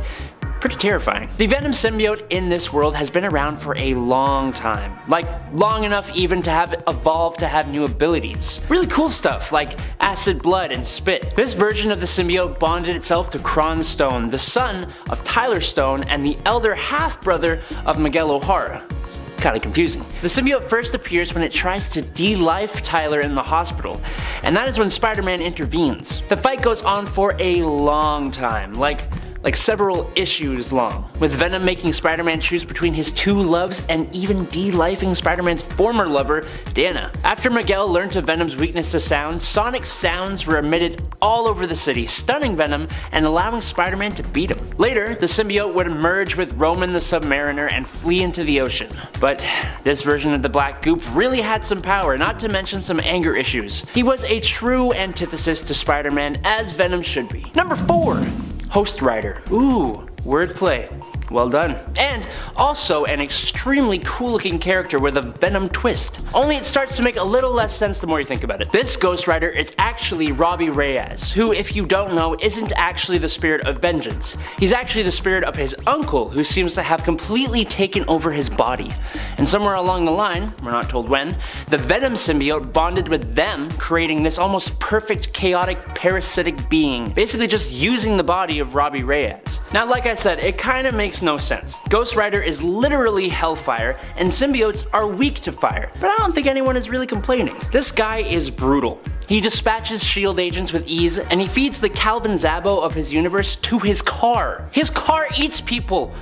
pretty terrifying. The Venom symbiote in this world has been around for a long time. Like, long enough even to have evolved to have new abilities. Really cool stuff like acid blood and spit. This version of the symbiote bonded itself to Kron Stone, the son of Tyler Stone and the elder half-brother of Miguel O'Hara. It's kinda confusing. The symbiote first appears when it tries to de-life Tyler in the hospital, and that is when Spider-Man intervenes. The fight goes on for a long time, like several issues long, with Venom making Spider-Man choose between his two loves and even de-lifing Spider-Man's former lover, Dana. After Miguel learned of Venom's weakness to sound, sonic sounds were emitted all over the city, stunning Venom and allowing Spider-Man to beat him. Later, the symbiote would merge with Roman the Submariner and flee into the ocean. But this version of the black goop really had some power, not to mention some anger issues. He was a true antithesis to Spider-Man, as Venom should be. Number 4. Host Rider. Ooh, wordplay. Well done. And also an extremely cool looking character with a Venom twist. Only it starts to make a little less sense the more you think about it. This Ghost Rider is actually Robbie Reyes, who, if you don't know, isn't actually the spirit of vengeance. He's actually the spirit of his uncle, who seems to have completely taken over his body. And somewhere along the line, we're not told when, the Venom symbiote bonded with them, creating this almost perfect chaotic parasitic being, basically just using the body of Robbie Reyes. Now, like I said, it kind of makes no sense. Ghost Rider is literally hellfire, and symbiotes are weak to fire, but I don't think anyone is really complaining. This guy is brutal. He dispatches SHIELD agents with ease, and he feeds the Calvin Zabo of his universe to his car. His car eats people!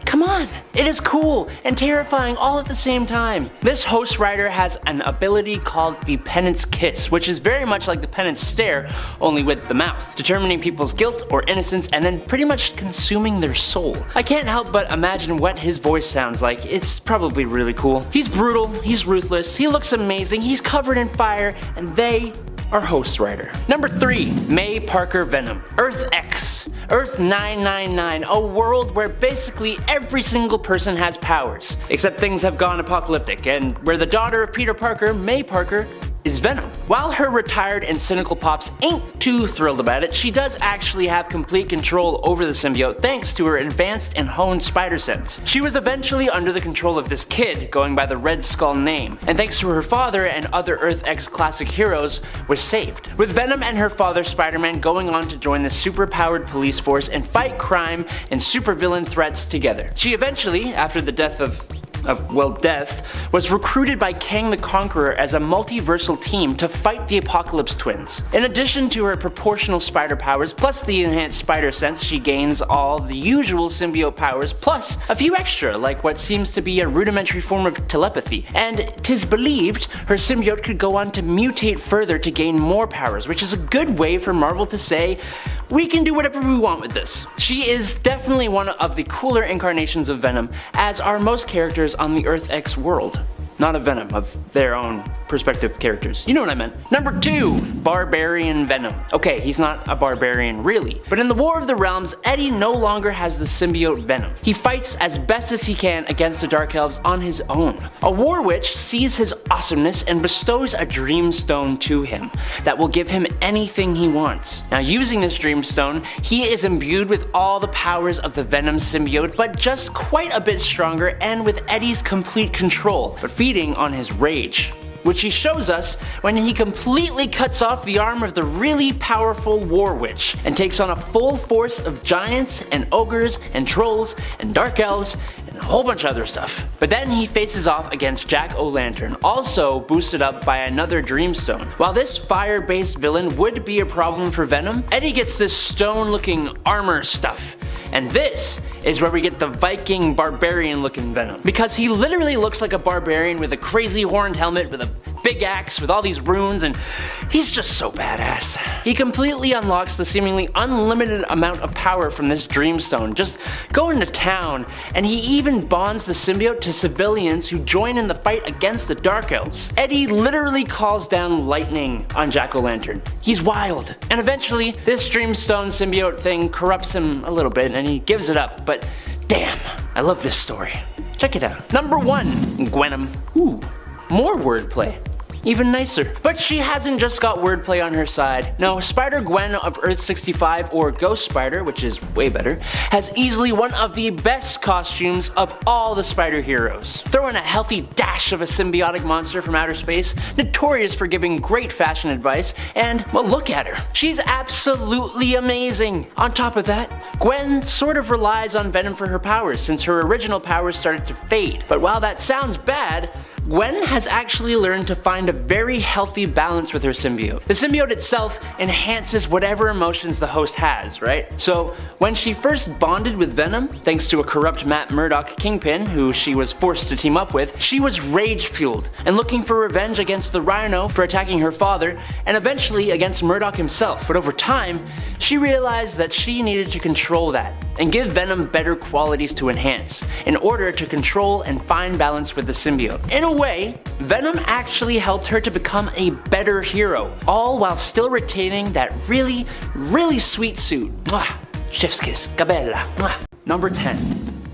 Come on, it is cool and terrifying all at the same time. This Host Rider has an ability called the Penance Kiss, which is very much like the Penance Stare, only with the mouth, determining people's guilt or innocence and then pretty much consuming their soul. I can't help but imagine what his voice sounds like. It's probably really cool. He's brutal, he's ruthless, he looks amazing, he's covered in fire, and they are Host Rider. Number 3. May Parker Venom. Earth X. Earth 999, a world where basically every single person has powers, except things have gone apocalyptic, and where the daughter of Peter Parker, May Parker, is Venom. While her retired and cynical pops ain't too thrilled about it, she does actually have complete control over the symbiote thanks to her advanced and honed spider sense. She was eventually under the control of this kid, going by the Red Skull name, and thanks to her father and other Earth X classic heroes, was saved. With Venom and her father Spider-Man going on to join the super-powered police force and fight crime and supervillain threats together. She eventually, after the death of of, well, death, was recruited by Kang the Conqueror as a multiversal team to fight the Apocalypse Twins. In addition to her proportional spider powers, plus the enhanced spider sense, she gains all the usual symbiote powers, plus a few extra, like what seems to be a rudimentary form of telepathy. And 'tis believed her symbiote could go on to mutate further to gain more powers, which is a good way for Marvel to say, we can do whatever we want with this. She is definitely one of the cooler incarnations of Venom, as are most characters on the Earth X world. Not of Venom, of their own perspective characters. You know what I meant. Number 2, Barbarian Venom. Okay, he's not a barbarian really, but in the War of the Realms, Eddie no longer has the symbiote Venom. He fights as best as he can against the Dark Elves on his own. A War Witch sees his awesomeness and bestows a Dreamstone to him that will give him anything he wants. Now, using this Dreamstone, he is imbued with all the powers of the Venom symbiote, but just quite a bit stronger and with Eddie's complete control, but feeding on his rage, which he shows us when he completely cuts off the arm of the really powerful War Witch and takes on a full force of giants and ogres and trolls and dark elves and a whole bunch of other stuff. But then he faces off against Jack-O-Lantern, also boosted up by another Dreamstone. While this fire-based villain would be a problem for Venom, Eddie gets this stone-looking armor stuff. And this is where we get the Viking barbarian looking Venom. Because he literally looks like a barbarian with a crazy horned helmet with a big axe with all these runes, and he's just so badass. He completely unlocks the seemingly unlimited amount of power from this Dreamstone, just going to town, and he even bonds the symbiote to civilians who join in the fight against the Dark Elves. Eddie literally calls down lightning on Jack-O-Lantern. He's wild. And eventually, this Dreamstone symbiote thing corrupts him a little bit and he gives it up, but damn, I love this story. Check it out. Number 1, Gwenom. Ooh, more wordplay. Even nicer. But she hasn't just got wordplay on her side. No, Spider-Gwen of Earth 65, or Ghost Spider, which is way better, has easily one of the best costumes of all the Spider heroes. Throw in a healthy dash of a symbiotic monster from outer space, notorious for giving great fashion advice, and, well, look at her. She's absolutely amazing. On top of that, Gwen sort of relies on Venom for her powers, since her original powers started to fade. But while that sounds bad, Gwen has actually learned to find a very healthy balance with her symbiote. The symbiote itself enhances whatever emotions the host has, right? So when she first bonded with Venom, thanks to a corrupt Matt Murdock Kingpin who she was forced to team up with, she was rage-fueled and looking for revenge against the Rhino for attacking her father, and eventually against Murdock himself. But over time, she realized that she needed to control that and give Venom better qualities to enhance, in order to control and find balance with the symbiote. In a way, Venom actually helped her to become a better hero, all while still retaining that really, really sweet suit. Mwah! Chef's kiss, Gabella. Mwah! Number 10,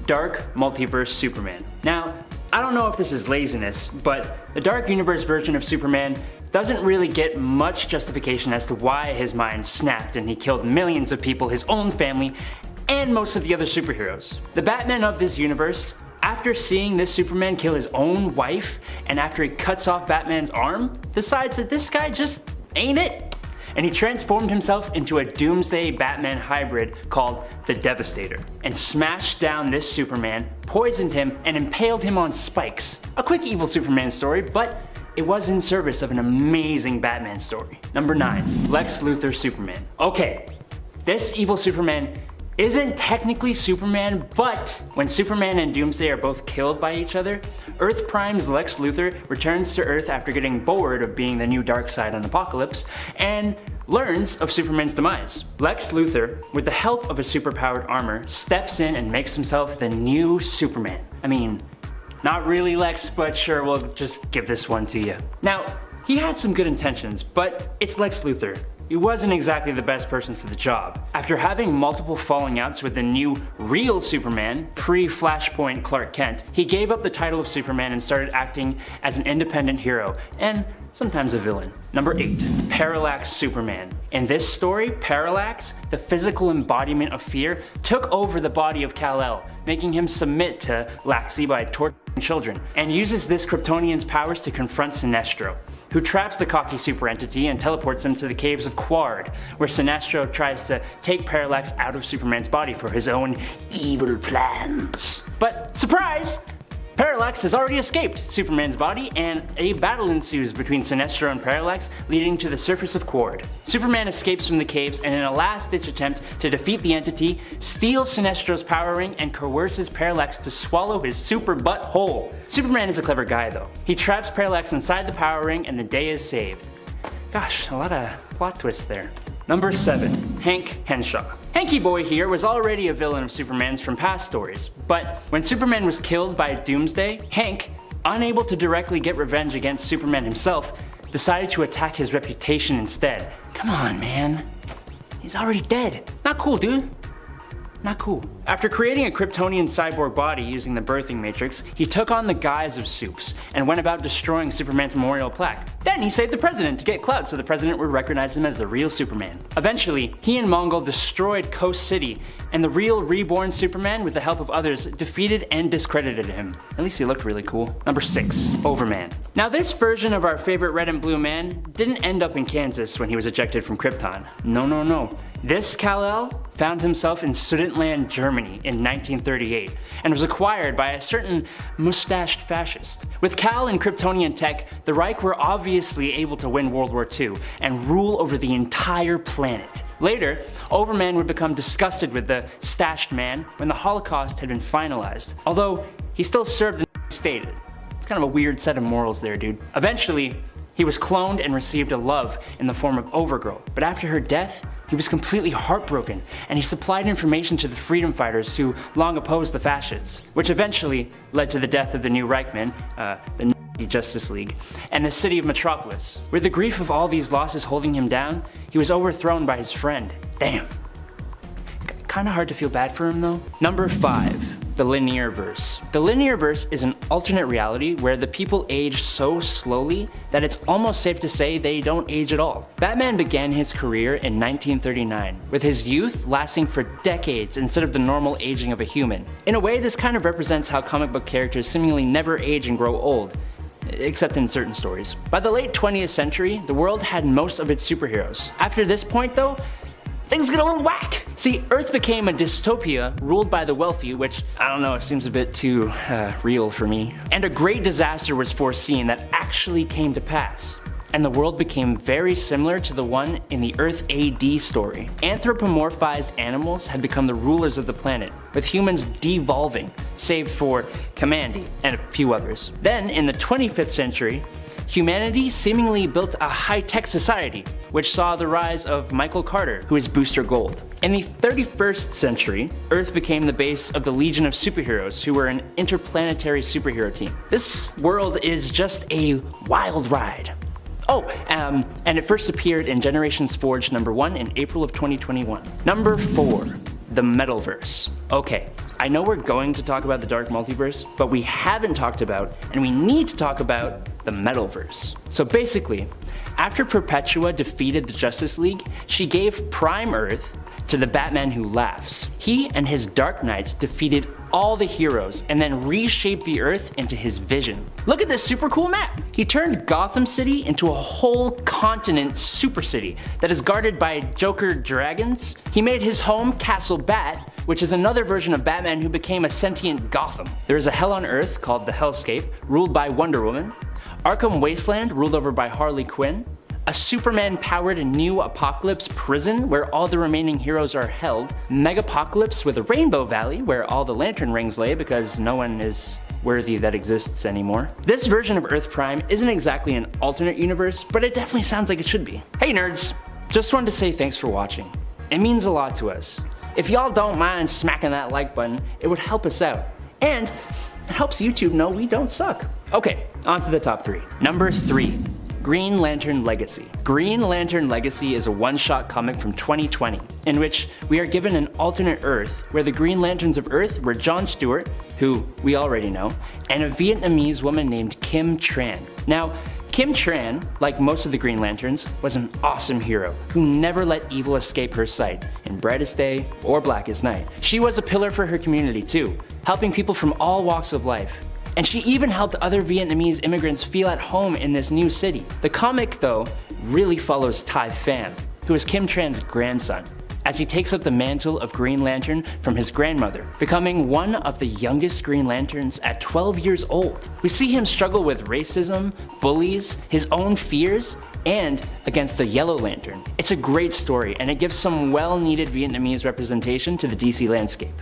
Dark Multiverse Superman. Now, I don't know if this is laziness, but the Dark Universe version of Superman doesn't really get much justification as to why his mind snapped and he killed millions of people, his own family, and most of the other superheroes. The Batman of this universe, after seeing this Superman kill his own wife, and after he cuts off Batman's arm, decides that this guy just ain't it. And he transformed himself into a doomsday Batman hybrid called the Devastator, and smashed down this Superman, poisoned him, and impaled him on spikes. A quick evil Superman story, but it was in service of an amazing Batman story. Number 9, Lex Luthor Superman. Okay, this evil Superman isn't technically Superman, but when Superman and Doomsday are both killed by each other, Earth Prime's Lex Luthor returns to Earth after getting bored of being the new Darkseid on Apokolips, and learns of Superman's demise. Lex Luthor, with the help of his superpowered armor, steps in and makes himself the new Superman. I mean, not really Lex, but sure, we'll just give this one to you. Now, he had some good intentions, but it's Lex Luthor. He wasn't exactly the best person for the job. After having multiple falling outs with the new real Superman, pre-Flashpoint Clark Kent, he gave up the title of Superman and started acting as an independent hero, and sometimes a villain. Number 8, Parallax Superman. In this story, Parallax, the physical embodiment of fear, took over the body of Kal-El, making him submit to Laxi by torturing children, and uses this Kryptonian's powers to confront Sinestro, who traps the cocky super entity and teleports him to the caves of Quard, where Sinestro tries to take Parallax out of Superman's body for his own evil plans. But surprise! Parallax has already escaped Superman's body, and a battle ensues between Sinestro and Parallax, leading to the surface of Quard. Superman escapes from the caves and in a last-ditch attempt to defeat the entity, steals Sinestro's power ring and coerces Parallax to swallow his super butt whole. Superman is a clever guy though. He traps Parallax inside the power ring and the day is saved. Gosh, a lot of plot twists there. Number 7. Hank Henshaw. Hanky Boy here was already a villain of Superman's from past stories, but when Superman was killed by Doomsday, Hank, unable to directly get revenge against Superman himself, decided to attack his reputation instead. Come on, man. He's already dead. Not cool, dude. Not cool. After creating a Kryptonian cyborg body using the birthing matrix, he took on the guise of Supes and went about destroying Superman's memorial plaque. Then he saved the president to get clout so the president would recognize him as the real Superman. Eventually, he and Mongol destroyed Coast City, and the real reborn Superman, with the help of others, defeated and discredited him. At least he looked really cool. Number 6. Overman. Now this version of our favorite red and blue man didn't end up in Kansas when he was ejected from Krypton. No. This Kal-El found himself in Sudetenland, Germany in 1938 and was acquired by a certain mustached fascist. With Kal and Kryptonian tech, the Reich were obviously able to win World War II and rule over the entire planet. Later, Overman would become disgusted with the stashed man when the Holocaust had been finalized, although he still served the state. It's kind of a weird set of morals there, dude. Eventually, he was cloned and received a love in the form of Overgirl, but after her death, he was completely heartbroken, and he supplied information to the freedom fighters who long opposed the fascists, which eventually led to the death of the new Reichman, the Justice League, and the city of Metropolis. With the grief of all these losses holding him down, he was overthrown by his friend. Damn. Kinda hard to feel bad for him though. Number 5. The linear verse. The linear verse is an alternate reality where the people age so slowly that it's almost safe to say they don't age at all. Batman began his career in 1939, with his youth lasting for decades instead of the normal aging of a human. In a way, this kind of represents how comic book characters seemingly never age and grow old, except in certain stories. By the late 20th century, the world had most of its superheroes. After this point though, things get a little whack. See, Earth became a dystopia ruled by the wealthy, which, I don't know, it seems a bit too real for me. And a great disaster was foreseen that actually came to pass. And the world became very similar to the one in the Earth AD story. Anthropomorphized animals had become the rulers of the planet, with humans devolving, save for Kamandi and a few others. Then, in the 25th century, humanity seemingly built a high-tech society, which saw the rise of Michael Carter, who is Booster Gold. In the 31st century, Earth became the base of the Legion of Superheroes, who were an interplanetary superhero team. This world is just a wild ride. Oh, and it first appeared in Generations Forge #1 in April of 2021. Number 4. The Metalverse. Okay, I know we're going to talk about the Dark Multiverse, but we haven't talked about, and we need to talk about, the Metalverse. So basically, after Perpetua defeated the Justice League, she gave Prime Earth to the Batman Who Laughs. He and his Dark Knights defeated all the heroes and then reshaped the Earth into his vision. Look at this super cool map! He turned Gotham City into a whole continent super city that is guarded by Joker dragons. He made his home Castle Bat, which is another version of Batman who became a sentient Gotham. There is a hell on Earth called the Hellscape, ruled by Wonder Woman. Arkham Wasteland, ruled over by Harley Quinn. A Superman-powered New Apocalypse prison where all the remaining heroes are held. Megapocalypse with a Rainbow Valley where all the Lantern Rings lay because no one is worthy that exists anymore. This version of Earth Prime isn't exactly an alternate universe, but it definitely sounds like it should be. Hey nerds! Just wanted to say thanks for watching. It means a lot to us. If y'all don't mind smacking that like button, it would help us out. And it helps YouTube know we don't suck. Okay, on to the top 3. Number 3. Green Lantern Legacy. Green Lantern Legacy is a one-shot comic from 2020, in which we are given an alternate Earth where the Green Lanterns of Earth were John Stewart, who we already know, and a Vietnamese woman named Kim Tran. Now, Kim Tran, like most of the Green Lanterns, was an awesome hero who never let evil escape her sight, in brightest day or blackest night. She was a pillar for her community too, helping people from all walks of life. And she even helped other Vietnamese immigrants feel at home in this new city. The comic, though, really follows Tai Pham, who is Kim Tran's grandson. as he takes up the mantle of Green Lantern from his grandmother, becoming one of the youngest Green Lanterns at 12 years old. We see him struggle with racism, bullies, his own fears, and against the Yellow Lantern. It's a great story, and it gives some well-needed Vietnamese representation to the DC landscape.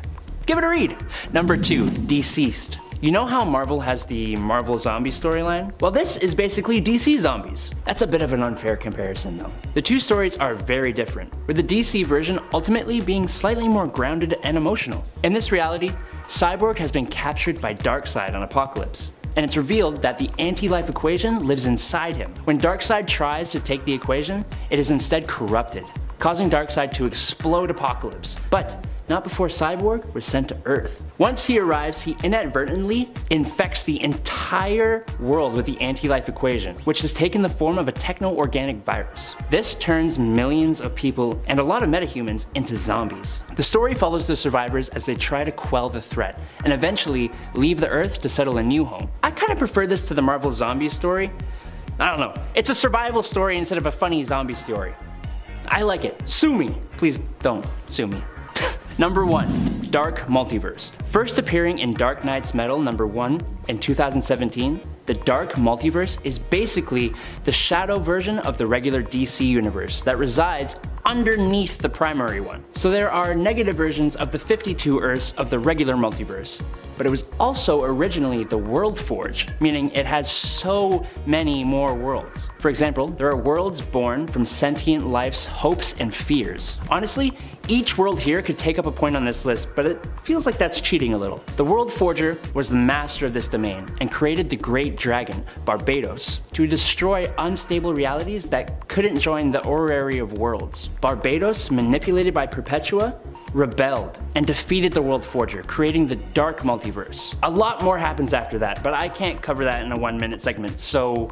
Give it a read! Number 2, Deceased. You know how Marvel has the Marvel Zombie storyline? Well, this is basically DC Zombies. That's a bit of an unfair comparison though. The two stories are very different, with the DC version ultimately being slightly more grounded and emotional. In this reality, Cyborg has been captured by Darkseid on Apocalypse, and it's revealed that the anti-life equation lives inside him. When Darkseid tries to take the equation, it is instead corrupted, causing Darkseid to explode Apocalypse. But not before Cyborg was sent to Earth. Once he arrives, he inadvertently infects the entire world with the anti-life equation, which has taken the form of a techno-organic virus. This turns millions of people and a lot of metahumans into zombies. The story follows the survivors as they try to quell the threat and eventually leave the Earth to settle a new home. I kind of prefer this to the Marvel Zombie story. I don't know, it's a survival story instead of a funny zombie story. I like it. Sue me. Please don't sue me. Number 1, Dark Multiverse. First appearing in Dark Knight's Metal #1 in 2017, the Dark Multiverse is basically the shadow version of the regular DC universe that resides underneath the primary one. So there are negative versions of the 52 Earths of the regular multiverse, but it was also originally the World Forge, meaning it has so many more worlds. For example, there are worlds born from sentient life's hopes and fears. Honestly, each world here could take up a point on this list, but it feels like that's cheating a little. The World Forger was the master of this domain and created the Great Dragon, Barbados, to destroy unstable realities that couldn't join the Orrery of Worlds. Barbados, manipulated by Perpetua, rebelled and defeated the World Forger, creating the Dark Multiverse. A lot more happens after that, but I can't cover that in a 1-minute segment, so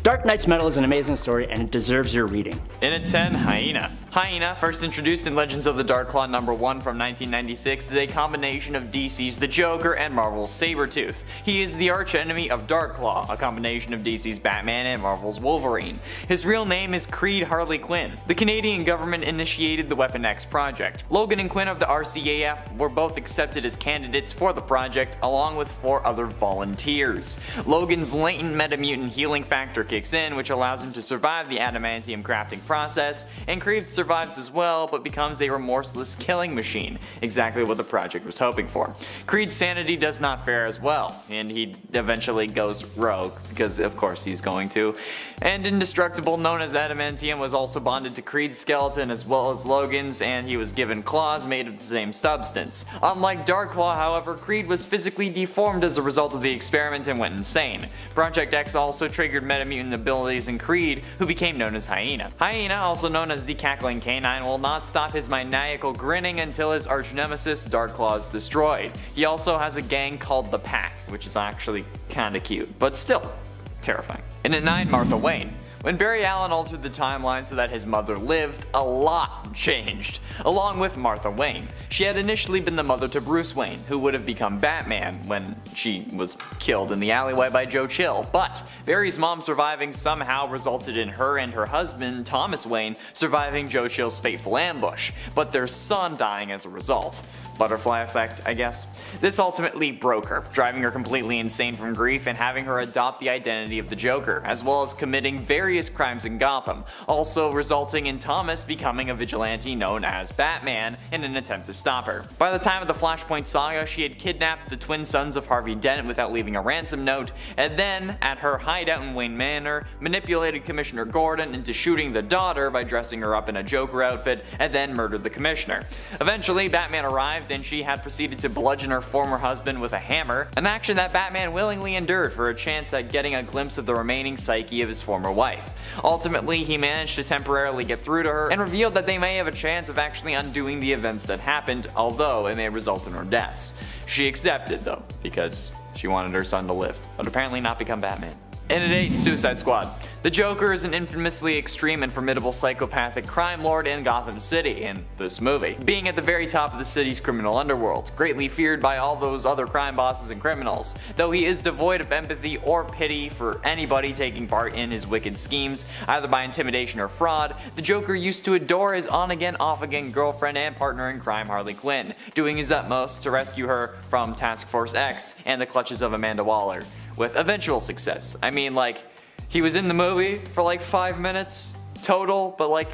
Dark Knight's Metal is an amazing story and it deserves your reading. In at 10, Hyena. Hyena, first introduced in Legends of the Dark Claw #1 from 1996, is a combination of DC's The Joker and Marvel's Sabretooth. He is the archenemy of Darkclaw, a combination of DC's Batman and Marvel's Wolverine. His real name is Creed Harley Quinn. The Canadian government initiated the Weapon X project. Logan and Quinn of the RCAF were both accepted as candidates for the project, along with 4 other volunteers. Logan's latent metamutant healing factor kicks in, which allows him to survive the adamantium crafting process, and Creed survives as well, but becomes a remorseless killing machine, exactly what the project was hoping for. Creed's sanity does not fare as well, and he eventually goes rogue, because of course he's going to. And Indestructible, known as Adamantium, was also bonded to Creed's skeleton as well as Logan's, and he was given claws made of the same substance. Unlike Darkclaw, however, Creed was physically deformed as a result of the experiment and went insane. Project X also triggered metamutant abilities in Creed, who became known as Hyena. Hyena, also known as the Cackling Canine, will not stop his maniacal grinning until his arch-nemesis Darkclaw is destroyed. He also has a gang called the Pack, which is actually kinda cute, but still terrifying. And at 9, Martha Wayne. When Barry Allen altered the timeline so that his mother lived, a lot changed, along with Martha Wayne. She had initially been the mother to Bruce Wayne, who would have become Batman when she was killed in the alleyway by Joe Chill, but Barry's mom surviving somehow resulted in her and her husband, Thomas Wayne, surviving Joe Chill's fateful ambush, but their son dying as a result. Butterfly effect, I guess. This ultimately broke her, driving her completely insane from grief and having her adopt the identity of the Joker, as well as committing various crimes in Gotham, also resulting in Thomas becoming a vigilante known as Batman in an attempt to stop her. By the time of the Flashpoint saga, she had kidnapped the twin sons of Harvey Dent without leaving a ransom note, and then, at her hideout in Wayne Manor, manipulated Commissioner Gordon into shooting the daughter by dressing her up in a Joker outfit, and then murdered the Commissioner. Eventually, Batman arrived, and she had proceeded to bludgeon her former husband with a hammer, an action that Batman willingly endured for a chance at getting a glimpse of the remaining psyche of his former wife. Ultimately, he managed to temporarily get through to her and revealed that they may have a chance of actually undoing the events that happened, although it may result in her deaths. She accepted though, because she wanted her son to live, but apparently not become Batman. And at 8, Suicide Squad. The The Joker is an infamously extreme and formidable psychopathic crime lord in Gotham City in this movie, being at the very top of the city's criminal underworld, greatly feared by all those other crime bosses and criminals. Though he is devoid of empathy or pity for anybody taking part in his wicked schemes, either by intimidation or fraud, the Joker used to adore his on-again off-again girlfriend and partner in crime Harley Quinn, doing his utmost to rescue her from Task Force X and the clutches of Amanda Waller, with eventual success. I mean, like, he was in the movie for like 5 minutes total, but like,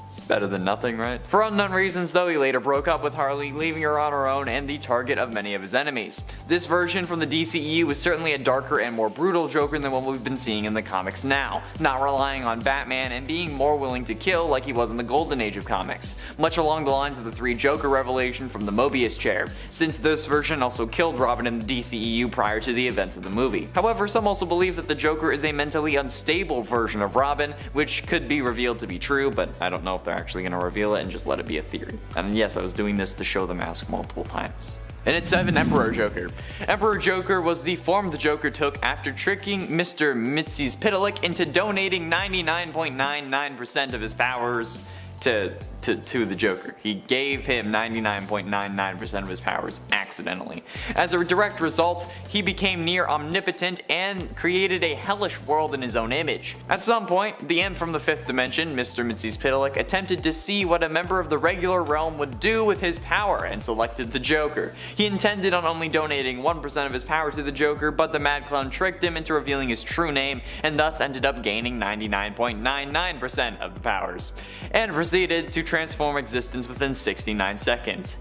it's better than nothing, right? For unknown reasons though, he later broke up with Harley, leaving her on her own and the target of many of his enemies. This version from the DCEU was certainly a darker and more brutal Joker than what we've been seeing in the comics now, not relying on Batman and being more willing to kill like he was in the golden age of comics, much along the lines of the 3 Joker revelation from the Mobius chair, since this version also killed Robin in the DCEU prior to the events of the movie. However, some also believe that the Joker is a mentally unstable version of Robin, which could be revealed to be true, but I don't know if they're actually going to reveal it and just let it be a theory. And yes, I was doing this to show the mask multiple times. And at 7, Emperor Joker. Emperor Joker was the form the Joker took after tricking Mr. Mxyzptlk into donating 99.99% of his powers to the Joker. He gave him 99.99% of his powers accidentally. As a direct result, he became near omnipotent and created a hellish world in his own image. At some point, the imp from the 5th dimension, Mr. Mxyzptlk, attempted to see what a member of the regular realm would do with his power and selected the Joker. He intended on only donating 1% of his power to the Joker, but the Mad Clown tricked him into revealing his true name and thus ended up gaining 99.99% of the powers, and proceeded to transform existence within 69 seconds.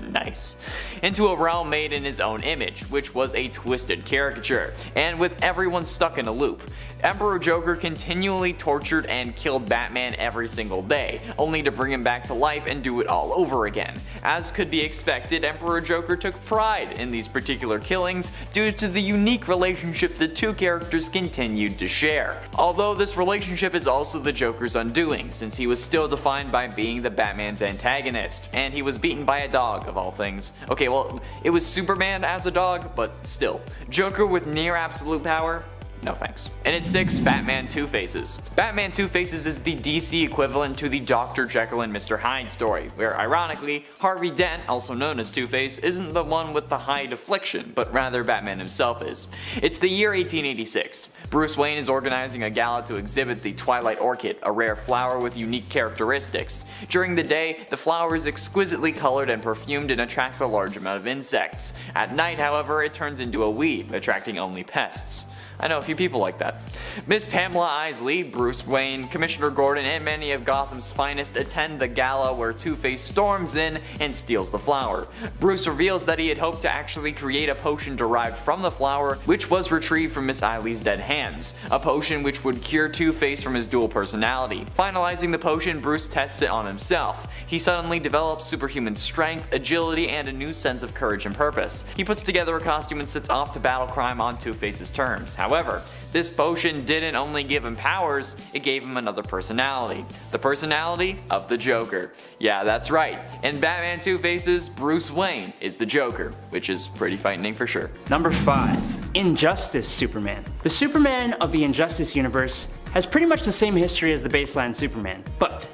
Nice. Into a realm made in his own image, which was a twisted caricature, and with everyone stuck in a loop. Emperor Joker continually tortured and killed Batman every single day, only to bring him back to life and do it all over again. As could be expected, Emperor Joker took pride in these particular killings due to the unique relationship the 2 characters continued to share. Although this relationship is also the Joker's undoing, since he was still defined by being the Batman's antagonist, and he was beaten by a dog of all things. Okay, well, it was Superman as a dog, but still. Joker with near absolute power? No thanks. And at 6, Batman Two-Faces. Batman Two-Faces is the DC equivalent to the Dr. Jekyll and Mr. Hyde story, where ironically, Harvey Dent, also known as Two-Face, isn't the one with the Hyde affliction, but rather Batman himself is. It's the year 1886. Bruce Wayne is organizing a gala to exhibit the Twilight Orchid, a rare flower with unique characteristics. During the day, the flower is exquisitely colored and perfumed and attracts a large amount of insects. At night, however, it turns into a weed, attracting only pests. I know a few people like that. Miss Pamela Isley, Bruce Wayne, Commissioner Gordon, and many of Gotham's finest attend the gala where Two-Face storms in and steals the flower. Bruce reveals that he had hoped to actually create a potion derived from the flower, which was retrieved from Miss Isley's dead hands. A potion which would cure Two-Face from his dual personality. Finalizing the potion, Bruce tests it on himself. He suddenly develops superhuman strength, agility, and a new sense of courage and purpose. He puts together a costume and sets off to battle crime on Two-Face's terms. However, this potion didn't only give him powers, it gave him another personality. The personality of the Joker. Yeah, that's right. In Batman Two-Faces, Bruce Wayne is the Joker, which is pretty frightening for sure. Number 5. Injustice Superman. The Superman of the Injustice universe has pretty much the same history as the baseline Superman, but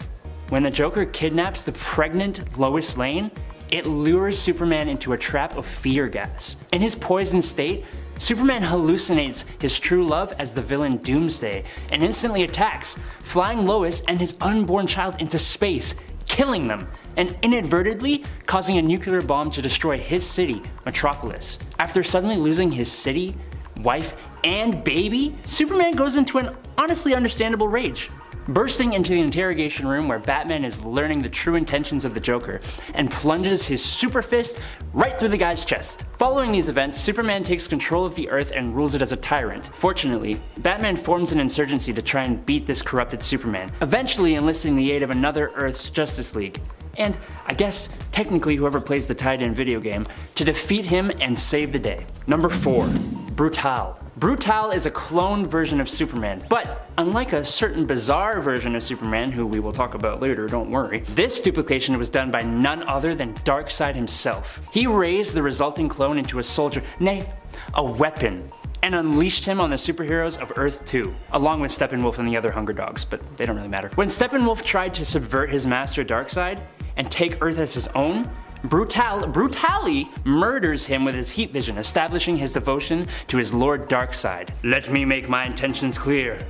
when the Joker kidnaps the pregnant Lois Lane, it lures Superman into a trap of fear gas. In his poisoned state, Superman hallucinates his true love as the villain Doomsday and instantly attacks, flying Lois and his unborn child into space, killing them, and inadvertently causing a nuclear bomb to destroy his city, Metropolis. After suddenly losing his city, wife, and baby, Superman goes into an honestly understandable rage, bursting into the interrogation room where Batman is learning the true intentions of the Joker, and plunges his super fist right through the guy's chest. Following these events, Superman takes control of the Earth and rules it as a tyrant. Fortunately, Batman forms an insurgency to try and beat this corrupted Superman, eventually enlisting the aid of another Earth's Justice League, and I guess technically whoever plays the tied-in video game, to defeat him and save the day. Number 4. Brutal. Brutal is a cloned version of Superman, but unlike a certain bizarre version of Superman, who we will talk about later, don't worry, this duplication was done by none other than Darkseid himself. He raised the resulting clone into a soldier, nay, a weapon, and unleashed him on the superheroes of Earth 2, along with Steppenwolf and the other Hunger Dogs, but they don't really matter. When Steppenwolf tried to subvert his master Darkseid and take Earth as his own, brutally murders him with his heat vision, establishing his devotion to his Lord Darkseid. Let me make my intentions clear.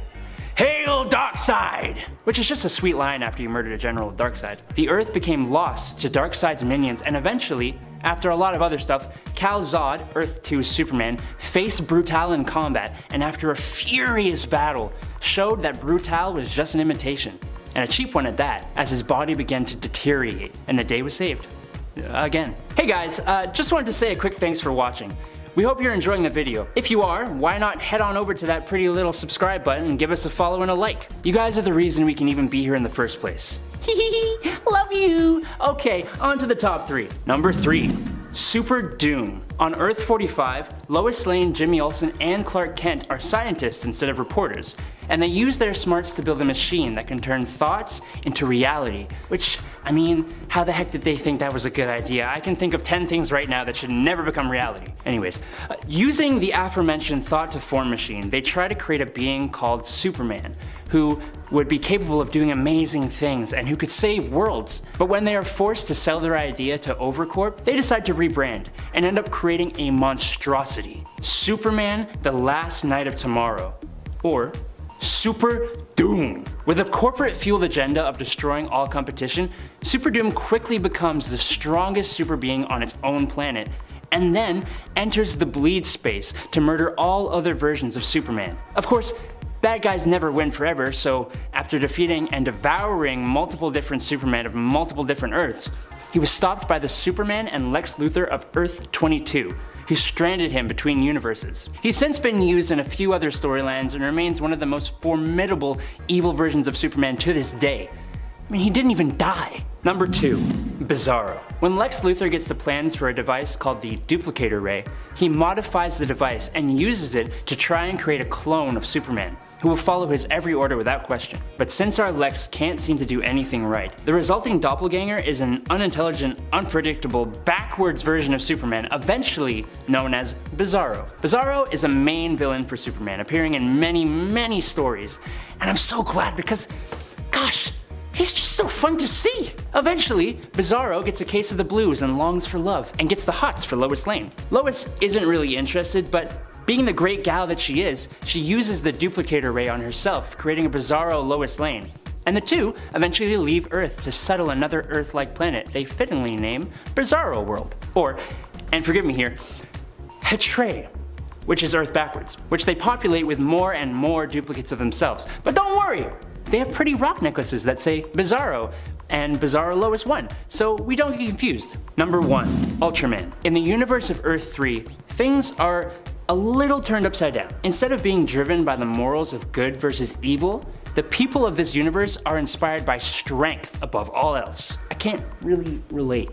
Hail Darkseid! Which is just a sweet line after you murdered a general of Darkseid. The Earth became lost to Darkseid's minions, and eventually, after a lot of other stuff, Kal-Zod, Earth 2's Superman, faced Brutal in combat, and after a furious battle, showed that Brutal was just an imitation, and a cheap one at that, as his body began to deteriorate, and the day was saved. Again. Hey guys, just wanted to say a quick thanks for watching. We hope you're enjoying the video. If you are, why not head on over to that pretty little subscribe button and give us a follow and a like. You guys are the reason we can even be here in the first place. Love you! Okay, on to the top 3. Number 3. Super Doom. On Earth 45, Lois Lane, Jimmy Olsen, and Clark Kent are scientists instead of reporters, and they use their smarts to build a machine that can turn thoughts into reality, which, I mean, how the heck did they think that was a good idea? I can think of 10 things right now that should never become reality. Anyways, using the aforementioned thought-to-form machine, they try to create a being called Superman, who would be capable of doing amazing things and who could save worlds. But when they are forced to sell their idea to Overcorp, they decide to rebrand and end up creating a monstrosity. Superman, the Last Night of Tomorrow, or Super Doom. With a corporate-fueled agenda of destroying all competition, Super Doom quickly becomes the strongest super being on its own planet, and then enters the bleed space to murder all other versions of Superman. Of course, bad guys never win forever, so after defeating and devouring multiple different Supermen of multiple different Earths, he was stopped by the Superman and Lex Luthor of Earth 22, who stranded him between universes. He's since been used in a few other storylines and remains one of the most formidable evil versions of Superman to this day. I mean, he didn't even die. Number 2. Bizarro. When Lex Luthor gets the plans for a device called the Duplicator Ray, he modifies the device and uses it to try and create a clone of Superman, who will follow his every order without question. But since our Lex can't seem to do anything right, the resulting doppelganger is an unintelligent, unpredictable, backwards version of Superman, eventually known as Bizarro. Bizarro is a main villain for Superman, appearing in many stories, and I'm so glad because, gosh, he's just so fun to see! Eventually, Bizarro gets a case of the blues and longs for love, and gets the hots for Lois Lane. Lois isn't really interested, but being the great gal that she is, she uses the Duplicator Ray on herself, creating a Bizarro Lois Lane. And the two eventually leave Earth to settle another Earth-like planet they fittingly name Bizarro World. Or, and forgive me here, Hydra, which is Earth backwards, which they populate with more and more duplicates of themselves. But don't worry! They have pretty rock necklaces that say Bizarro and Bizarro Lois 1, so we don't get confused. Number 1. Ultraman. In the universe of Earth 3, things are a little turned upside down. Instead of being driven by the morals of good versus evil, the people of this universe are inspired by strength above all else. I can't really relate.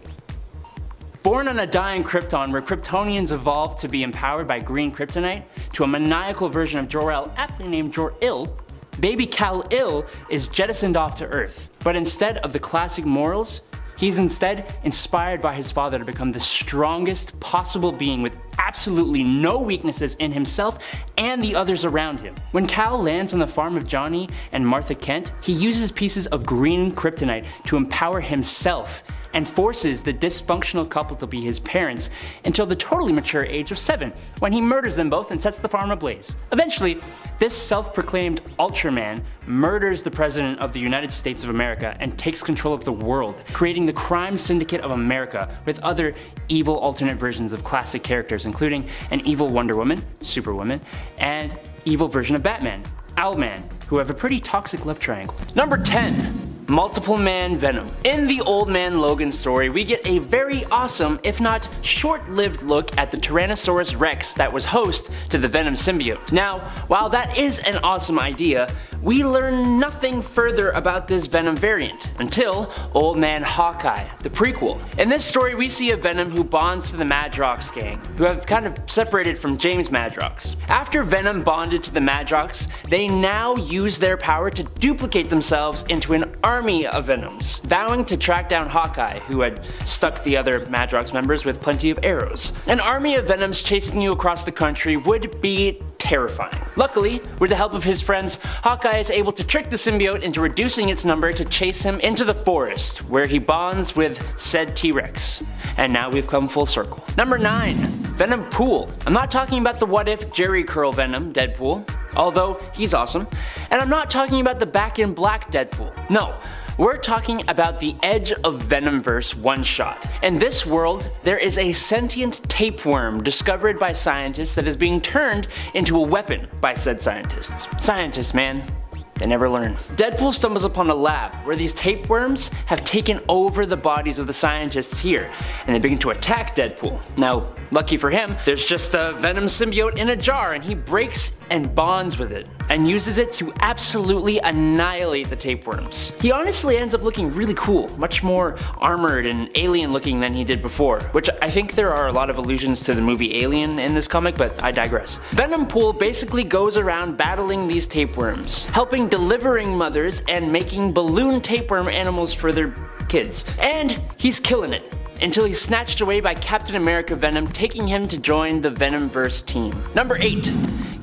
Born on a dying Krypton where Kryptonians evolved to be empowered by green kryptonite to a maniacal version of Jor-El aptly named Jor-Il, baby Kal-El is jettisoned off to Earth. But instead of the classic morals, he's instead inspired by his father to become the strongest possible being with absolutely no weaknesses in himself and the others around him. When Kal lands on the farm of Johnny and Martha Kent, he uses pieces of green kryptonite to empower himself and forces the dysfunctional couple to be his parents until the totally mature age of 7, when he murders them both and sets the farm ablaze. Eventually, this self-proclaimed Ultraman murders the President of the United States of America and takes control of the world, creating the Crime Syndicate of America with other evil alternate versions of classic characters, including an evil Wonder Woman, Superwoman, and evil version of Batman, Owlman, who have a pretty toxic love triangle. Number 10. Multiple Man Venom. In the Old Man Logan story, we get a very awesome, if not short-lived look at the Tyrannosaurus Rex that was host to the Venom symbiote. Now, while that is an awesome idea, we learn nothing further about this Venom variant until Old Man Hawkeye, the prequel. In this story we see a Venom who bonds to the Madrox gang, who have kind of separated from James Madrox. After Venom bonded to the Madrox, they now use their power to duplicate themselves into an army of Venoms, vowing to track down Hawkeye, who had stuck the other Madrox members with plenty of arrows. An army of Venoms chasing you across the country would be terrifying. Luckily, with the help of his friends, Hawkeye is able to trick the symbiote into reducing its number to chase him into the forest, where he bonds with said T-Rex. And now we've come full circle. Number 9. Venom Pool. I'm not talking about the what if Jerry Curl Venom, Deadpool, although he's awesome, and I'm not talking about the Back in Black Deadpool. No. We're talking about the Edge of Venomverse one-shot. In this world, there is a sentient tapeworm discovered by scientists that is being turned into a weapon by said scientists. Scientists, man. They never learn. Deadpool stumbles upon a lab where these tapeworms have taken over the bodies of the scientists here, and they begin to attack Deadpool. Now, lucky for him, there's just a Venom symbiote in a jar, and he breaks and bonds with it, and uses it to absolutely annihilate the tapeworms. He honestly ends up looking really cool, much more armored and alien looking than he did before, which I think there are a lot of allusions to the movie Alien in this comic, but I digress. Venom Pool basically goes around battling these tapeworms, helping delivering mothers and making balloon tapeworm animals for their kids. And he's killing it, until he's snatched away by Captain America Venom, taking him to join the Venomverse team. Number 8.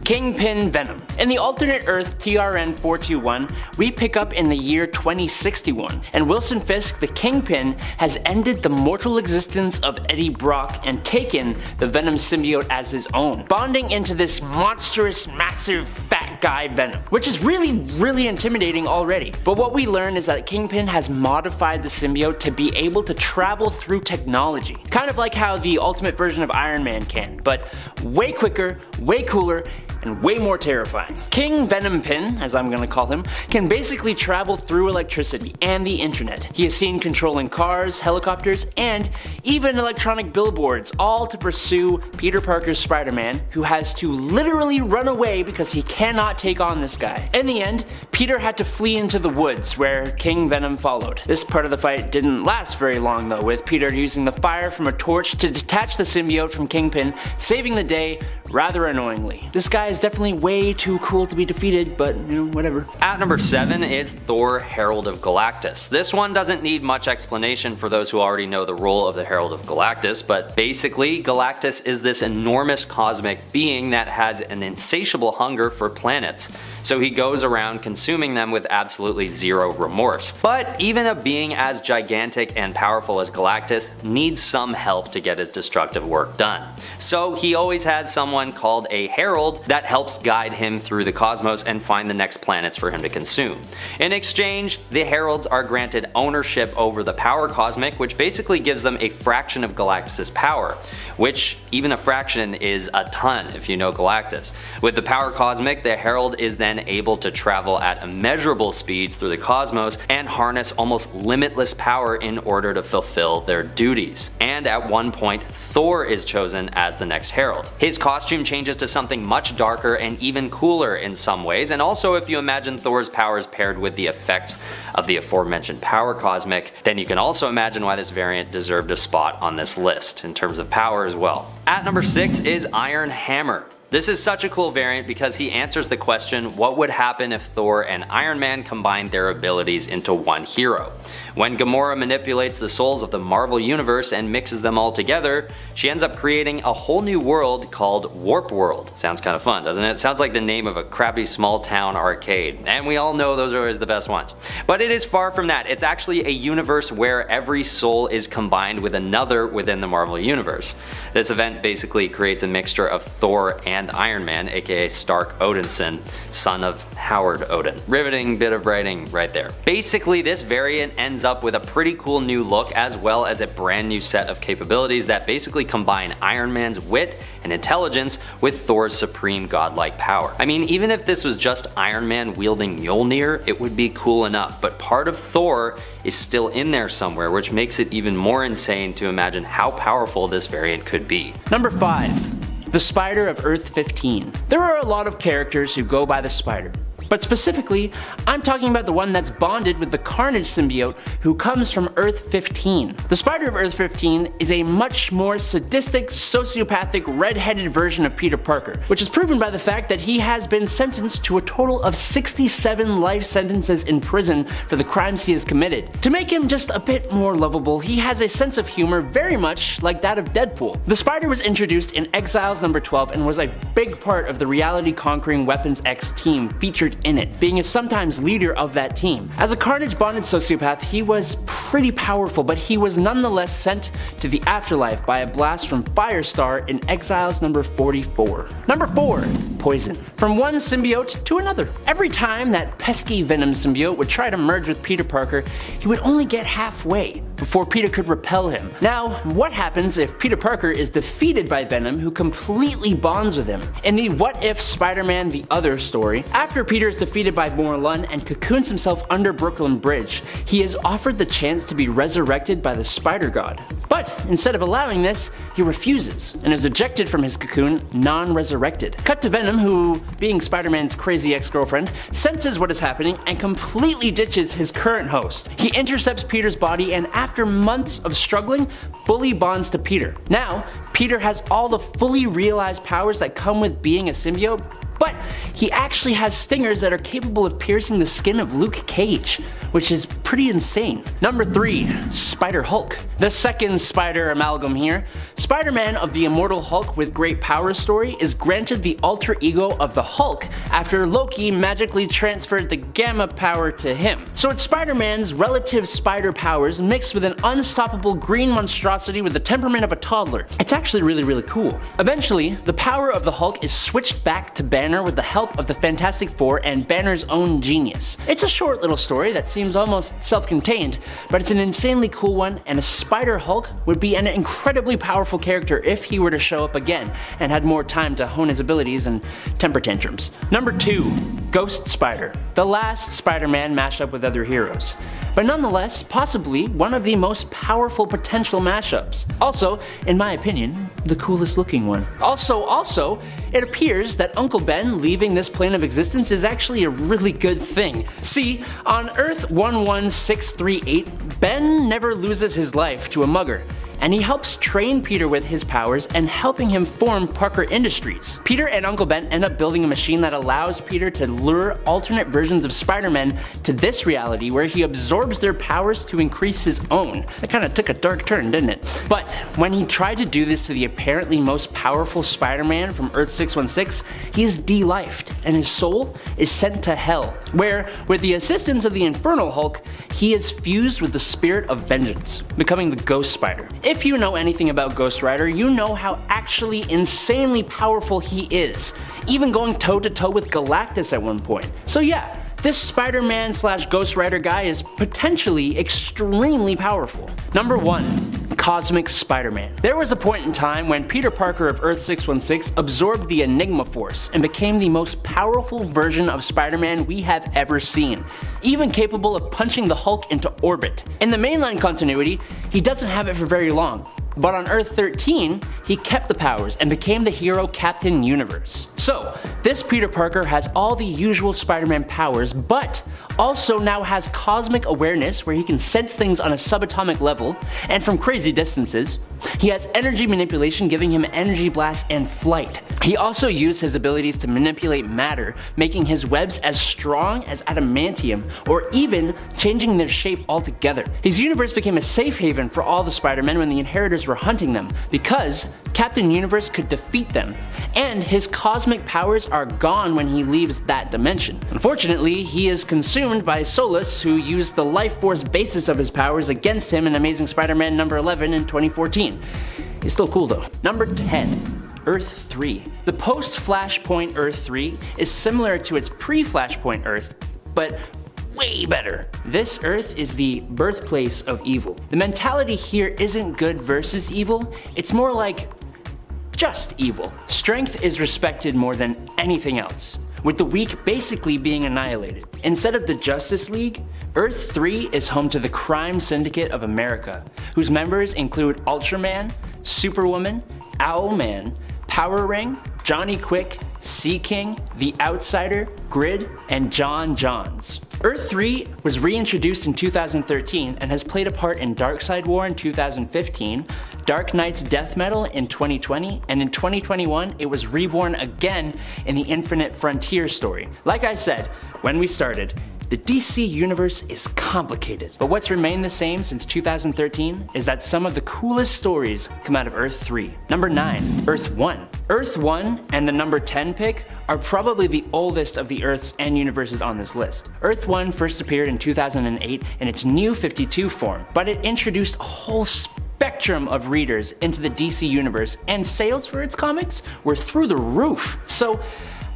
Kingpin Venom. In the alternate Earth TRN-421, we pick up in the year 2061, and Wilson Fisk, the Kingpin, has ended the mortal existence of Eddie Brock and taken the Venom symbiote as his own, bonding into this monstrous, massive, fat guy Venom, which is really intimidating already. But what we learn is that Kingpin has modified the symbiote to be able to travel through technology, kind of like how the ultimate version of Iron Man can, but way quicker, way cooler, and way more terrifying. King Venompin, as I'm gonna call him, can basically travel through electricity and the internet. He is seen controlling cars, helicopters, and even electronic billboards, all to pursue Peter Parker's Spider-Man, who has to literally run away because he cannot take on this guy. In the end, Peter had to flee into the woods, where King Venom followed. This part of the fight didn't last very long though, with Peter using the fire from a torch to detach the symbiote from Kingpin, saving the day rather annoyingly. This guy is definitely way too cool to be defeated, but you know, whatever. At number 7 is Thor, Herald of Galactus. This one doesn't need much explanation for those who already know the role of the Herald of Galactus, but basically Galactus is this enormous cosmic being that has an insatiable hunger for planets, so he goes around consuming them with absolutely zero remorse. But even a being as gigantic and powerful as Galactus needs some help to get his destructive work done. So he always has someone called a Herald that helps guide him through the cosmos and find the next planets for him to consume. In exchange, the Heralds are granted ownership over the power cosmic, which basically gives them a fraction of Galactus's power, which even a fraction is a ton if you know Galactus. With the power cosmic, the Herald is then able to travel at immeasurable speeds through the cosmos and harness almost limitless power in order to fulfill their duties. And at one point, Thor is chosen as the next Herald. His costume changes to something much darker and even cooler in some ways, and also if you imagine Thor's powers paired with the effects of the aforementioned power cosmic, then you can also imagine why this variant deserved a spot on this list in terms of power as well. At number 6 is Iron Hammer. This is such a cool variant because he answers the question, what would happen if Thor and Iron Man combined their abilities into one hero? When Gamora manipulates the souls of the Marvel Universe and mixes them all together, she ends up creating a whole new world called Warp World. Sounds kind of fun, doesn't it? Sounds like the name of a crappy small town arcade, and we all know those are always the best ones. But it is far from that. It's actually a universe where every soul is combined with another within the Marvel Universe. This event basically creates a mixture of Thor and Iron Man, aka Stark Odinson, son of Howard Odin. Riveting bit of writing right there. Basically, this variant ends up with a pretty cool new look as well as a brand new set of capabilities that basically combine Iron Man's wit and intelligence with Thor's supreme godlike power. I mean, even if this was just Iron Man wielding Mjolnir, it would be cool enough, but part of Thor is still in there somewhere, which makes it even more insane to imagine how powerful this variant could be. Number 5. The Spider of Earth 15. There are a lot of characters who go by the Spider, but specifically, I'm talking about the one that's bonded with the Carnage symbiote who comes from Earth 15. The Spider of Earth 15 is a much more sadistic, sociopathic, red-headed version of Peter Parker, which is proven by the fact that he has been sentenced to a total of 67 life sentences in prison for the crimes he has committed. To make him just a bit more lovable, he has a sense of humor very much like that of Deadpool. The Spider was introduced in Exiles number 12 and was a big part of the reality-conquering Weapons X team featured in it, being a sometimes leader of that team. As a Carnage-bonded sociopath, he was pretty powerful, but he was nonetheless sent to the afterlife by a blast from Firestar in Exiles number 44. Number 4. Poison. From one symbiote to another. Every time that pesky Venom symbiote would try to merge with Peter Parker, he would only get halfway before Peter could repel him. Now, what happens if Peter Parker is defeated by Venom, who completely bonds with him? In the What If Spider-Man the Other story, after Peter is defeated by Morlun and cocoons himself under Brooklyn Bridge, he is offered the chance to be resurrected by the Spider God. But instead of allowing this, he refuses and is ejected from his cocoon non-resurrected. Cut to Venom, who, being Spider-Man's crazy ex-girlfriend, senses what is happening and completely ditches his current host. He intercepts Peter's body and after months of struggling, fully bonds to Peter. Now, Peter has all the fully realized powers that come with being a symbiote, but he actually has stingers that are capable of piercing the skin of Luke Cage, which is pretty insane. Number 3. Spider-Hulk. The second Spider amalgam here. Spider-Man of the Immortal Hulk with Great Power story is granted the alter ego of the Hulk after Loki magically transferred the Gamma power to him. So it's Spider-Man's relative spider powers mixed with an unstoppable green monstrosity with the temperament of a toddler. It's actually really cool. Eventually, the power of the Hulk is switched back to Banner with the help of the Fantastic Four and Banner's own genius. It's a short little story that seems almost self-contained, but it's an insanely cool one, and a Spider-Hulk would be an incredibly powerful character if he were to show up again and had more time to hone his abilities and temper tantrums. Number 2. Ghost Spider. The last Spider-Man mashup with other heroes, but nonetheless possibly one of the most powerful potential mashups. Also, in my opinion, the coolest looking one. Also, it appears that Uncle Ben leaving this plane of existence is actually a really good thing. See, on Earth 11638, Ben never loses his life to a mugger, and he helps train Peter with his powers and helping him form Parker Industries. Peter and Uncle Ben end up building a machine that allows Peter to lure alternate versions of Spider-Man to this reality where he absorbs their powers to increase his own. That kind of took a dark turn, didn't it? But when he tried to do this to the apparently most powerful Spider-Man from Earth 616, he is de-lifed and his soul is sent to hell, where, with the assistance of the Infernal Hulk, he is fused with the spirit of vengeance, becoming the Ghost Spider. If you know anything about Ghost Rider, you know how actually insanely powerful he is, even going toe-to-toe with Galactus at one point. So yeah, this Spider-Man / Ghost Rider guy is potentially extremely powerful. Number 1. Cosmic Spider-Man. There was a point in time when Peter Parker of Earth 616 absorbed the Enigma Force and became the most powerful version of Spider-Man we have ever seen, even capable of punching the Hulk into orbit. In the mainline continuity, he doesn't have it for very long, but on Earth 13, he kept the powers and became the hero Captain Universe. So, this Peter Parker has all the usual Spider-Man powers, but also now has cosmic awareness where he can sense things on a subatomic level and from crazy distances. He has energy manipulation, giving him energy blast and flight. He also used his abilities to manipulate matter, making his webs as strong as adamantium, or even changing their shape altogether. His universe became a safe haven for all the Spider-Men when the Inheritors were hunting them, because Captain Universe could defeat them, and his cosmic powers are gone when he leaves that dimension. Unfortunately, he is consumed by Solus, who used the life force basis of his powers against him in Amazing Spider-Man number 11 in 2014. He's still cool though. Number 10. Earth 3. The post-Flashpoint Earth 3 is similar to its pre-Flashpoint Earth, but way better. This Earth is the birthplace of evil. The mentality here isn't good versus evil, it's more like just evil. Strength is respected more than anything else, with the weak basically being annihilated. Instead of the Justice League, Earth 3 is home to the Crime Syndicate of America, whose members include Ultraman, Superwoman, Owlman, Power Ring, Johnny Quick, Sea King, The Outsider, Grid, and John Johns. Earth 3 was reintroduced in 2013 and has played a part in Darkseid War in 2015, Dark Knight's Death Metal in 2020, and in 2021 it was reborn again in the Infinite Frontier story. Like I said, when we started, the DC universe is complicated, but what's remained the same since 2013 is that some of the coolest stories come out of Earth 3. Number 9, Earth 1. Earth 1 and the number 10 pick are probably the oldest of the Earths and universes on this list. Earth 1 first appeared in 2008 in its New 52 form, but it introduced a whole spectrum of readers into the DC universe, and sales for its comics were through the roof. So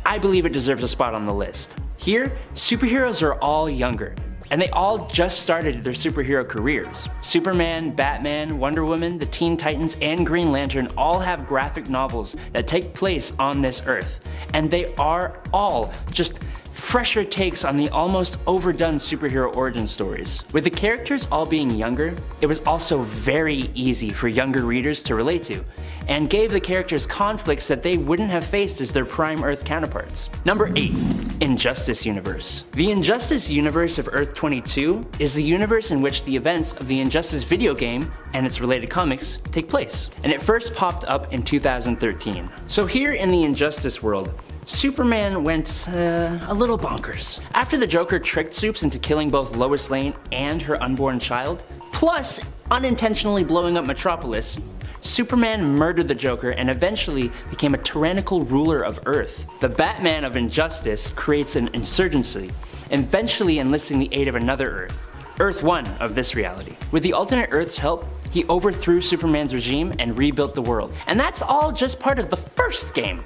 I believe it deserves a spot on the list. Here, superheroes are all younger, and they all just started their superhero careers. Superman, Batman, Wonder Woman, the Teen Titans, and Green Lantern all have graphic novels that take place on this Earth, and they are all just fresher takes on the almost overdone superhero origin stories. With the characters all being younger, it was also very easy for younger readers to relate to, and gave the characters conflicts that they wouldn't have faced as their prime Earth counterparts. Number 8, Injustice Universe. The Injustice Universe of Earth 22 is the universe in which the events of the Injustice video game and its related comics take place, and it first popped up in 2013. So here in the Injustice world, Superman went a little bonkers. After the Joker tricked Supes into killing both Lois Lane and her unborn child, plus unintentionally blowing up Metropolis, Superman murdered the Joker and eventually became a tyrannical ruler of Earth. The Batman of Injustice creates an insurgency, eventually enlisting the aid of another Earth, Earth 1 of this reality. With the alternate Earth's help, he overthrew Superman's regime and rebuilt the world. And that's all just part of the first game.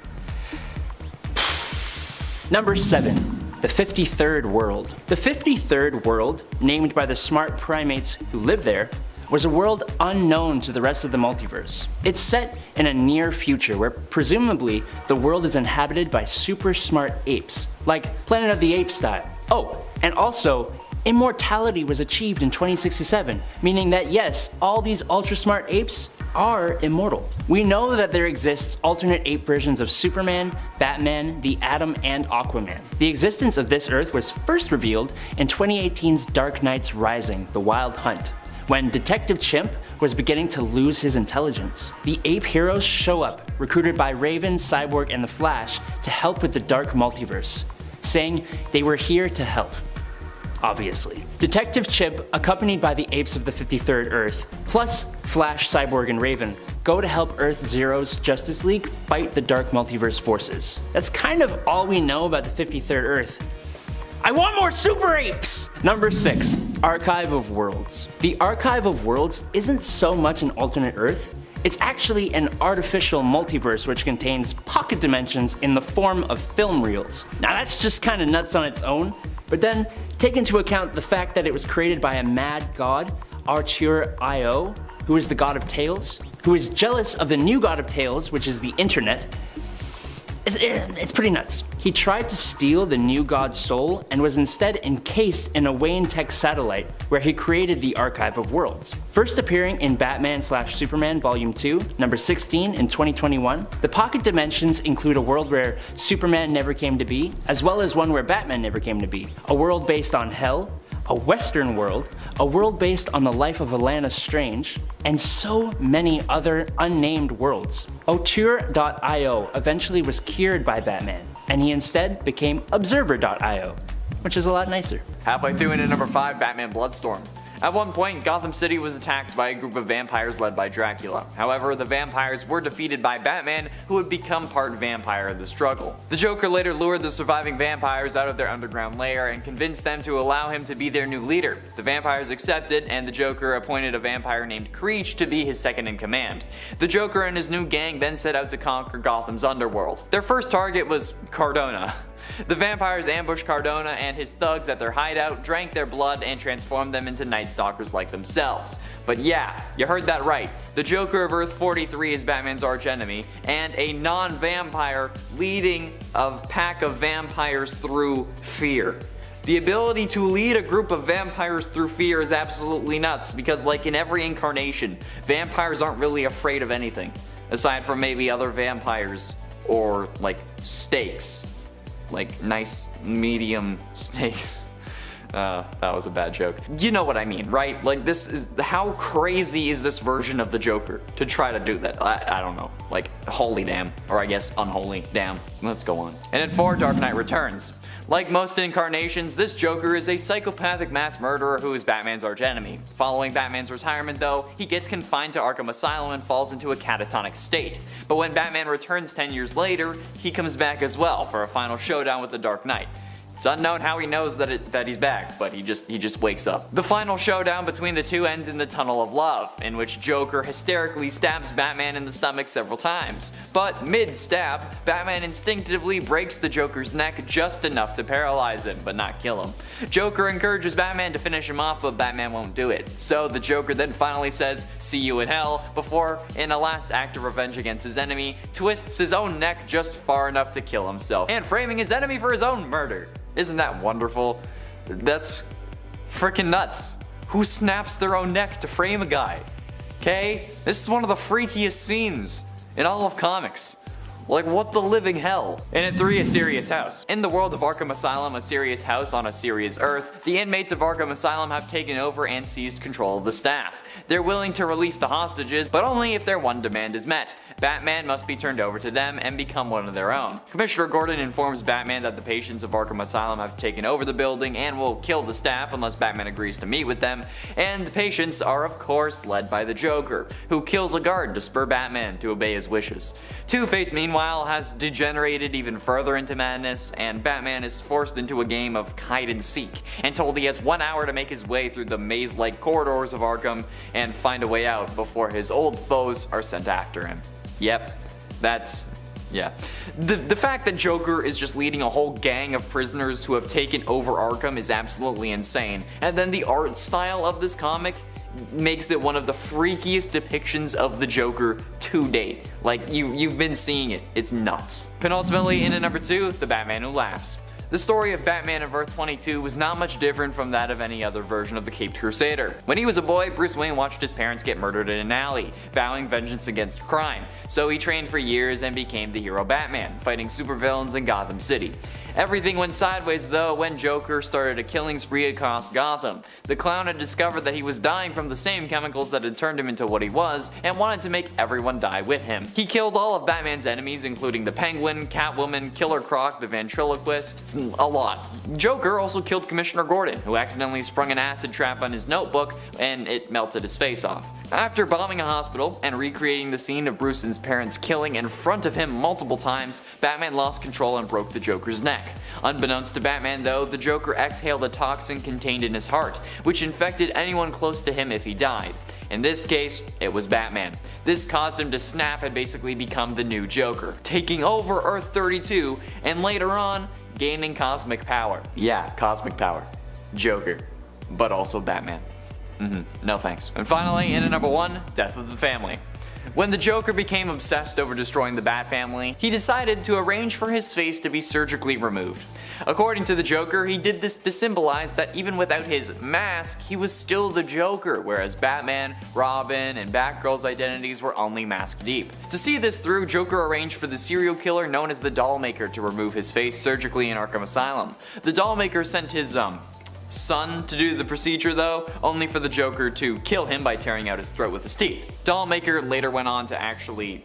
Number 7, the 53rd World. The 53rd World, named by the smart primates who live there, was a world unknown to the rest of the multiverse. It's set in a near future where presumably the world is inhabited by super smart apes, like Planet of the Apes style. Oh, and also, immortality was achieved in 2067, meaning that yes, all these ultra smart apes are immortal. We know that there exists alternate ape versions of Superman, Batman, the Atom, and Aquaman. The existence of this Earth was first revealed in 2018's Dark Knight's Rising: The Wild Hunt, when Detective Chimp was beginning to lose his intelligence. The ape heroes show up, recruited by Raven, Cyborg, and the Flash to help with the dark multiverse, saying they were here to help. Obviously. Detective Chimp, accompanied by the apes of the 53rd Earth, plus Flash, Cyborg, and Raven, go to help Earth Zero's Justice League fight the dark multiverse forces. That's kind of all we know about the 53rd Earth. I want more super apes! Number 6, Archive of Worlds. The Archive of Worlds isn't so much an alternate Earth, it's actually an artificial multiverse which contains pocket dimensions in the form of film reels. Now that's just kinda nuts on its own, but then take into account the fact that it was created by a mad god, Artur Io, who is the god of tales, who is jealous of the new god of tales, which is the internet. It's pretty nuts. He tried to steal the new god's soul and was instead encased in a Wayne Tech satellite where he created the Archive of Worlds. First appearing in Batman/Superman Volume 2, number 16 in 2021, the pocket dimensions include a world where Superman never came to be, as well as one where Batman never came to be, a world based on hell, a western world, a world based on the life of Alana Strange, and so many other unnamed worlds. Auteur.io eventually was cured by Batman, and he instead became Observer.io, which is a lot nicer. Halfway through into number 5, Batman Bloodstorm. At one point, Gotham City was attacked by a group of vampires led by Dracula. However, the vampires were defeated by Batman, who had become part vampire in the struggle. The Joker later lured the surviving vampires out of their underground lair and convinced them to allow him to be their new leader. The vampires accepted, and the Joker appointed a vampire named Creech to be his second in command. The Joker and his new gang then set out to conquer Gotham's underworld. Their first target was Cardona. The vampires ambushed Cardona and his thugs at their hideout, drank their blood, and transformed them into Night Stalkers like themselves. But yeah, you heard that right. The Joker of Earth 43 is Batman's archenemy, and a non-vampire leading a pack of vampires through fear. The ability to lead a group of vampires through fear is absolutely nuts, because like in every incarnation, vampires aren't really afraid of anything, aside from maybe other vampires or like steaks. Like nice medium steaks. That was a bad joke. You know what I mean, right? Like this is, how crazy is this version of the Joker to try to do that? I don't know. Like, holy damn. Or I guess unholy damn. Let's go on. And at 4, Dark Knight Returns. Like most incarnations, this Joker is a psychopathic mass murderer who is Batman's archenemy. Following Batman's retirement though, he gets confined to Arkham Asylum and falls into a catatonic state. But when Batman returns 10 years later, he comes back as well for a final showdown with the Dark Knight. It's unknown how he knows that he's back, but he just wakes up. The final showdown between the two ends in the Tunnel of Love, in which Joker hysterically stabs Batman in the stomach several times. But mid-stab, Batman instinctively breaks the Joker's neck just enough to paralyze him, but not kill him. Joker encourages Batman to finish him off, but Batman won't do it. So the Joker then finally says, "See you in hell," before, in a last act of revenge against his enemy, twists his own neck just far enough to kill himself, and framing his enemy for his own murder. Isn't that wonderful? That's freaking nuts. Who snaps their own neck to frame a guy? Okay? This is one of the freakiest scenes in all of comics. Like, what the living hell? And at 3, a serious house. In the world of Arkham Asylum, a serious house on a serious Earth, the inmates of Arkham Asylum have taken over and seized control of the staff. They're willing to release the hostages, but only if their one demand is met. Batman must be turned over to them and become one of their own. Commissioner Gordon informs Batman that the patients of Arkham Asylum have taken over the building and will kill the staff unless Batman agrees to meet with them, and the patients are of course led by the Joker, who kills a guard to spur Batman to obey his wishes. Two-Face meanwhile has degenerated even further into madness, and Batman is forced into a game of hide and seek, and told he has 1 hour to make his way through the maze-like corridors of Arkham and find a way out before his old foes are sent after him. Yep, yeah. The fact that Joker is just leading a whole gang of prisoners who have taken over Arkham is absolutely insane, and then the art style of this comic makes it one of the freakiest depictions of the Joker to date. Like, you've been seeing it, it's nuts. Penultimately, in at number 2, The Batman Who Laughs. The story of Batman of Earth 22 was not much different from that of any other version of the Caped Crusader. When he was a boy, Bruce Wayne watched his parents get murdered in an alley, vowing vengeance against crime. So he trained for years and became the hero Batman, fighting supervillains in Gotham City. Everything went sideways though when Joker started a killing spree across Gotham. The clown had discovered that he was dying from the same chemicals that had turned him into what he was, and wanted to make everyone die with him. He killed all of Batman's enemies, including the Penguin, Catwoman, Killer Croc, the Ventriloquist, a lot. Joker also killed Commissioner Gordon, who accidentally sprung an acid trap on his notebook and it melted his face off. After bombing a hospital and recreating the scene of Bruce's parents killing in front of him multiple times, Batman lost control and broke the Joker's neck. Unbeknownst to Batman though, the Joker exhaled a toxin contained in his heart, which infected anyone close to him if he died. In this case, it was Batman. This caused him to snap and basically become the new Joker, taking over Earth 32 and later on, gaining cosmic power. Yeah, cosmic power. Joker. But also Batman. No thanks. And finally, in at number 1, Death of the Family. When the Joker became obsessed over destroying the Bat family, he decided to arrange for his face to be surgically removed. According to the Joker, he did this to symbolize that even without his mask, he was still the Joker, whereas Batman, Robin, and Batgirl's identities were only mask deep. To see this through, Joker arranged for the serial killer known as the Dollmaker to remove his face surgically in Arkham Asylum. The Dollmaker sent his, son to do the procedure though, only for the Joker to kill him by tearing out his throat with his teeth. Dollmaker later went on to actually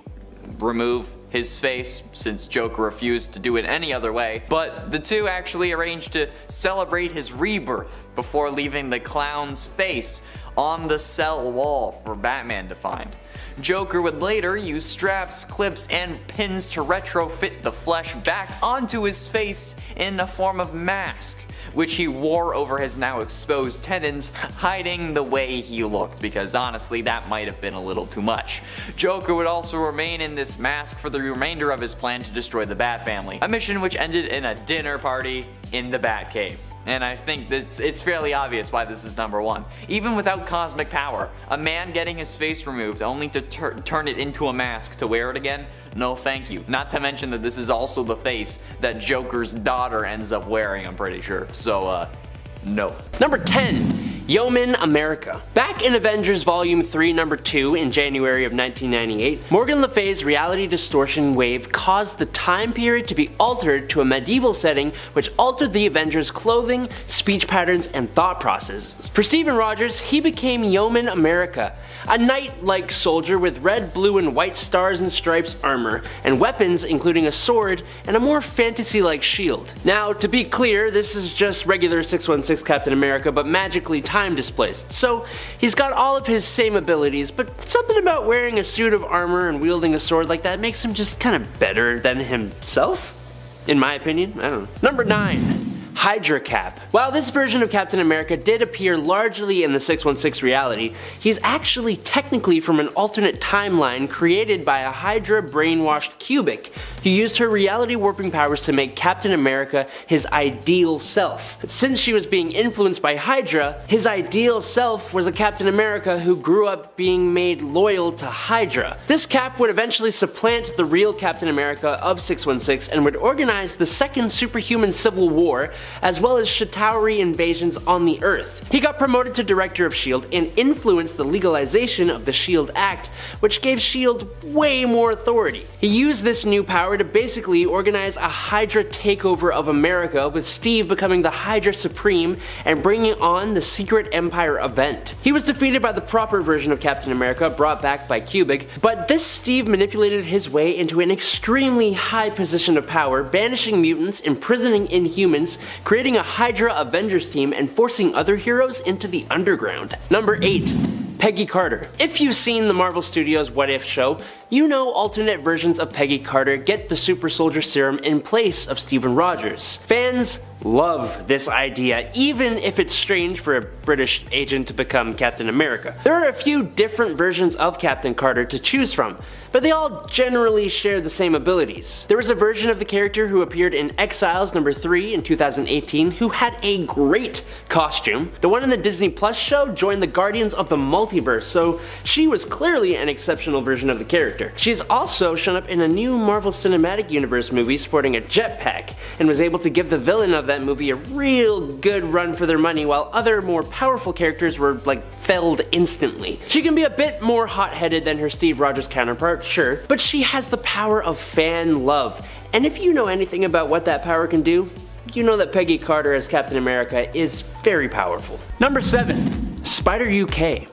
remove his face, since Joker refused to do it any other way, but the two actually arranged to celebrate his rebirth before leaving the clown's face on the cell wall for Batman to find. Joker would later use straps, clips, and pins to retrofit the flesh back onto his face in a form of mask, which he wore over his now exposed tendons, hiding the way he looked, because honestly that might have been a little too much. Joker would also remain in this mask for the remainder of his plan to destroy the Bat family, a mission which ended in a dinner party in the Batcave. And I think it's fairly obvious why this is number 1. Even without cosmic power, a man getting his face removed only to turn it into a mask to wear it again? No thank you. Not to mention that this is also the face that Joker's daughter ends up wearing, I'm pretty sure. So, no. Number 10. Yeoman America. Back in Avengers Volume 3 number 2 in January of 1998, Morgan Le Fay's reality distortion wave caused the time period to be altered to a medieval setting which altered the Avengers' clothing, speech patterns, and thought processes. For Steven Rogers, he became Yeoman America, a knight-like soldier with red, blue, and white stars and stripes armor, and weapons including a sword and a more fantasy-like shield. Now, to be clear, this is just regular 616 Captain America, but magically time displaced, so he's got all of his same abilities, but something about wearing a suit of armor and wielding a sword like that makes him just kind of better than himself? In my opinion, I don't know. Number 9. Hydra Cap. While this version of Captain America did appear largely in the 616 reality, he's actually technically from an alternate timeline created by a Hydra brainwashed cubic who used her reality warping powers to make Captain America his ideal self. Since she was being influenced by Hydra, his ideal self was a Captain America who grew up being made loyal to Hydra. This Cap would eventually supplant the real Captain America of 616 and would organize the second superhuman civil war, as well as Chitauri invasions on the Earth. He got promoted to Director of S.H.I.E.L.D. and influenced the legalization of the S.H.I.E.L.D. Act, which gave S.H.I.E.L.D. way more authority. He used this new power to basically organize a Hydra takeover of America, with Steve becoming the Hydra Supreme and bringing on the Secret Empire event. He was defeated by the proper version of Captain America, brought back by Cubic, but this Steve manipulated his way into an extremely high position of power, banishing mutants, imprisoning Inhumans, creating a Hydra Avengers team, and forcing other heroes into the underground. Number 8. Peggy Carter. If you've seen the Marvel Studios What If show, you know alternate versions of Peggy Carter get the super soldier serum in place of Steven Rogers. Fans love this idea, even if it's strange for a British agent to become Captain America. There are a few different versions of Captain Carter to choose from, but they all generally share the same abilities. There was a version of the character who appeared in Exiles number 3 in 2018 who had a great costume. The one in the Disney Plus show joined the Guardians of the Multiverse, so she was clearly an exceptional version of the character. She's also shown up in a new Marvel Cinematic Universe movie sporting a jetpack, and was able to give the villain of that movie a real good run for their money, while other more powerful characters were like felled instantly. She can be a bit more hot-headed than her Steve Rogers counterpart, sure, but she has the power of fan love, and if you know anything about what that power can do, you know that Peggy Carter as Captain America is very powerful. Number 7. Spider UK.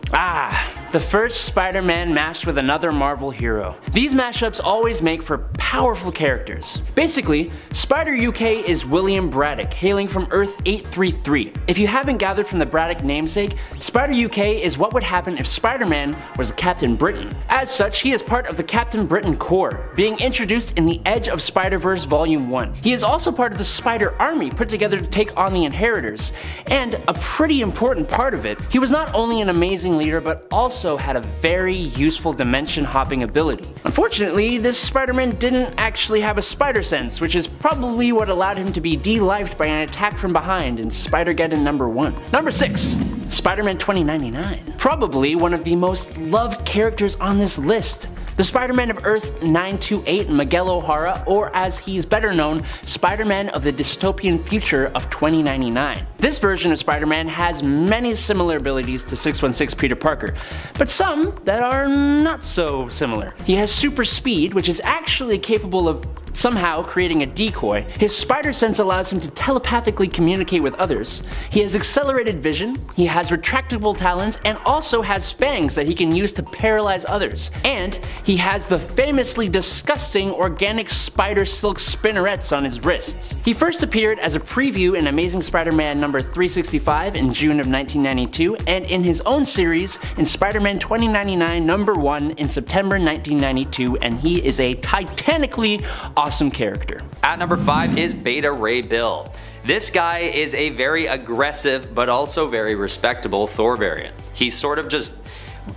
The first Spider-Man mashed with another Marvel hero. These mashups always make for powerful characters. Basically, Spider UK is William Braddock, hailing from Earth 833. If you haven't gathered from the Braddock namesake, Spider UK is what would happen if Spider-Man was Captain Britain. As such, he is part of the Captain Britain Corps, being introduced in the Edge of Spider-Verse Volume 1. He is also part of the Spider Army put together to take on the Inheritors, and a pretty important part of it, he was not only an amazing leader but also had a very useful dimension hopping ability. Unfortunately, this Spider-Man didn't actually have a spider sense, which is probably what allowed him to be de-lifed by an attack from behind in Spider-Geddon number 1. Number 6. Spider-Man 2099. Probably one of the most loved characters on this list. The Spider-Man of Earth 928, Miguel O'Hara, or as he's better known, Spider-Man of the dystopian future of 2099. This version of Spider-Man has many similar abilities to 616 Peter Parker, but some that are not so similar. He has super speed, which is actually capable of somehow creating a decoy. His spider sense allows him to telepathically communicate with others. He has accelerated vision, he has retractable talons, and also has fangs that he can use to paralyze others. And he has the famously disgusting organic spider silk spinnerets on his wrists. He first appeared as a preview in Amazing Spider-Man number 365 in June of 1992, and in his own series in Spider-Man 2099 number 1 in September 1992, and he is a titanically awesome character. At number 5 is Beta Ray Bill. This guy is a very aggressive but also very respectable Thor variant. He sort of just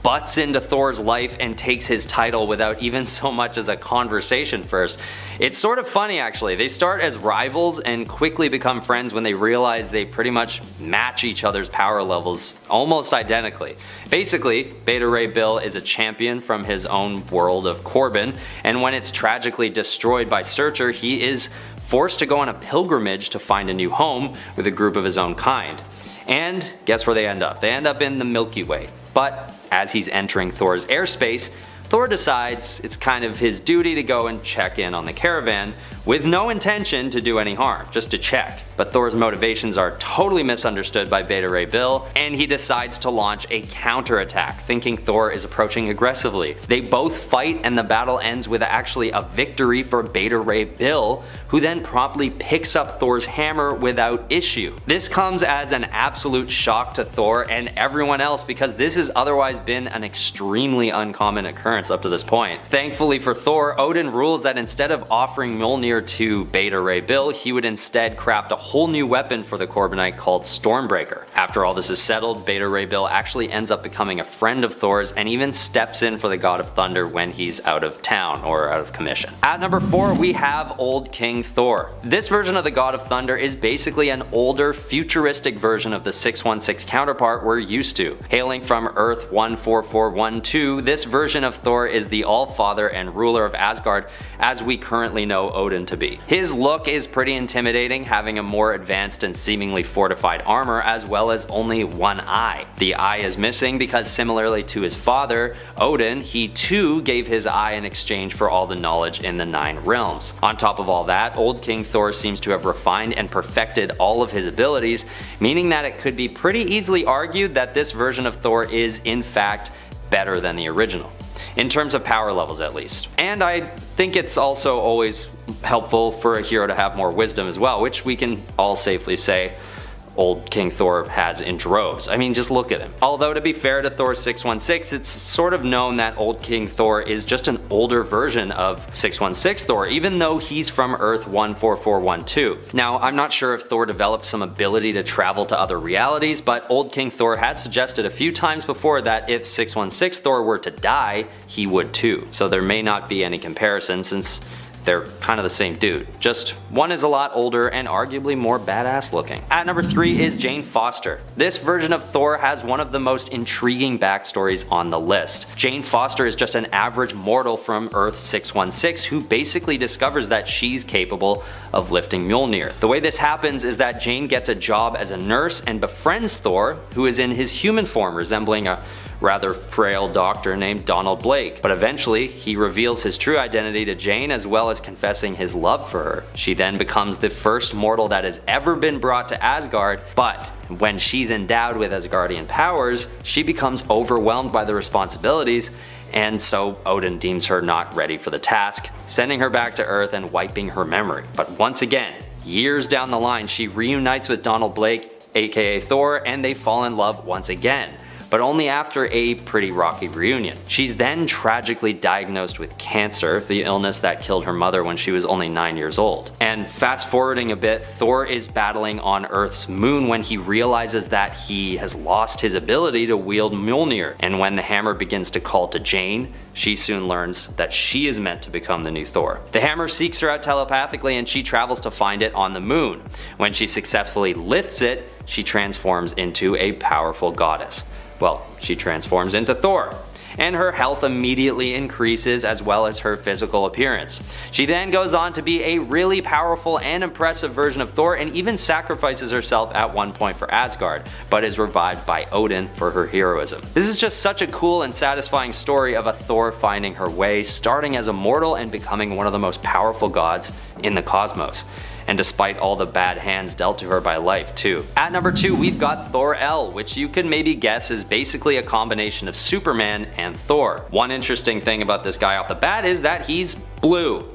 butts into Thor's life and takes his title without even so much as a conversation first. It's sort of funny actually. They start as rivals and quickly become friends when they realize they pretty much match each other's power levels almost identically. Basically, Beta Ray Bill is a champion from his own world of Corbin, and when it's tragically destroyed by Searcher, he is forced to go on a pilgrimage to find a new home with a group of his own kind. And guess where they end up? They end up in the Milky Way. But as he's entering Thor's airspace, Thor decides it's kind of his duty to go and check in on the caravan with no intention to do any harm, just to check. But Thor's motivations are totally misunderstood by Beta Ray Bill, and he decides to launch a counterattack, thinking Thor is approaching aggressively. They both fight and the battle ends with actually a victory for Beta Ray Bill, who then promptly picks up Thor's hammer without issue. This comes as an absolute shock to Thor and everyone else because this has otherwise been an extremely uncommon occurrence up to this point. Thankfully for Thor, Odin rules that instead of offering Mjolnir to Beta Ray Bill, he would instead craft a whole new weapon for the Corbinite called Stormbreaker. After all this is settled, Beta Ray Bill actually ends up becoming a friend of Thor's and even steps in for the God of Thunder when he's out of town or out of commission. At number 4 we have Old King Thor. This version of the God of Thunder is basically an older, futuristic version of the 616 counterpart we're used to. Hailing from Earth 14412, this version of Thor is the All-Father and ruler of Asgard as we currently know Odin to be. His look is pretty intimidating, having a more advanced and seemingly fortified armor as well as only one eye. The eye is missing because similarly to his father, Odin, he too gave his eye in exchange for all the knowledge in the 9 realms. On top of all that, Old King Thor seems to have refined and perfected all of his abilities, meaning that it could be pretty easily argued that this version of Thor is in fact better than the original. In terms of power levels at least. And I think it's also always helpful for a hero to have more wisdom as well, which we can all safely say Old King Thor has in droves. I mean, just look at him. Although to be fair to Thor 616, it's sort of known that Old King Thor is just an older version of 616 Thor, even though he's from Earth 14412. Now, I'm not sure if Thor developed some ability to travel to other realities, but Old King Thor has suggested a few times before that if 616 Thor were to die, he would too. So there may not be any comparison since they're kind of the same dude, just one is a lot older and arguably more badass looking. At number 3 is Jane Foster. This version of Thor has one of the most intriguing backstories on the list. Jane Foster is just an average mortal from Earth 616 who basically discovers that she's capable of lifting Mjolnir. The way this happens is that Jane gets a job as a nurse and befriends Thor, who is in his human form, resembling a rather frail doctor named Donald Blake, but eventually he reveals his true identity to Jane as well as confessing his love for her. She then becomes the first mortal that has ever been brought to Asgard, but when she's endowed with Asgardian powers, she becomes overwhelmed by the responsibilities, and so Odin deems her not ready for the task, sending her back to Earth and wiping her memory. But once again, years down the line, she reunites with Donald Blake, aka Thor, and they fall in love once again, but only after a pretty rocky reunion. She's then tragically diagnosed with cancer, the illness that killed her mother when she was only 9 years old. And fast forwarding a bit, Thor is battling on Earth's moon when he realizes that he has lost his ability to wield Mjolnir, and when the hammer begins to call to Jane, she soon learns that she is meant to become the new Thor. The hammer seeks her out telepathically and she travels to find it on the moon. When she successfully lifts it, she transforms into a powerful goddess. Well, she transforms into Thor, and her health immediately increases as well as her physical appearance. She then goes on to be a really powerful and impressive version of Thor and even sacrifices herself at one point for Asgard, but is revived by Odin for her heroism. This is just such a cool and satisfying story of a Thor finding her way, starting as a mortal and becoming one of the most powerful gods in the cosmos. And despite all the bad hands dealt to her by life too. At number 2 we've got Thor-El, which you can maybe guess is basically a combination of Superman and Thor. One interesting thing about this guy off the bat is that he's blue.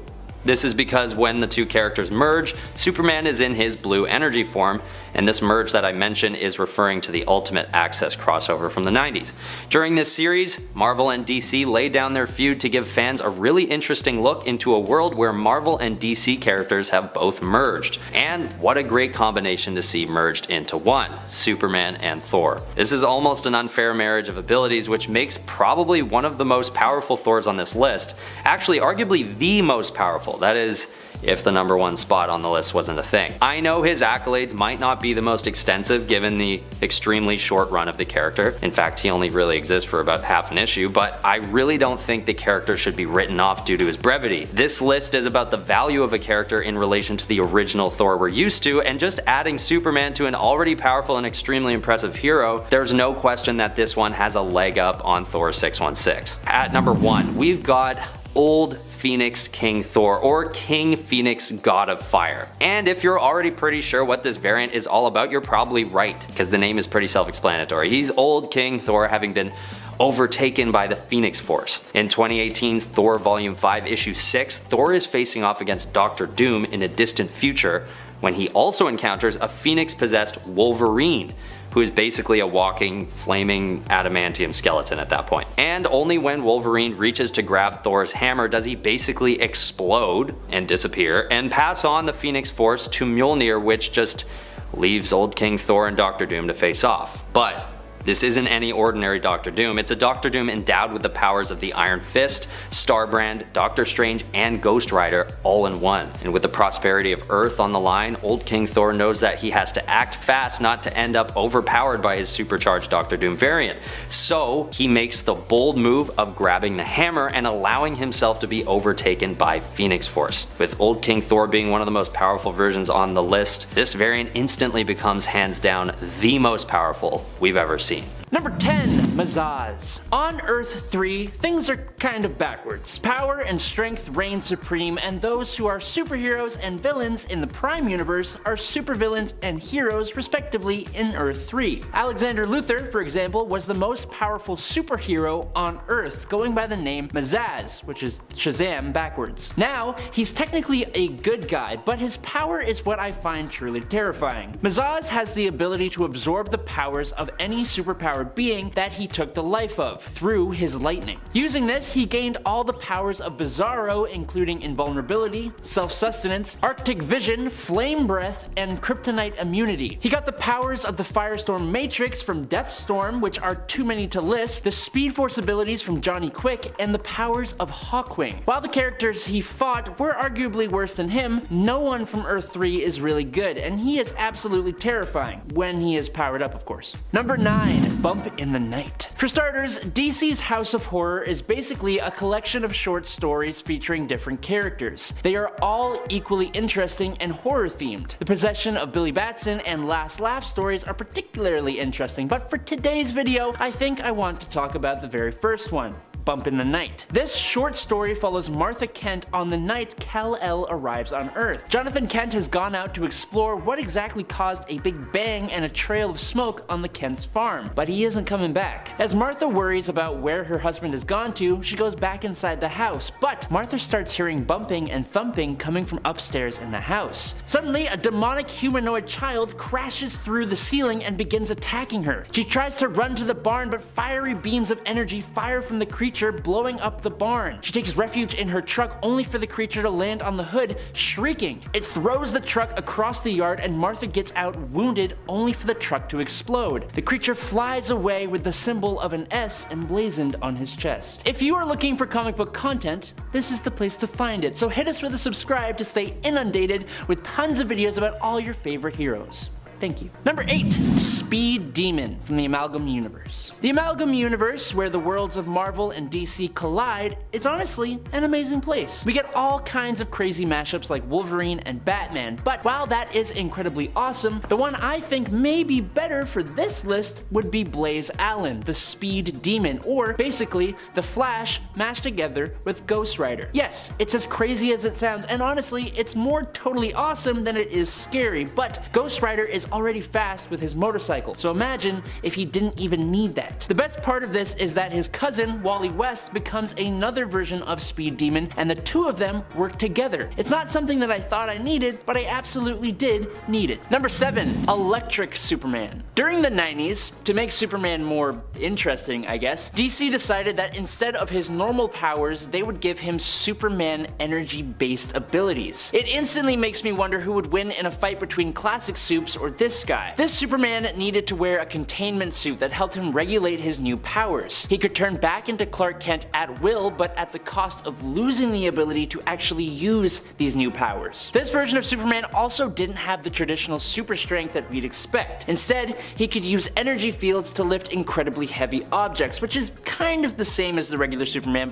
This is because when the two characters merge, Superman is in his blue energy form, and this merge that I mentioned is referring to the Ultimate Access crossover from the 90s. During this series, Marvel and DC laid down their feud to give fans a really interesting look into a world where Marvel and DC characters have both merged. And what a great combination to see merged into one, Superman and Thor. This is almost an unfair marriage of abilities, which makes probably one of the most powerful Thors on this list, actually arguably the most powerful. That is, if the number 1 spot on the list wasn't a thing. I know his accolades might not be the most extensive given the extremely short run of the character. In fact, he only really exists for about half an issue, but I really don't think the character should be written off due to his brevity. This list is about the value of a character in relation to the original Thor we're used to, and just adding Superman to an already powerful and extremely impressive hero, there's no question that this one has a leg up on Thor 616. At number 1, we've got Old Phoenix King Thor, or King Phoenix God of Fire. And if you're already pretty sure what this variant is all about, you're probably right, because the name is pretty self-explanatory. He's Old King Thor, having been overtaken by the Phoenix Force. In 2018's Thor Volume 5 Issue 6, Thor is facing off against Doctor Doom in a distant future, when he also encounters a Phoenix-possessed Wolverine, who is basically a walking, flaming adamantium skeleton at that point. And only when Wolverine reaches to grab Thor's hammer does he basically explode and disappear and pass on the Phoenix Force to Mjolnir, which just leaves Old King Thor and Doctor Doom to face off. But this isn't any ordinary Doctor Doom, it's a Doctor Doom endowed with the powers of the Iron Fist, Starbrand, Doctor Strange, and Ghost Rider all in one. And with the prosperity of Earth on the line, Old King Thor knows that he has to act fast not to end up overpowered by his supercharged Doctor Doom variant. So he makes the bold move of grabbing the hammer and allowing himself to be overtaken by Phoenix Force. With Old King Thor being one of the most powerful versions on the list, this variant instantly becomes hands down the most powerful we've ever seen. Number 10, Mazaz. On Earth 3, things are kind of backwards. Power and strength reign supreme, and those who are superheroes and villains in the Prime Universe are supervillains and heroes respectively in Earth 3. Alexander Luthor, for example, was the most powerful superhero on Earth, going by the name Mazaz, which is Shazam backwards. Now, he's technically a good guy, but his power is what I find truly terrifying. Mazaz has the ability to absorb the powers of any superpowered being that he took the life of through his lightning. Using this, he gained all the powers of Bizarro, including invulnerability, self-sustenance, Arctic vision, flame breath, and kryptonite immunity. He got the powers of the Firestorm Matrix from Deathstorm, which are too many to list, the Speed Force abilities from Johnny Quick, and the powers of Hawkwing. While the characters he fought were arguably worse than him, no one from Earth 3 is really good, and he is absolutely terrifying, when he is powered up of course. Number 9, Bump in the Night. For starters, DC's House of Horror is basically a collection of short stories featuring different characters. They are all equally interesting and horror themed. The Possession of Billy Batson and Last Laugh stories are particularly interesting, but for today's video, I think I want to talk about the very first one. Bump in the Night. This short story follows Martha Kent on the night Kal-El arrives on Earth. Jonathan Kent has gone out to explore what exactly caused a big bang and a trail of smoke on the Kent's farm, but he isn't coming back. As Martha worries about where her husband has gone to, she goes back inside the house, but Martha starts hearing bumping and thumping coming from upstairs in the house. Suddenly, a demonic humanoid child crashes through the ceiling and begins attacking her. She tries to run to the barn, but fiery beams of energy fire from the creature, blowing up the barn. She takes refuge in her truck only for the creature to land on the hood, shrieking. It throws the truck across the yard and Martha gets out wounded only for the truck to explode. The creature flies away with the symbol of an S emblazoned on his chest. If you are looking for comic book content, this is the place to find it, so hit us with a subscribe to stay inundated with tons of videos about all your favorite heroes. Thank you. Number 8, Speed Demon from the Amalgam Universe. The Amalgam Universe, where the worlds of Marvel and DC collide, is honestly an amazing place. We get all kinds of crazy mashups like Wolverine and Batman, but while that is incredibly awesome, the one I think may be better for this list would be Blaze Allen, the Speed Demon, or basically the Flash mashed together with Ghost Rider. Yes, it's as crazy as it sounds, and honestly, it's more totally awesome than it is scary, but Ghost Rider is already fast with his motorcycle, so imagine if he didn't even need that. The best part of this is that his cousin, Wally West, becomes another version of Speed Demon, and the two of them work together. It's not something that I thought I needed, but I absolutely did need it. Number 7, Electric Superman. During the 90s, to make Superman more interesting, I guess, DC decided that instead of his normal powers, they would give him Superman energy-based abilities. It instantly makes me wonder who would win in a fight between classic supes or this guy. This Superman needed to wear a containment suit that helped him regulate his new powers. He could turn back into Clark Kent at will, but at the cost of losing the ability to actually use these new powers. This version of Superman also didn't have the traditional super strength that we'd expect. Instead, he could use energy fields to lift incredibly heavy objects, which is kind of the same as the regular Superman,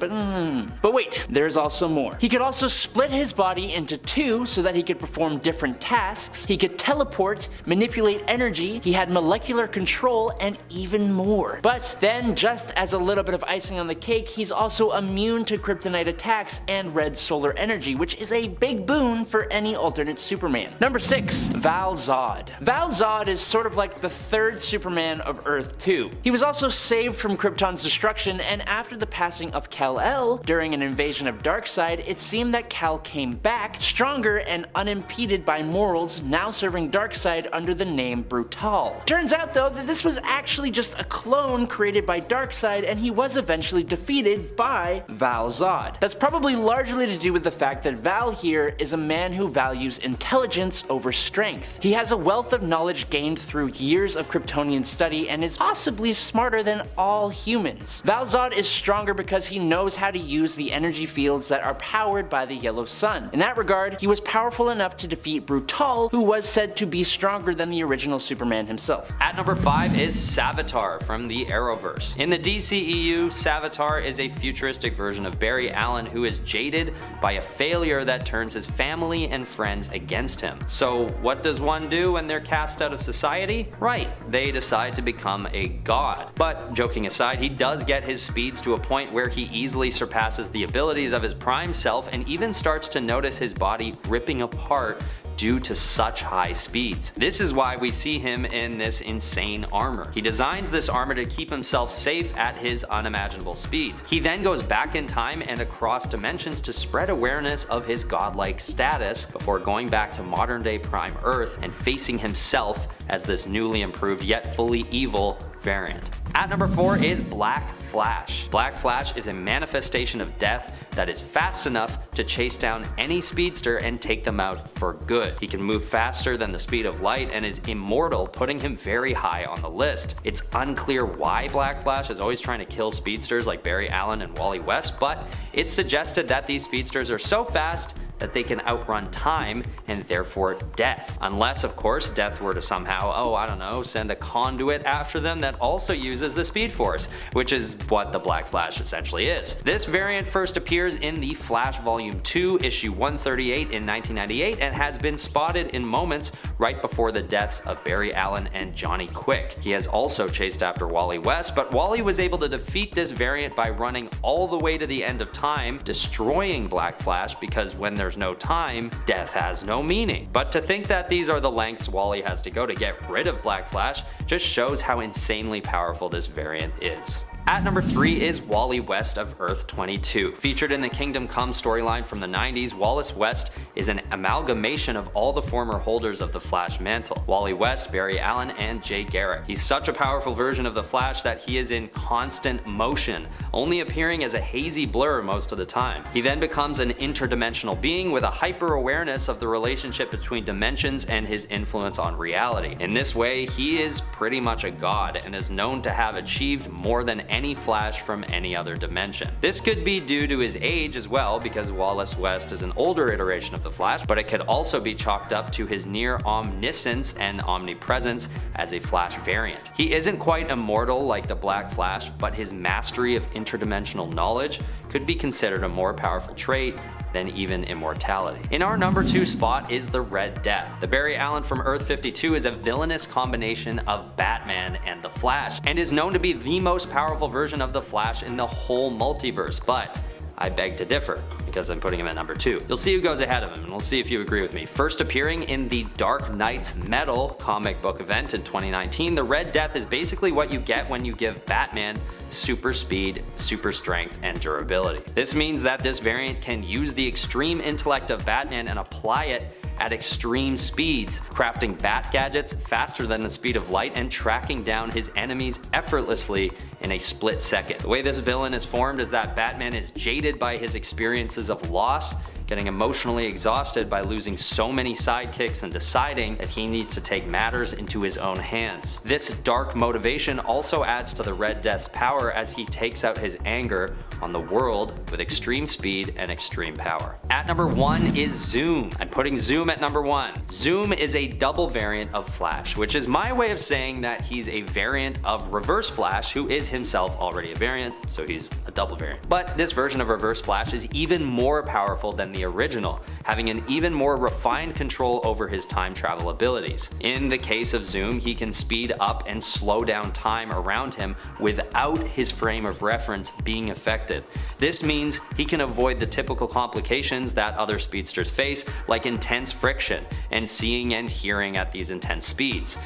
but wait, there's also more. He could also split his body into two so that he could perform different tasks, he could teleport, manipulate energy, he had molecular control, and even more. But then, just as a little bit of icing on the cake, he's also immune to kryptonite attacks and red solar energy, which is a big boon for any alternate Superman. Number 6. Val-Zod. Val-Zod is sort of like the third Superman of Earth 2. He was also saved from Krypton's destruction, and after the passing of Kal-El during an invasion of Darkseid, it seemed that Kal came back, stronger and unimpeded by morals, now serving Darkseid under the name Brutal. Turns out though that this was actually just a clone created by Darkseid, and he was eventually defeated by Val-Zod. That's probably largely to do with the fact that Val here is a man who values intelligence over strength. He has a wealth of knowledge gained through years of Kryptonian study and is possibly smarter than all humans. Val-Zod is stronger because he knows how to use the energy fields that are powered by the yellow sun. In that regard, he was powerful enough to defeat Brutal, who was said to be stronger than the original Superman himself. At number 5 is Savitar from the Arrowverse. In the DCEU, Savitar is a futuristic version of Barry Allen who is jaded by a failure that turns his family and friends against him. So what does one do when they're cast out of society? Right, they decide to become a god. But joking aside, he does get his speeds to a point where he easily surpasses the abilities of his prime self and even starts to notice his body ripping apart due to such high speeds. This is why we see him in this insane armor. He designs this armor to keep himself safe at his unimaginable speeds. He then goes back in time and across dimensions to spread awareness of his godlike status before going back to modern day Prime Earth and facing himself as this newly improved yet fully evil variant. At number 4 is Black Flash. Black Flash is a manifestation of death that is fast enough to chase down any speedster and take them out for good. He can move faster than the speed of light and is immortal, putting him very high on the list. It's unclear why Black Flash is always trying to kill speedsters like Barry Allen and Wally West, but it's suggested that these speedsters are so fast that they can outrun time and therefore death. Unless, of course, death were to somehow, send a conduit after them that also uses the Speed Force, which is what the Black Flash essentially is. This variant first appears in the Flash Volume 2, issue 138 in 1998 and has been spotted in moments right before the deaths of Barry Allen and Johnny Quick. He has also chased after Wally West, but Wally was able to defeat this variant by running all the way to the end of time, destroying Black Flash, because when there's no time, death has no meaning. But to think that these are the lengths Wally has to go to get rid of Black Flash just shows how insanely powerful this variant is. At number 3 is Wally West of Earth 22. Featured in the Kingdom Come storyline from the 90s, Wallace West is an amalgamation of all the former holders of the Flash mantle: Wally West, Barry Allen, and Jay Garrick. He's such a powerful version of the Flash that he is in constant motion, only appearing as a hazy blur most of the time. He then becomes an interdimensional being with a hyper-awareness of the relationship between dimensions and his influence on reality. In this way, he is pretty much a god and is known to have achieved more than any Flash from any other dimension. This could be due to his age as well, because Wallace West is an older iteration of the Flash, but it could also be chalked up to his near omniscience and omnipresence as a Flash variant. He isn't quite immortal like the Black Flash, but his mastery of interdimensional knowledge could be considered a more powerful trait than even immortality. In our number 2 spot is the Red Death. The Barry Allen from Earth 52 is a villainous combination of Batman and the Flash, and is known to be the most powerful version of the Flash in the whole multiverse, but I beg to differ, because I'm putting him at number 2. You'll see who goes ahead of him, and we'll see if you agree with me. First appearing in the Dark Knight's Metal comic book event in 2019, the Red Death is basically what you get when you give Batman super speed, super strength, and durability. This means that this variant can use the extreme intellect of Batman and apply it at extreme speeds, crafting bat gadgets faster than the speed of light and tracking down his enemies effortlessly in a split second. The way this villain is formed is that Batman is jaded by his experiences of loss, getting emotionally exhausted by losing so many sidekicks and deciding that he needs to take matters into his own hands. This dark motivation also adds to the Red Death's power as he takes out his anger on the world with extreme speed and extreme power. At number 1 is Zoom. I'm putting Zoom at number 1. Zoom is a double variant of Flash, which is my way of saying that he's a variant of Reverse Flash, who is himself already a variant, so he's a double variant. But this version of Reverse Flash is even more powerful than the original, having an even more refined control over his time travel abilities. In the case of Zoom, he can speed up and slow down time around him without his frame of reference being affected. This means he can avoid the typical complications that other speedsters face, like intense friction and seeing and hearing at these intense speeds.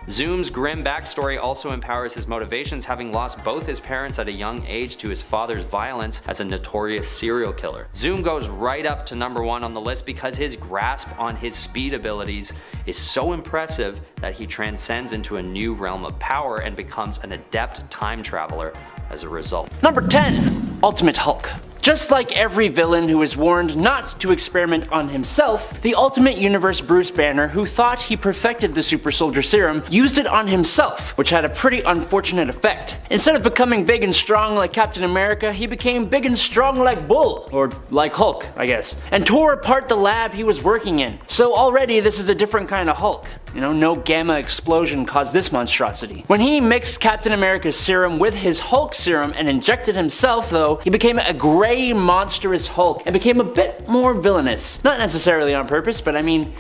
Zoom's grim backstory also empowers his motivations, having lost both his parents at a young age to his father's violence as a notorious serial killer. Zoom goes right up to number 1 on the list because his grasp on his speed abilities is so impressive that he transcends into a new realm of power and becomes an adept time traveler as a result. Number 10. Ultimate Hulk. Just like every villain who is warned not to experiment on himself, the Ultimate Universe Bruce Banner, who thought he perfected the super soldier serum, used it on himself, which had a pretty unfortunate effect. Instead of becoming big and strong like Captain America, he became big and strong like Bull, or like Hulk, I guess, and tore apart the lab he was working in. So already this is a different kind of Hulk. You know, no gamma explosion caused this monstrosity. When he mixed Captain America's serum with his Hulk serum and injected himself though, he became a gray monstrous Hulk and became a bit more villainous. Not necessarily on purpose, but I mean,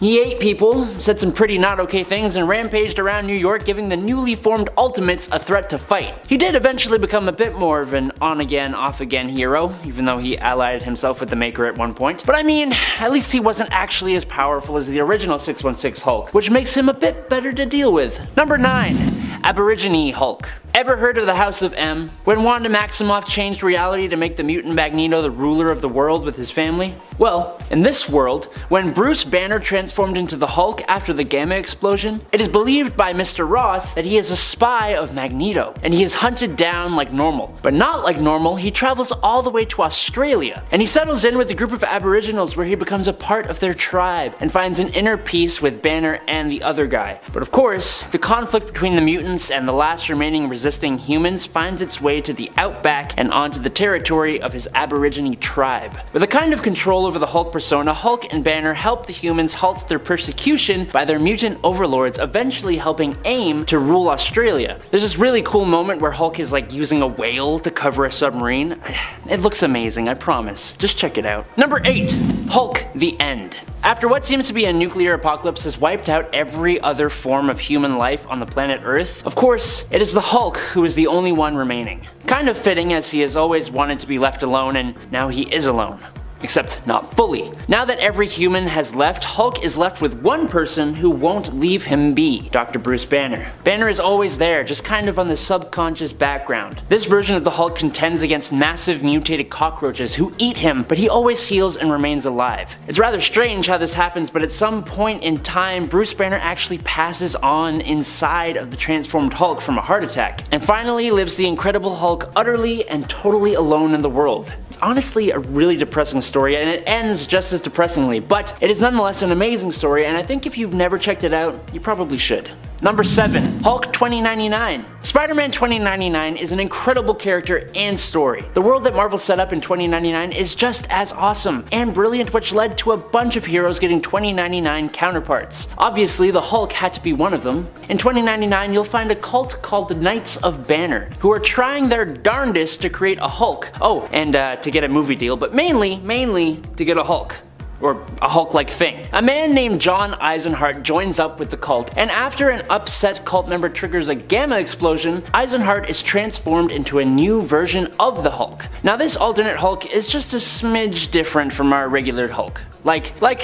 he ate people, said some pretty not okay things, and rampaged around New York, giving the newly formed Ultimates a threat to fight. He did eventually become a bit more of an on-again, off-again hero, even though he allied himself with the Maker at one point. But I mean, at least he wasn't actually as powerful as the original 616 Hulk, which makes him a bit better to deal with. Number 9. Aborigine Hulk. Ever heard of the House of M? When Wanda Maximoff changed reality to make the mutant Magneto the ruler of the world with his family? Well, in this world, when Bruce Banner transformed into the Hulk after the Gamma explosion, it is believed by Mr. Ross that he is a spy of Magneto, and he is hunted down like normal. But not like normal, he travels all the way to Australia, and he settles in with a group of Aboriginals where he becomes a part of their tribe, and finds an inner peace with Banner and the other guy. But of course, the conflict between the mutants and the last remaining resisting humans finds its way to the outback and onto the territory of his Aborigine tribe. With a kind of control over the Hulk persona, Hulk and Banner help the humans halt their persecution by their mutant overlords, eventually helping AIM to rule Australia. There's this really cool moment where Hulk is like using a whale to cover a submarine. It looks amazing, I promise. Just check it out. Number 8. Hulk the End. After what seems to be a nuclear apocalypse has wiped out every other form of human life on the planet Earth, of course, it is the Hulk who is the only one remaining. Kind of fitting, as he has always wanted to be left alone, and now he is alone. Except not fully. Now that every human has left, Hulk is left with one person who won't leave him be, Dr. Bruce Banner. Banner is always there, just kind of on the subconscious background. This version of the Hulk contends against massive mutated cockroaches who eat him, but he always heals and remains alive. It's rather strange how this happens, but at some point in time, Bruce Banner actually passes on inside of the transformed Hulk from a heart attack, and finally lives the Incredible Hulk utterly and totally alone in the world. It's honestly a really depressing story, and it ends just as depressingly, but it is nonetheless an amazing story, and I think if you've never checked it out, you probably should. Number 7. Hulk 2099. Spider-Man 2099 is an incredible character and story. The world that Marvel set up in 2099 is just as awesome and brilliant, which led to a bunch of heroes getting 2099 counterparts. Obviously, the Hulk had to be one of them. In 2099, you'll find a cult called the Knights of Banner, who are trying their darndest to create a Hulk. Oh, and to get a movie deal, but mainly to get a Hulk. Or a Hulk-like thing. A man named John Eisenhart joins up with the cult, and after an upset cult member triggers a gamma explosion, Eisenhart is transformed into a new version of the Hulk. Now this alternate Hulk is just a smidge different from our regular Hulk. Like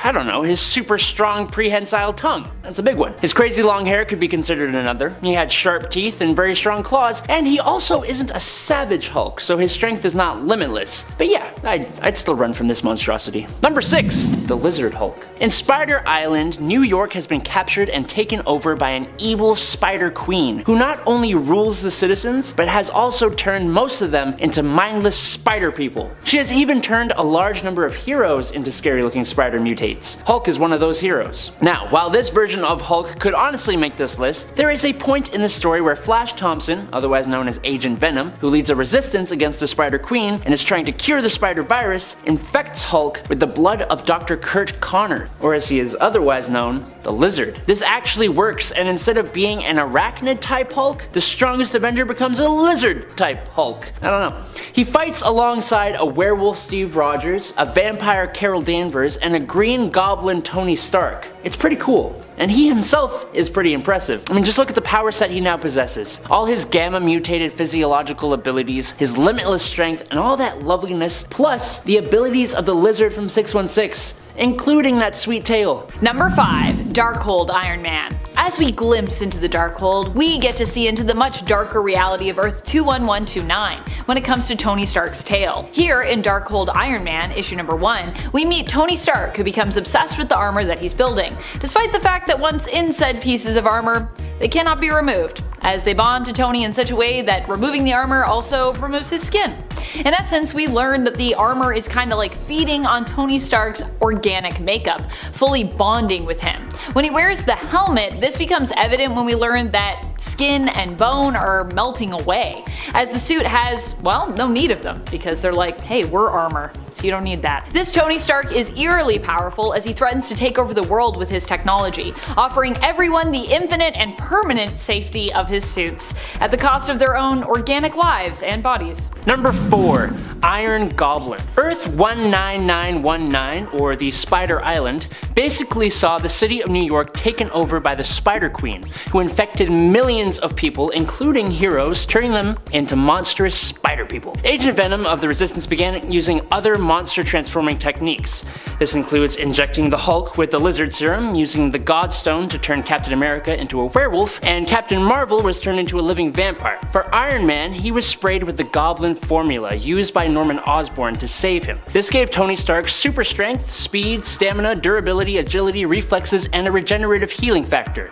I don't know, his super strong prehensile tongue. That's a big one. His crazy long hair could be considered another. He had sharp teeth and very strong claws, and he also isn't a savage Hulk, so his strength is not limitless. But yeah, I'd still run from this monstrosity. Number 6, the Lizard Hulk. In Spider Island, New York has been captured and taken over by an evil Spider Queen, who not only rules the citizens, but has also turned most of them into mindless spider people. She has even turned a large number of heroes into scary looking spider mutates. Hulk is one of those heroes. Now, while this version of Hulk could honestly make this list, there is a point in the story where Flash Thompson, otherwise known as Agent Venom, who leads a resistance against the Spider Queen and is trying to cure the spider virus, infects Hulk with the blood of Dr. Kurt Connor, or as he is otherwise known, the Lizard. This actually works, and instead of being an arachnid type Hulk, the strongest Avenger becomes a lizard type Hulk. I don't know. He fights alongside a werewolf Steve Rogers, a vampire Carol Danvers, and a green goblin Tony Stark. It's pretty cool. And he himself is pretty impressive. I mean, just look at the power set he now possesses. All his gamma mutated physiological abilities, his limitless strength, and all that loveliness, plus the abilities of the Lizard from 616. Including that sweet tail. Number 5, Darkhold Iron Man. As we glimpse into the Darkhold, we get to see into the much darker reality of Earth 21129 when it comes to Tony Stark's tale. Here in Darkhold Iron Man, issue number 1, we meet Tony Stark, who becomes obsessed with the armor that he's building, despite the fact that once in said pieces of armor, they cannot be removed, as they bond to Tony in such a way that removing the armor also removes his skin. In essence, we learn that the armor is kinda like feeding on Tony Stark's organic makeup, fully bonding with him. When he wears the helmet, this becomes evident when we learn that skin and bone are melting away, as the suit has, well, no need of them, because they're like, hey, we're armor, so you don't need that. This Tony Stark is eerily powerful as he threatens to take over the world with his technology, offering everyone the infinite and permanent safety of his suits, at the cost of their own organic lives and bodies. Number 4, Iron Goblin. Earth 19919, or the Spider Island, basically saw the city of New York taken over by the Spider Queen, who infected millions of people, including heroes, turning them into monstrous spider people. Agent Venom of the Resistance began using other monster transforming techniques. This includes injecting the Hulk with the Lizard Serum, using the Godstone to turn Captain America into a werewolf, and Captain Marvel was turned into a living vampire. For Iron Man, he was sprayed with the Goblin formula used by Norman Osborn to save him. This gave Tony Stark super strength, speed, stamina, durability, agility, reflexes, and a regenerative healing factor.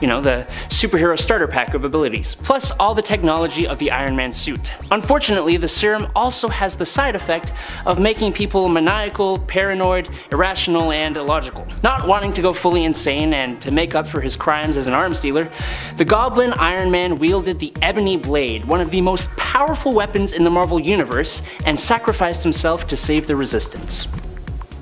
You know, the superhero starter pack of abilities. Plus all the technology of the Iron Man suit. Unfortunately, the serum also has the side effect of making people maniacal, paranoid, irrational, and illogical. Not wanting to go fully insane and to make up for his crimes as an arms dealer, the Goblin Iron Man wielded the Ebony Blade, one of the most powerful weapons in the Marvel Universe, and sacrificed himself to save the Resistance.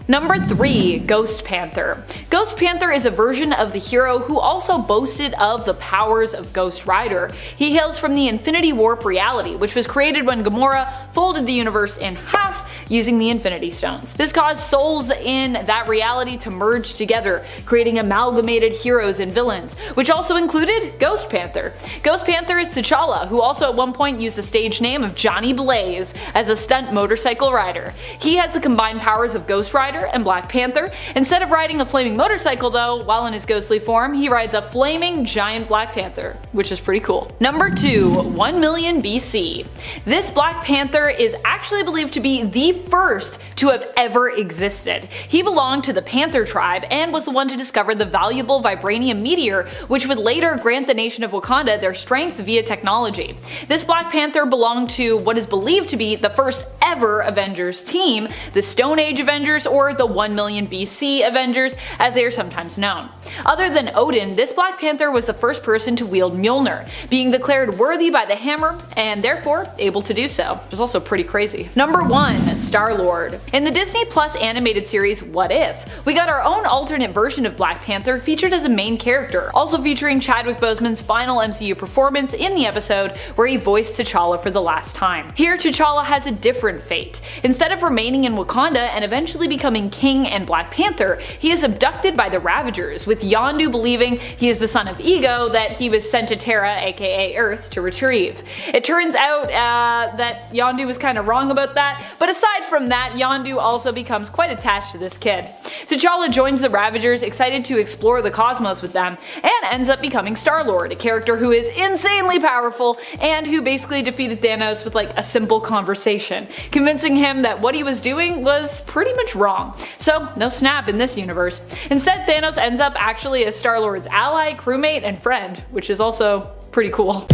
Number 3, Ghost Panther. Ghost Panther is a version of the hero who also boasted of the powers of Ghost Rider. He hails from the Infinity Warp reality, which was created when Gamora folded the universe in half using the Infinity Stones. This caused souls in that reality to merge together, creating amalgamated heroes and villains, which also included Ghost Panther. Ghost Panther is T'Challa, who also at one point used the stage name of Johnny Blaze as a stunt motorcycle rider. He has the combined powers of Ghost Rider and Black Panther. Instead of riding a flaming motorcycle though, while in his ghostly form, he rides a flaming giant Black Panther, which is pretty cool. Number 2, 1 million BC. This Black Panther is actually believed to be the first to have ever existed. He belonged to the Panther tribe and was the one to discover the valuable vibranium meteor, which would later grant the nation of Wakanda their strength via technology. This Black Panther belonged to what is believed to be the first ever Avengers team, the Stone Age Avengers, or the 1 million BC Avengers as they are sometimes known. Other than Odin, this Black Panther was the first person to wield Mjolnir, being declared worthy by the hammer and therefore able to do so, which is also pretty crazy. Number 1, Star-Lord. In the Disney Plus animated series What If, we got our own alternate version of Black Panther featured as a main character, also featuring Chadwick Boseman's final MCU performance in the episode where he voiced T'Challa for the last time. Here T'Challa has a different fate. Instead of remaining in Wakanda and eventually becoming King and Black Panther, he is abducted by the Ravagers, with Yondu believing he is the son of Ego that he was sent to Terra, aka Earth, to retrieve. It turns out that Yondu was kinda wrong about that, but aside Aside from that, Yondu also becomes quite attached to this kid. T'Challa joins the Ravagers, excited to explore the cosmos with them, and ends up becoming Star-Lord, a character who is insanely powerful and who basically defeated Thanos with like a simple conversation, convincing him that what he was doing was pretty much wrong. So no snap in this universe. Instead, Thanos ends up actually as Star-Lord's ally, crewmate, and friend, which is also pretty cool.